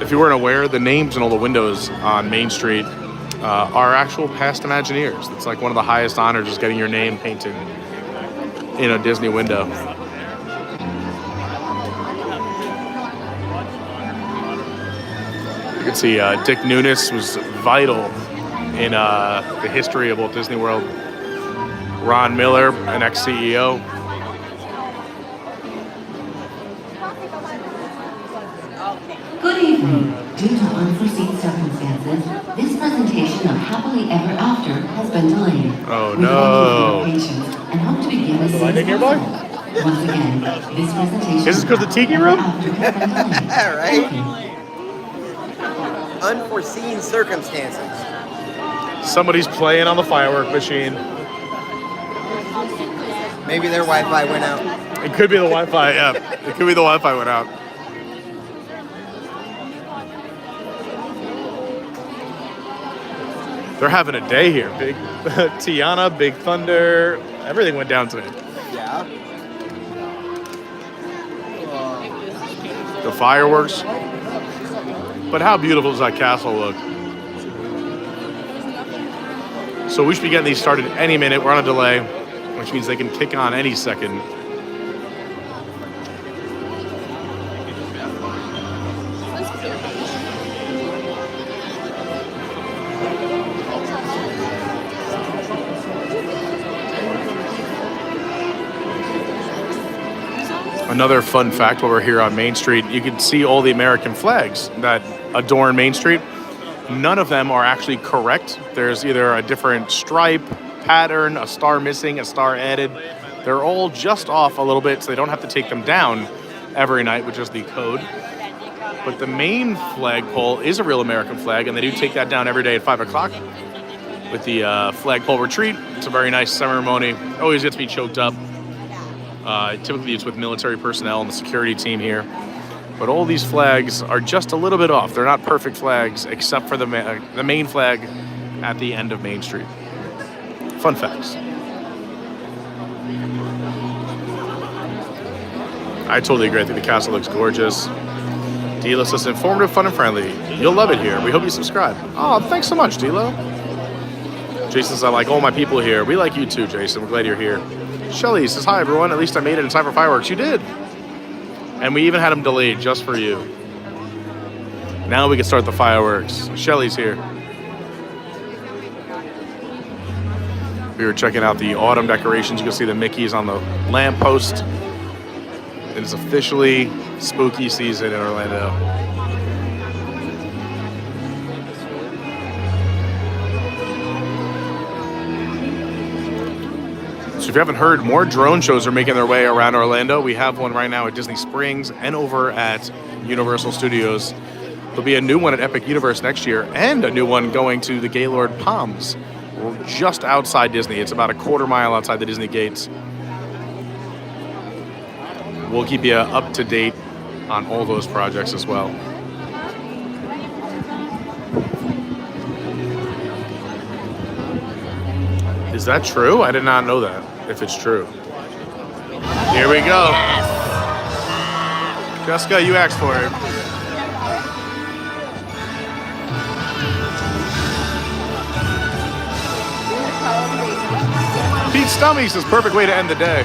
If you weren't aware, the names and all the windows on Main Street are actual past Imagineers. It's like one of the highest honors is getting your name painted in a Disney window. You can see Dick Nunis was vital in the history of Walt Disney World. Ron Miller, an ex-CEO. Good evening. Due to unforeseen circumstances, this presentation of Happily Ever After has been delayed. Oh We no. thank you for your patience and hope to begin as soon as possible. Once again, this presentation Is this because the Tiki Room? Right? Unforeseen circumstances. Somebody's playing on the firework machine. Maybe their Wi-Fi went out. It could be the Wi-Fi, yeah. It could be the Wi-Fi went out. They're having a day here. Big Tiana, Big Thunder, everything went down today. Yeah. the fireworks. But how beautiful does that castle look? So we should be getting these started any minute. We're on a delay, which means they can kick on any second. Another fun fact while we're here on Main Street, you can see all the American flags that adorn Main Street. None of them are actually correct. There's either a different stripe, pattern, a star missing, a star added. They're all just off a little bit, so they don't have to take them down every night, which is the code. But the main flagpole is a real American flag, and they do take that down every day at 5 o'clock with the flagpole retreat. It's a very nice ceremony. Always gets me choked up. Typically it's with military personnel and the security team here. But all these flags are just a little bit off. They're not perfect flags, except for the main flag at the end of Main Street. Fun facts. I totally agree. I think the castle looks gorgeous. Dilo says informative, fun, and friendly. You'll love it here. We hope you subscribe. Oh, thanks so much, Dilo. Jason says, I like all my people here. We like you too, Jason. We're glad you're here. Shelly says, hi, everyone. At least I made it in time for fireworks. You did. And we even had them delayed just for you. Now we can start the fireworks. Shelly's here. We were checking out the autumn decorations. You can see the Mickeys on the lamppost. It is officially spooky season in Orlando. So if you haven't heard, more drone shows are making their way around Orlando. We have one right now at Disney Springs and over at Universal Studios. There'll be a new one at Epic Universe next year and a new one going to the Gaylord Palms. We're just outside Disney. It's about a quarter mile outside the Disney gates. We'll keep you up to date on all those projects as well. Is that true? I did not know that, if it's true. Here we go. Yes! Jessica, you asked for it. Pete Stummy says, perfect way to end the day.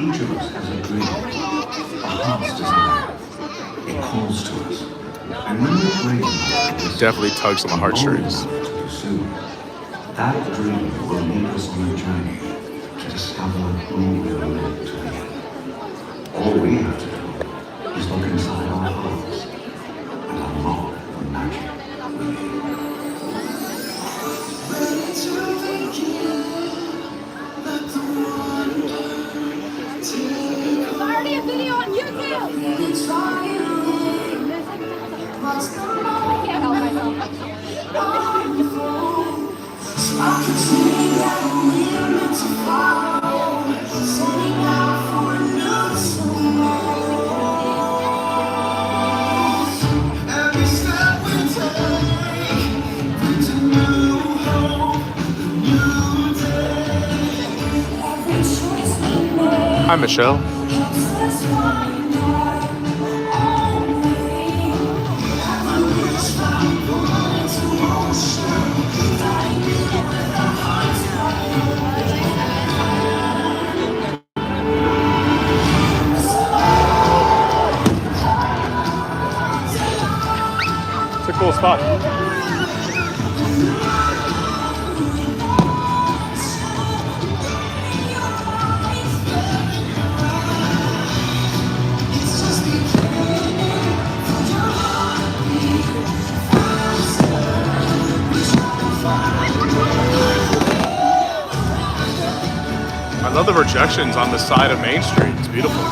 Each of us has a dream, a heart's desire. It calls to us. And when we're brave, definitely tugs on the heartstrings. That dream will lead us on a journey to discover who we're meant to be. All we have to do is look inside our hearts and unlock the magic within. There's already a video on YouTube! Hi, Michelle. It's a cool spot. I love the projections on the side of Main Street. It's beautiful.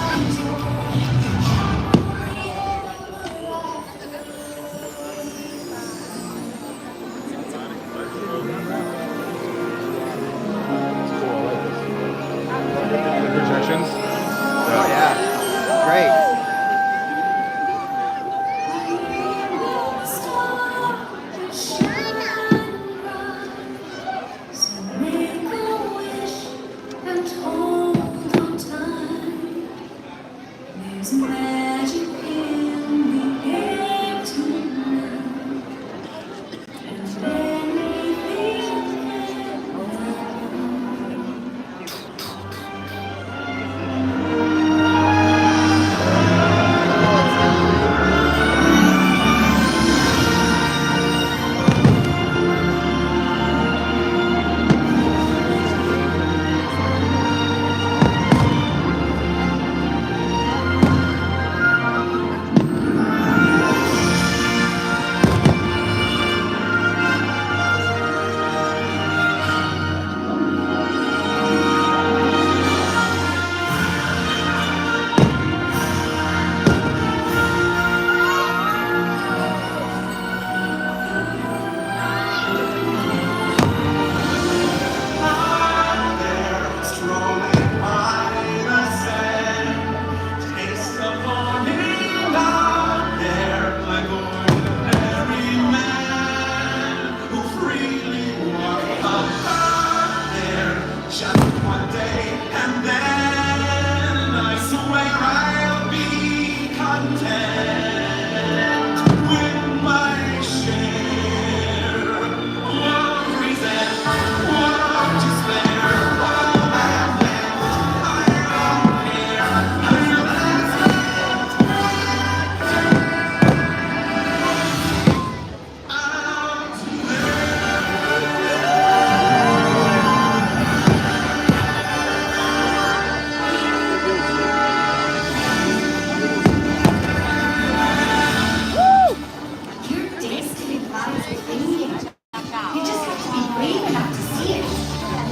brave enough to see it,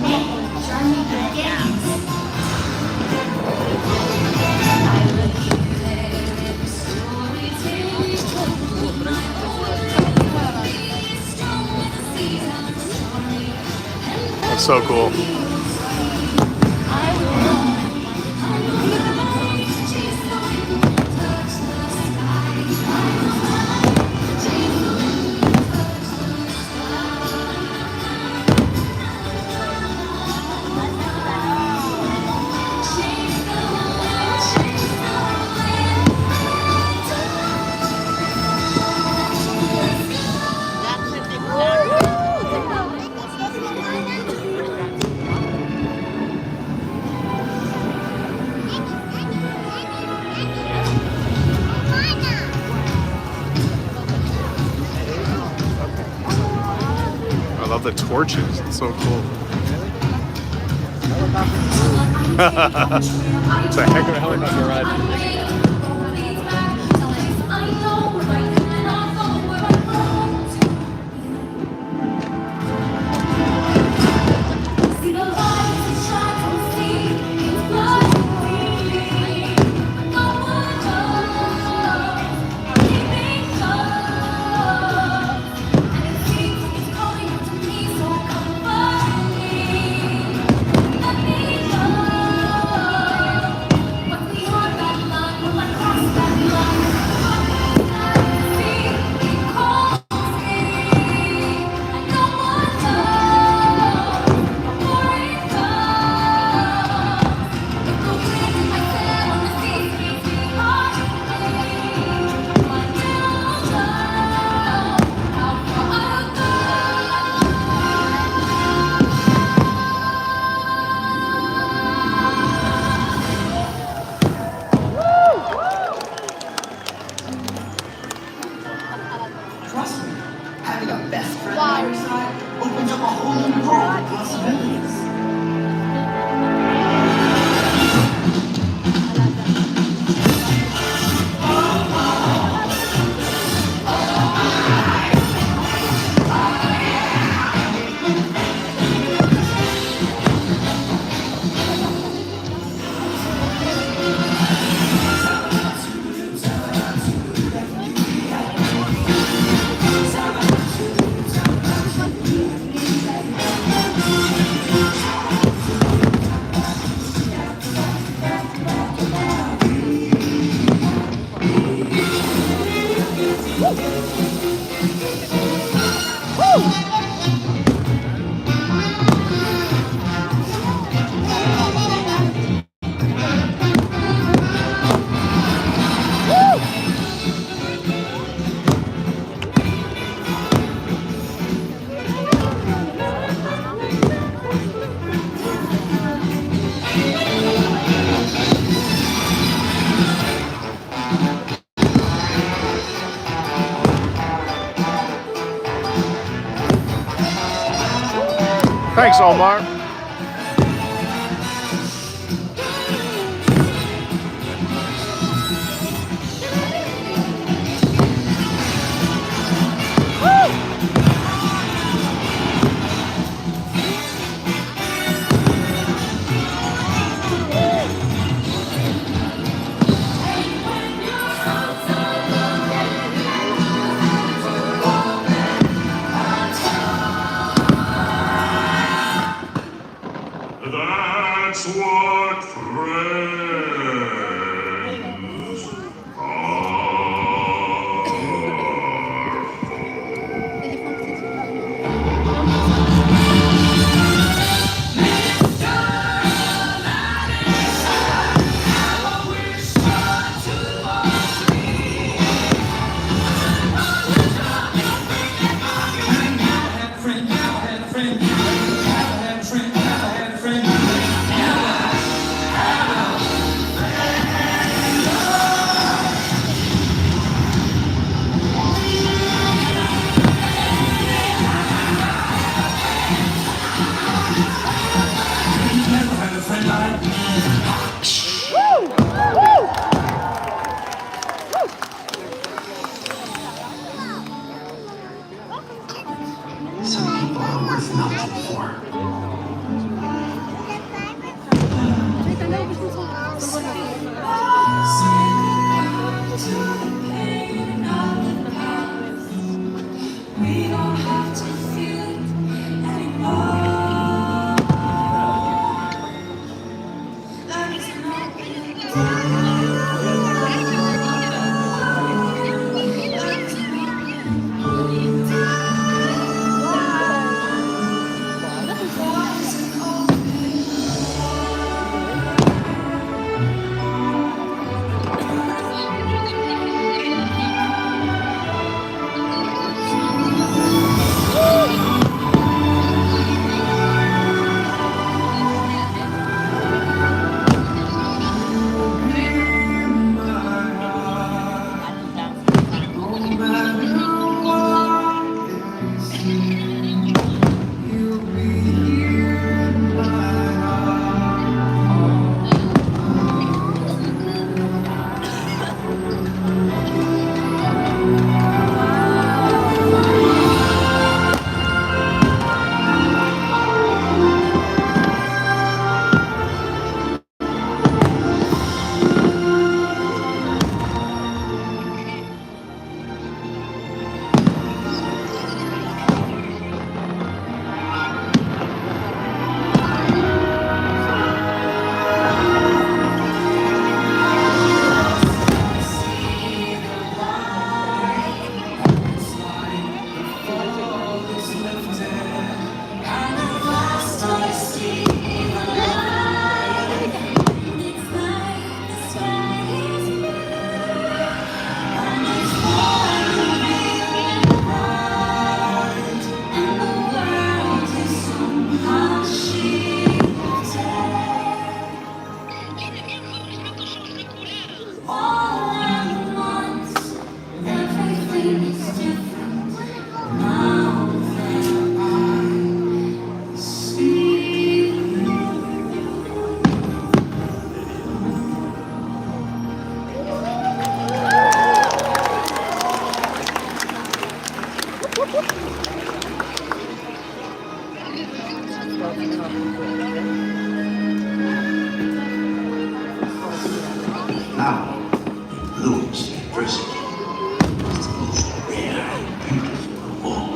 then the journey begins. That's so cool. I love the torches. It's so cool. It's a heck of a helicopter ride. Trust me, having a best friend by your side opens up a whole new world of possibilities. Thanks, Omar. That's what friends Some people are worth nothing. We don't have to feel it anymore. There is no Now, it blooms adversity. It's the most rare and beautiful of all.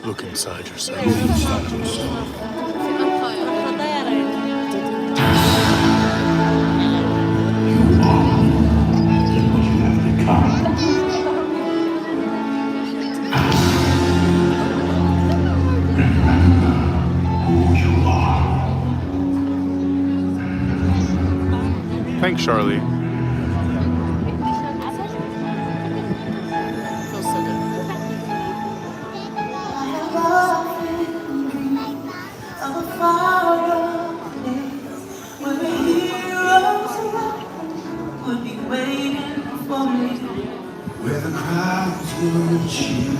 Look inside yourself. You are the legend have become. Thanks, Charlie. Where the crowds will cheer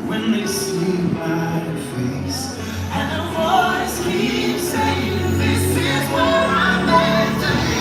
when they see my face, and a voice keeps saying, "This is where I'm meant to be."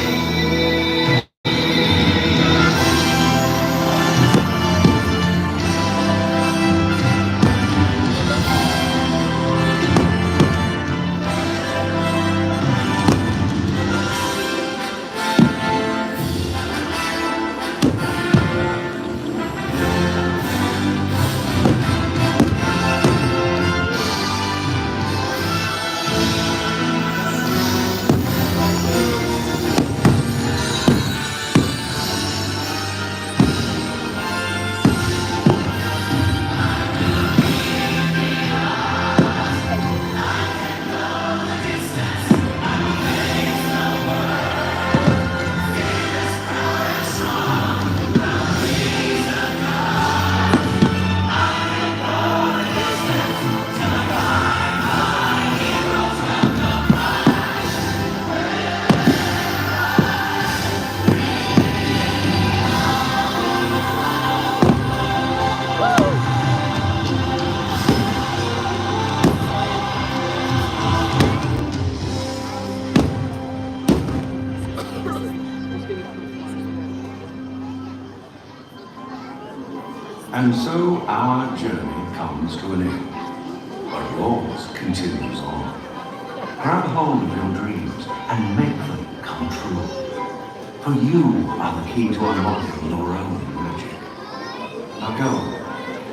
And so our journey comes to an end, but yours continues on. Grab hold of your dreams and make them come true. For you are the key to unlocking your own magic. Now go,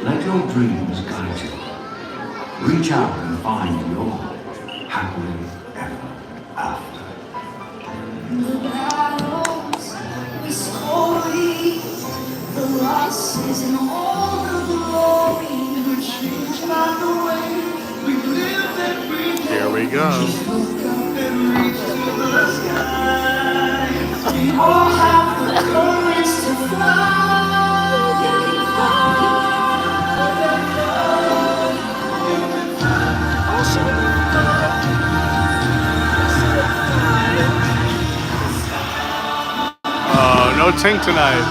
let your dreams guide you. Reach out and find your happily ever after. The battles, the stories, the losses and all the glory were changed by the way we lived and breathed. Here we go. Look up and reach to the sky. We all have the courage to fly. Oh, no Tink tonight.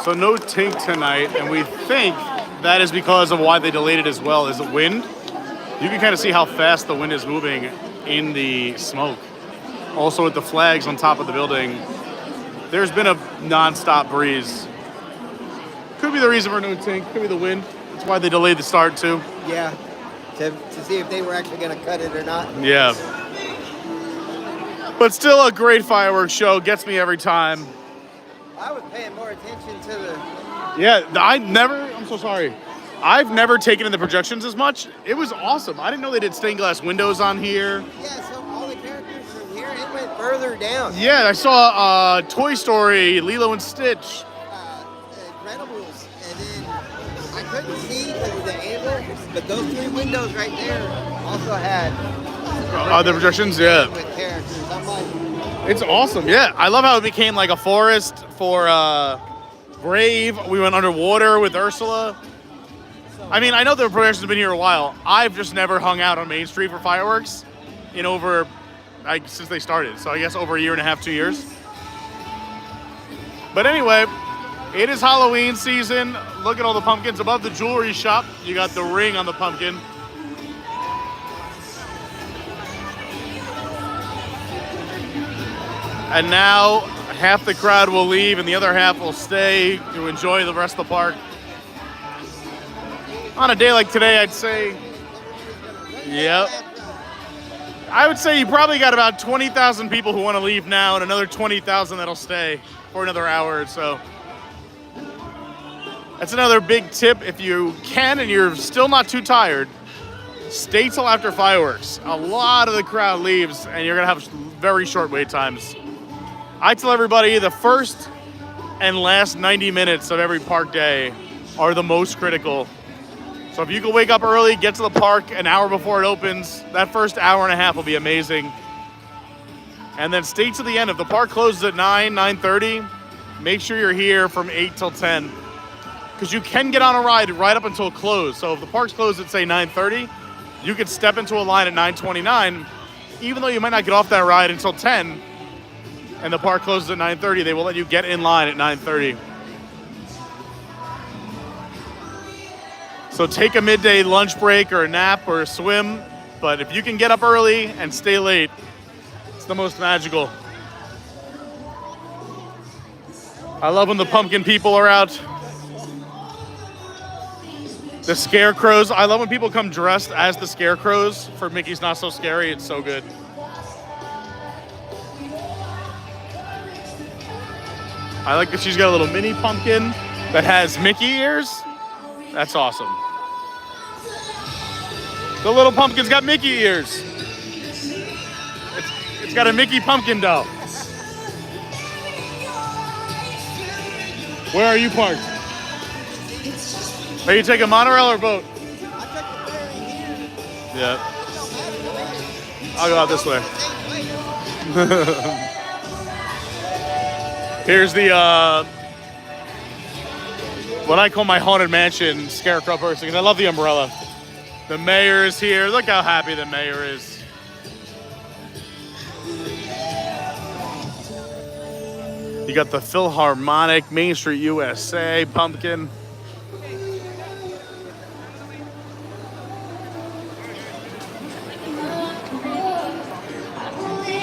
So no Tink tonight, and we think that is because of why they delayed it as well, is the wind. You can kind of see how fast the wind is moving in the smoke. Also with the flags on top of the building, there's been a non-stop breeze. Could be the reason for no Tink, could be the wind. That's why they delayed the start too. Yeah, to see if they were actually going to cut it or not. Yeah. But still a great fireworks show, gets me every time. I was paying more attention to the... Yeah, I'm so sorry. I've never taken in the projections as much. It was awesome. I didn't know they did stained glass windows on here. Yeah, so all the characters from here, it went further down. Yeah, I saw Toy Story, Lilo and Stitch. Incredibles. And then I couldn't see the angle, but those three windows right there also had... the projections, yeah. With characters. I'm like... It's awesome, yeah. I love how it became like a forest for Brave. We went underwater with Ursula. I mean, I know the projections have been here a while. I've just never hung out on Main Street for fireworks in since they started. So I guess over a year and a half, 2 years. But anyway, It is Halloween season. Look at all the pumpkins above the jewelry shop. You got the ring on the pumpkin. And now half the crowd will leave and the other half will stay to enjoy the rest of the park. On a day like today, I'd say, yep. I would say you probably got about 20,000 people who want to leave now and another 20,000 that'll stay for another hour or so. That's another big tip. If you can and you're still not too tired, stay till after fireworks. A lot of the crowd leaves and you're gonna have very short wait times. I tell everybody the first and last 90 minutes of every park day are the most critical. So if you can wake up early, get to the park an hour before it opens, that first hour and a half will be amazing. And then stay to the end. If the park closes at 9:30, make sure you're here from 8 till 10. Because you can get on a ride right up until close. So if the park's closed at, say, 9:30, you could step into a line at 9:29, even though you might not get off that ride until 10, and the park closes at 9:30, they will let you get in line at 9:30. So take a midday lunch break or a nap or a swim, but if you can get up early and stay late, it's the most magical. I love when the pumpkin people are out. The scarecrows, I love when people come dressed as the scarecrows for Mickey's Not So Scary. It's so good. I like that she's got a little mini pumpkin that has Mickey ears. That's awesome. The little pumpkin's got Mickey ears. It's got a Mickey pumpkin doll. Where are you parked? Are you taking monorail or boat? Yeah. I'll go out this way. Here's the, what I call my Haunted Mansion scarecrow person, because I love the umbrella. The mayor is here. Look how happy the mayor is. You got the Philharmonic, Main Street USA, pumpkin.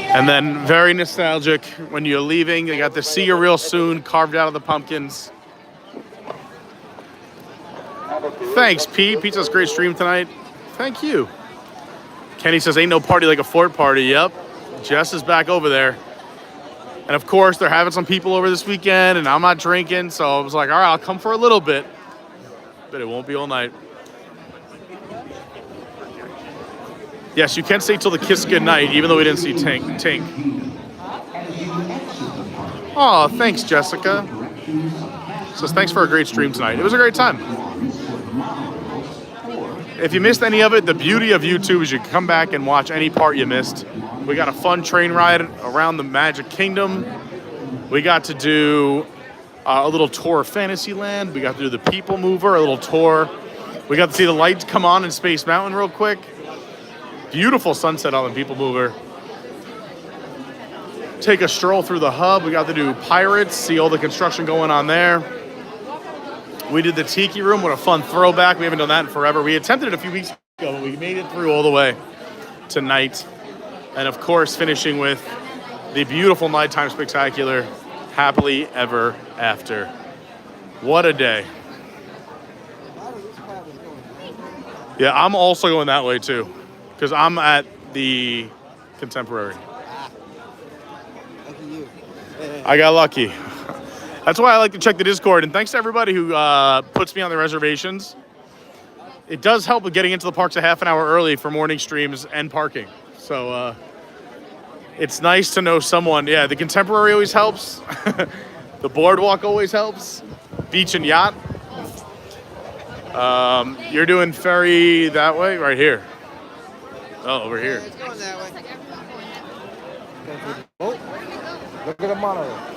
And then very nostalgic when you're leaving. You got the See You Real Soon carved out of the pumpkins. Thanks, Pete. Pete says great stream tonight. Thank you. Kenny says ain't no party like a fort party. Yep. Jess is back over there. And of course, they're having some people over this weekend and I'm not drinking. So I was like, all right, I'll come for a little bit, but it won't be all night. Yes, you can stay till the kiss goodnight, even though we didn't see Tink. Oh, thanks, Jessica. Says thanks for a great stream tonight. It was a great time. If you missed any of it, the beauty of YouTube is you can come back and watch any part you missed. We got a fun train ride around the Magic Kingdom. We got to do a little tour of Fantasyland. We got to do the PeopleMover, a little tour. We got to see the lights come on in Space Mountain real quick. Beautiful sunset on the PeopleMover. Take a stroll through the hub. We got to do Pirates, see all the construction going on there. We did the Tiki Room. What a fun throwback. We haven't done that in forever. We attempted it a few weeks ago, but we made it through all the way tonight. And of course, finishing with the beautiful nighttime spectacular, Happily Ever After. What a day. Yeah, I'm also going that way too, because I'm at the Contemporary. I got lucky. That's why I like to check the Discord, and thanks to everybody who puts me on the reservations. It does help with getting into the parks a half an hour early for morning streams and parking. So it's nice to know someone. Yeah, the Contemporary always helps. The Boardwalk always helps. Beach and Yacht. You're doing ferry that way? Right here. Oh, over here. It's going that way. Oh, look at the monorail.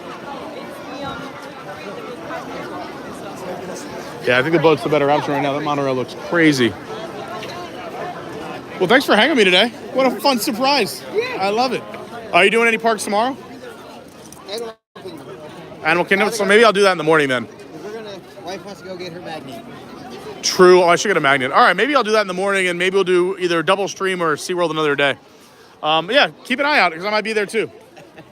Yeah, I think the boat's the better option right now. That monorail looks crazy. Well, thanks for hanging with me today. What a fun surprise. I love it. Are you doing any parks tomorrow? Animal Kingdom. So maybe I'll do that in the morning then. to go get her magnet. True. Oh, I should get a magnet. All right, maybe I'll do that in the morning, and maybe we'll do either double stream or SeaWorld another day. Yeah, keep an eye out because I might be there too.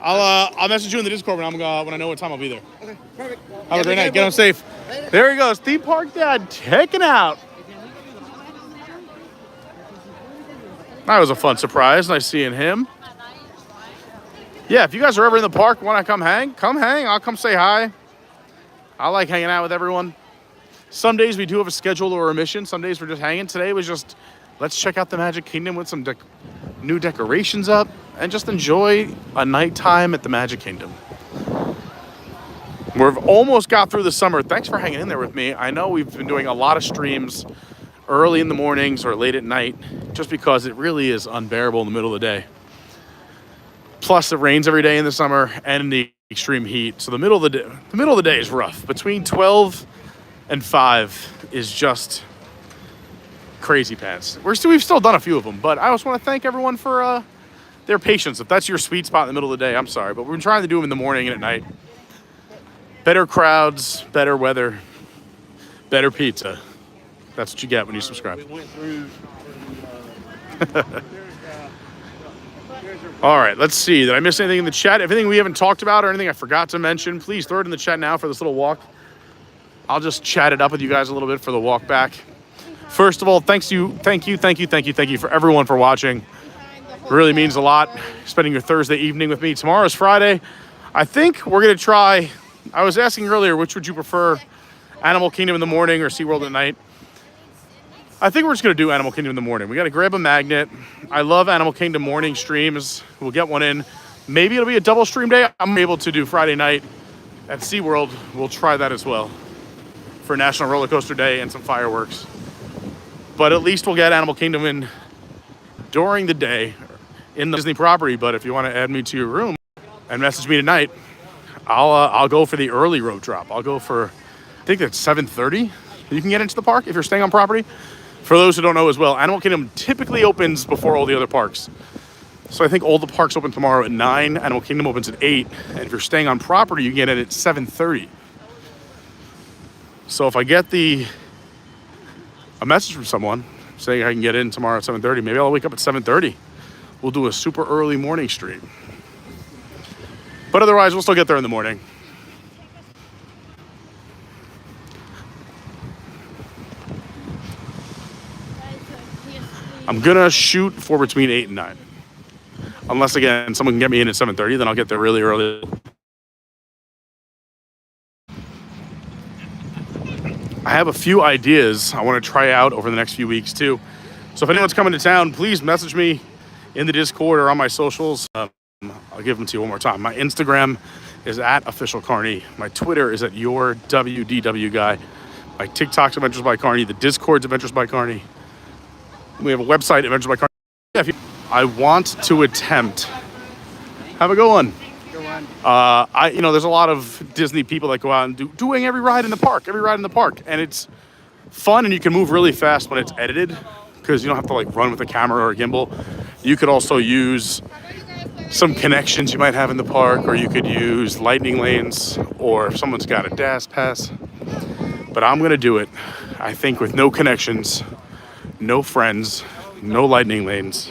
I'll message you in the Discord when I know what time I'll be there. Okay, perfect. Have a great night. Get home safe. Later. There he goes, theme park dad checking out. That was a fun surprise. Nice seeing him. Yeah, if you guys are ever in the park, want to come hang? Come hang. I'll come say hi. I like hanging out with everyone. Some days we do have a schedule or a mission. Some days we're just hanging. Today was just, let's check out the Magic Kingdom with some new decorations up and just enjoy a nighttime at the Magic Kingdom. We've almost got through the summer. Thanks for hanging in there with me. I know we've been doing a lot of streams early in the mornings or late at night just because it really is unbearable in the middle of the day. Plus it rains every day in the summer and in the extreme heat. So the middle of the day is rough. Between 12 and 5 is just crazy pants. We've still done a few of them, but I also want to thank everyone for their patience. If that's your sweet spot in the middle of the day, I'm sorry, but we've been trying to do them in the morning and at night. Better crowds, better weather, better pizza. That's what you get when you subscribe. All right, let's see. Did I miss anything in the chat? If anything we haven't talked about or anything I forgot to mention, please throw it in the chat now for this little walk. I'll just chat it up with you guys a little bit for the walk back. First of all, thank you for everyone for watching. It really means a lot, spending your Thursday evening with me. Tomorrow's Friday. I think we're going to try, I was asking earlier, which would you prefer, Animal Kingdom in the morning or SeaWorld at night? I think we're just going to do Animal Kingdom in the morning. We got to grab a magnet. I love Animal Kingdom morning streams. We'll get one in. Maybe it'll be a double stream day. I'm able to do Friday night at SeaWorld. We'll try that as well for National Roller Coaster Day and some fireworks. But at least we'll get Animal Kingdom in during the day in the Disney property. But if you want to add me to your room and message me tonight, I'll go for the early road drop. I'll go for, I think it's 7:30. You can get into the park if you're staying on property. For those who don't know as well, Animal Kingdom typically opens before all the other parks. So I think all the parks open tomorrow at 9. Animal Kingdom opens at 8. And if you're staying on property, you get in at 7:30. So if I get a message from someone saying I can get in tomorrow at 7:30, maybe I'll wake up at 7:30. We'll do a super early morning stream. But otherwise, we'll still get there in the morning. I'm gonna shoot for between 8 and 9. Unless, again, someone can get me in at 7:30, then I'll get there really early. I have a few ideas I want to try out over the next few weeks, too. So if anyone's coming to town, please message me in the Discord or on my socials. I'll give them to you one more time. My Instagram is @officialcarney. My Twitter is @yourwdwguy. My TikTok's Adventures by Carney. The Discord's Adventures by Carney. We have a website, Adventures by Carney. I want to attempt. Have a good one. There's a lot of Disney people that go out and doing every ride in the park, and it's fun and you can move really fast when it's edited because you don't have to like run with a camera or a gimbal. You could also use some connections you might have in the park, or you could use lightning lanes, or if someone's got a DAS pass. But I'm gonna do it, I think, with no connections, no friends, no lightning lanes.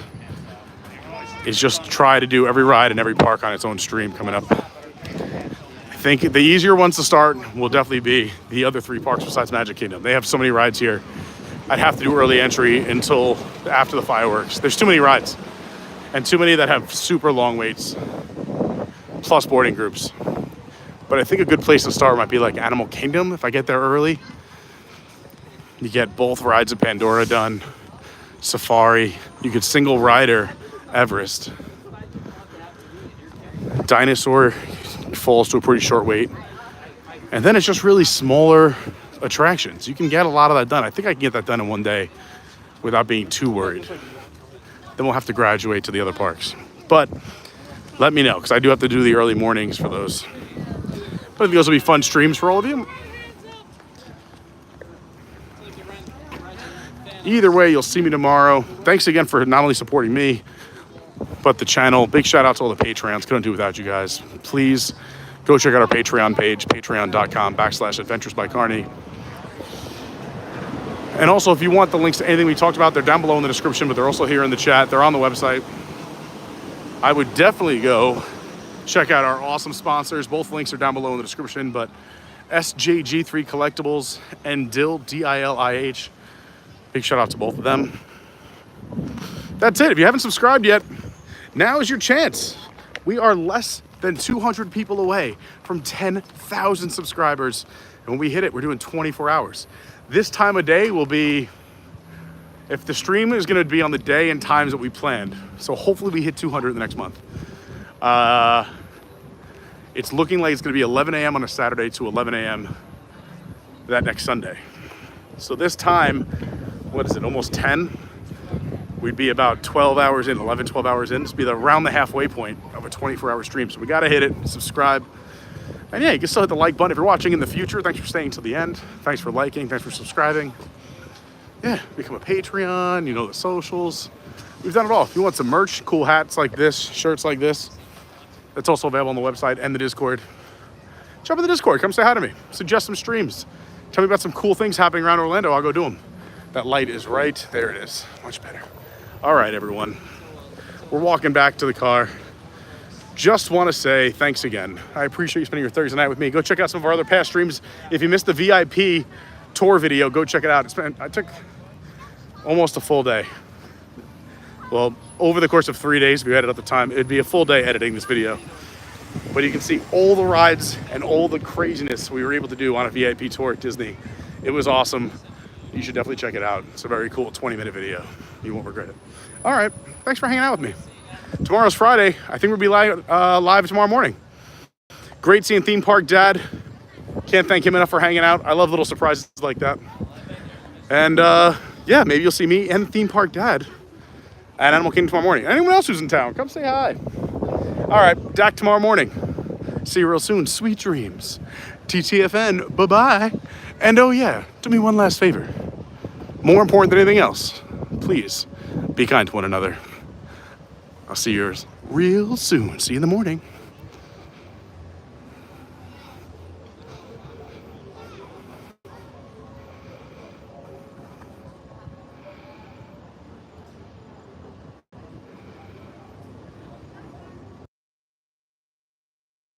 Is just try to do every ride in every park on its own stream coming up. I think the easier ones to start will definitely be the other 3 parks besides Magic Kingdom. They have so many rides here. I'd have to do early entry until after the fireworks. There's too many rides and too many that have super long waits, plus boarding groups. But I think a good place to start might be like Animal Kingdom if I get there early. You get both rides of Pandora done, Safari. You could single rider Everest. Dinosaur falls to a pretty short wait. And then it's just really smaller attractions. You can get a lot of that done. I think I can get that done in one day without being too worried. Then we'll have to graduate to the other parks. But let me know, because I do have to do the early mornings for those. But I think those will be fun streams for all of you. Either way, you'll see me tomorrow. Thanks again for not only supporting me, but the channel. Big shout out to all the Patreons. Couldn't do it without you guys. Please go check out our Patreon page, patreon.com/Adventures by Carney. And also, if you want the links to anything we talked about, they're down below in the description, but they're also here in the chat. They're on the website. I would definitely go check out our awesome sponsors. Both links are down below in the description, but SJG3 Collectibles and Dill, D-I-L-I-H. Big shout out to both of them. That's it. If you haven't subscribed yet, now is your chance. We are less than 200 people away from 10,000 subscribers. And when we hit it, we're doing 24 hours. This time of day will be, if the stream is going to be on the day and times that we planned. So hopefully we hit 200 in the next month. It's looking like it's going to be 11 a.m. on a Saturday to 11 a.m. that next Sunday. So this time, what is it, almost 10? We'd be about 12 hours in, 11, 12 hours in. This would be around the halfway point of a 24-hour stream. So we got to hit it, subscribe. And yeah, you can still hit the like button if you're watching in the future. Thanks for staying till the end. Thanks for liking, thanks for subscribing. Yeah, become a Patreon, you know the socials. We've done it all. If you want some merch, cool hats like this, shirts like this, that's also available on the website and the Discord. Jump in the Discord, come say hi to me. Suggest some streams. Tell me about some cool things happening around Orlando, I'll go do them. That light is right, there it is, much better. All right, everyone. We're walking back to the car. Just want to say thanks again. I appreciate you spending your Thursday night with me. Go check out some of our other past streams. If you missed the VIP tour video, go check it out. I took almost a full day. Well, over the course of 3 days, if you had it at the time, it'd be a full day editing this video. But you can see all the rides and all the craziness we were able to do on a VIP tour at Disney. It was awesome. You should definitely check it out. It's a very cool 20-minute video. You won't regret it. All right, thanks for hanging out with me. Tomorrow's Friday. I think we'll be live tomorrow morning. Great seeing Theme Park Dad. Can't thank him enough for hanging out. I love little surprises like that. And yeah, maybe you'll see me and Theme Park Dad at Animal Kingdom tomorrow morning. Anyone else who's in town, come say hi. All right, back tomorrow morning. See you real soon. Sweet dreams. TTFN, bye-bye. And oh yeah, do me one last favor. More important than anything else, please be kind to one another. I'll see yours real soon. See you in the morning.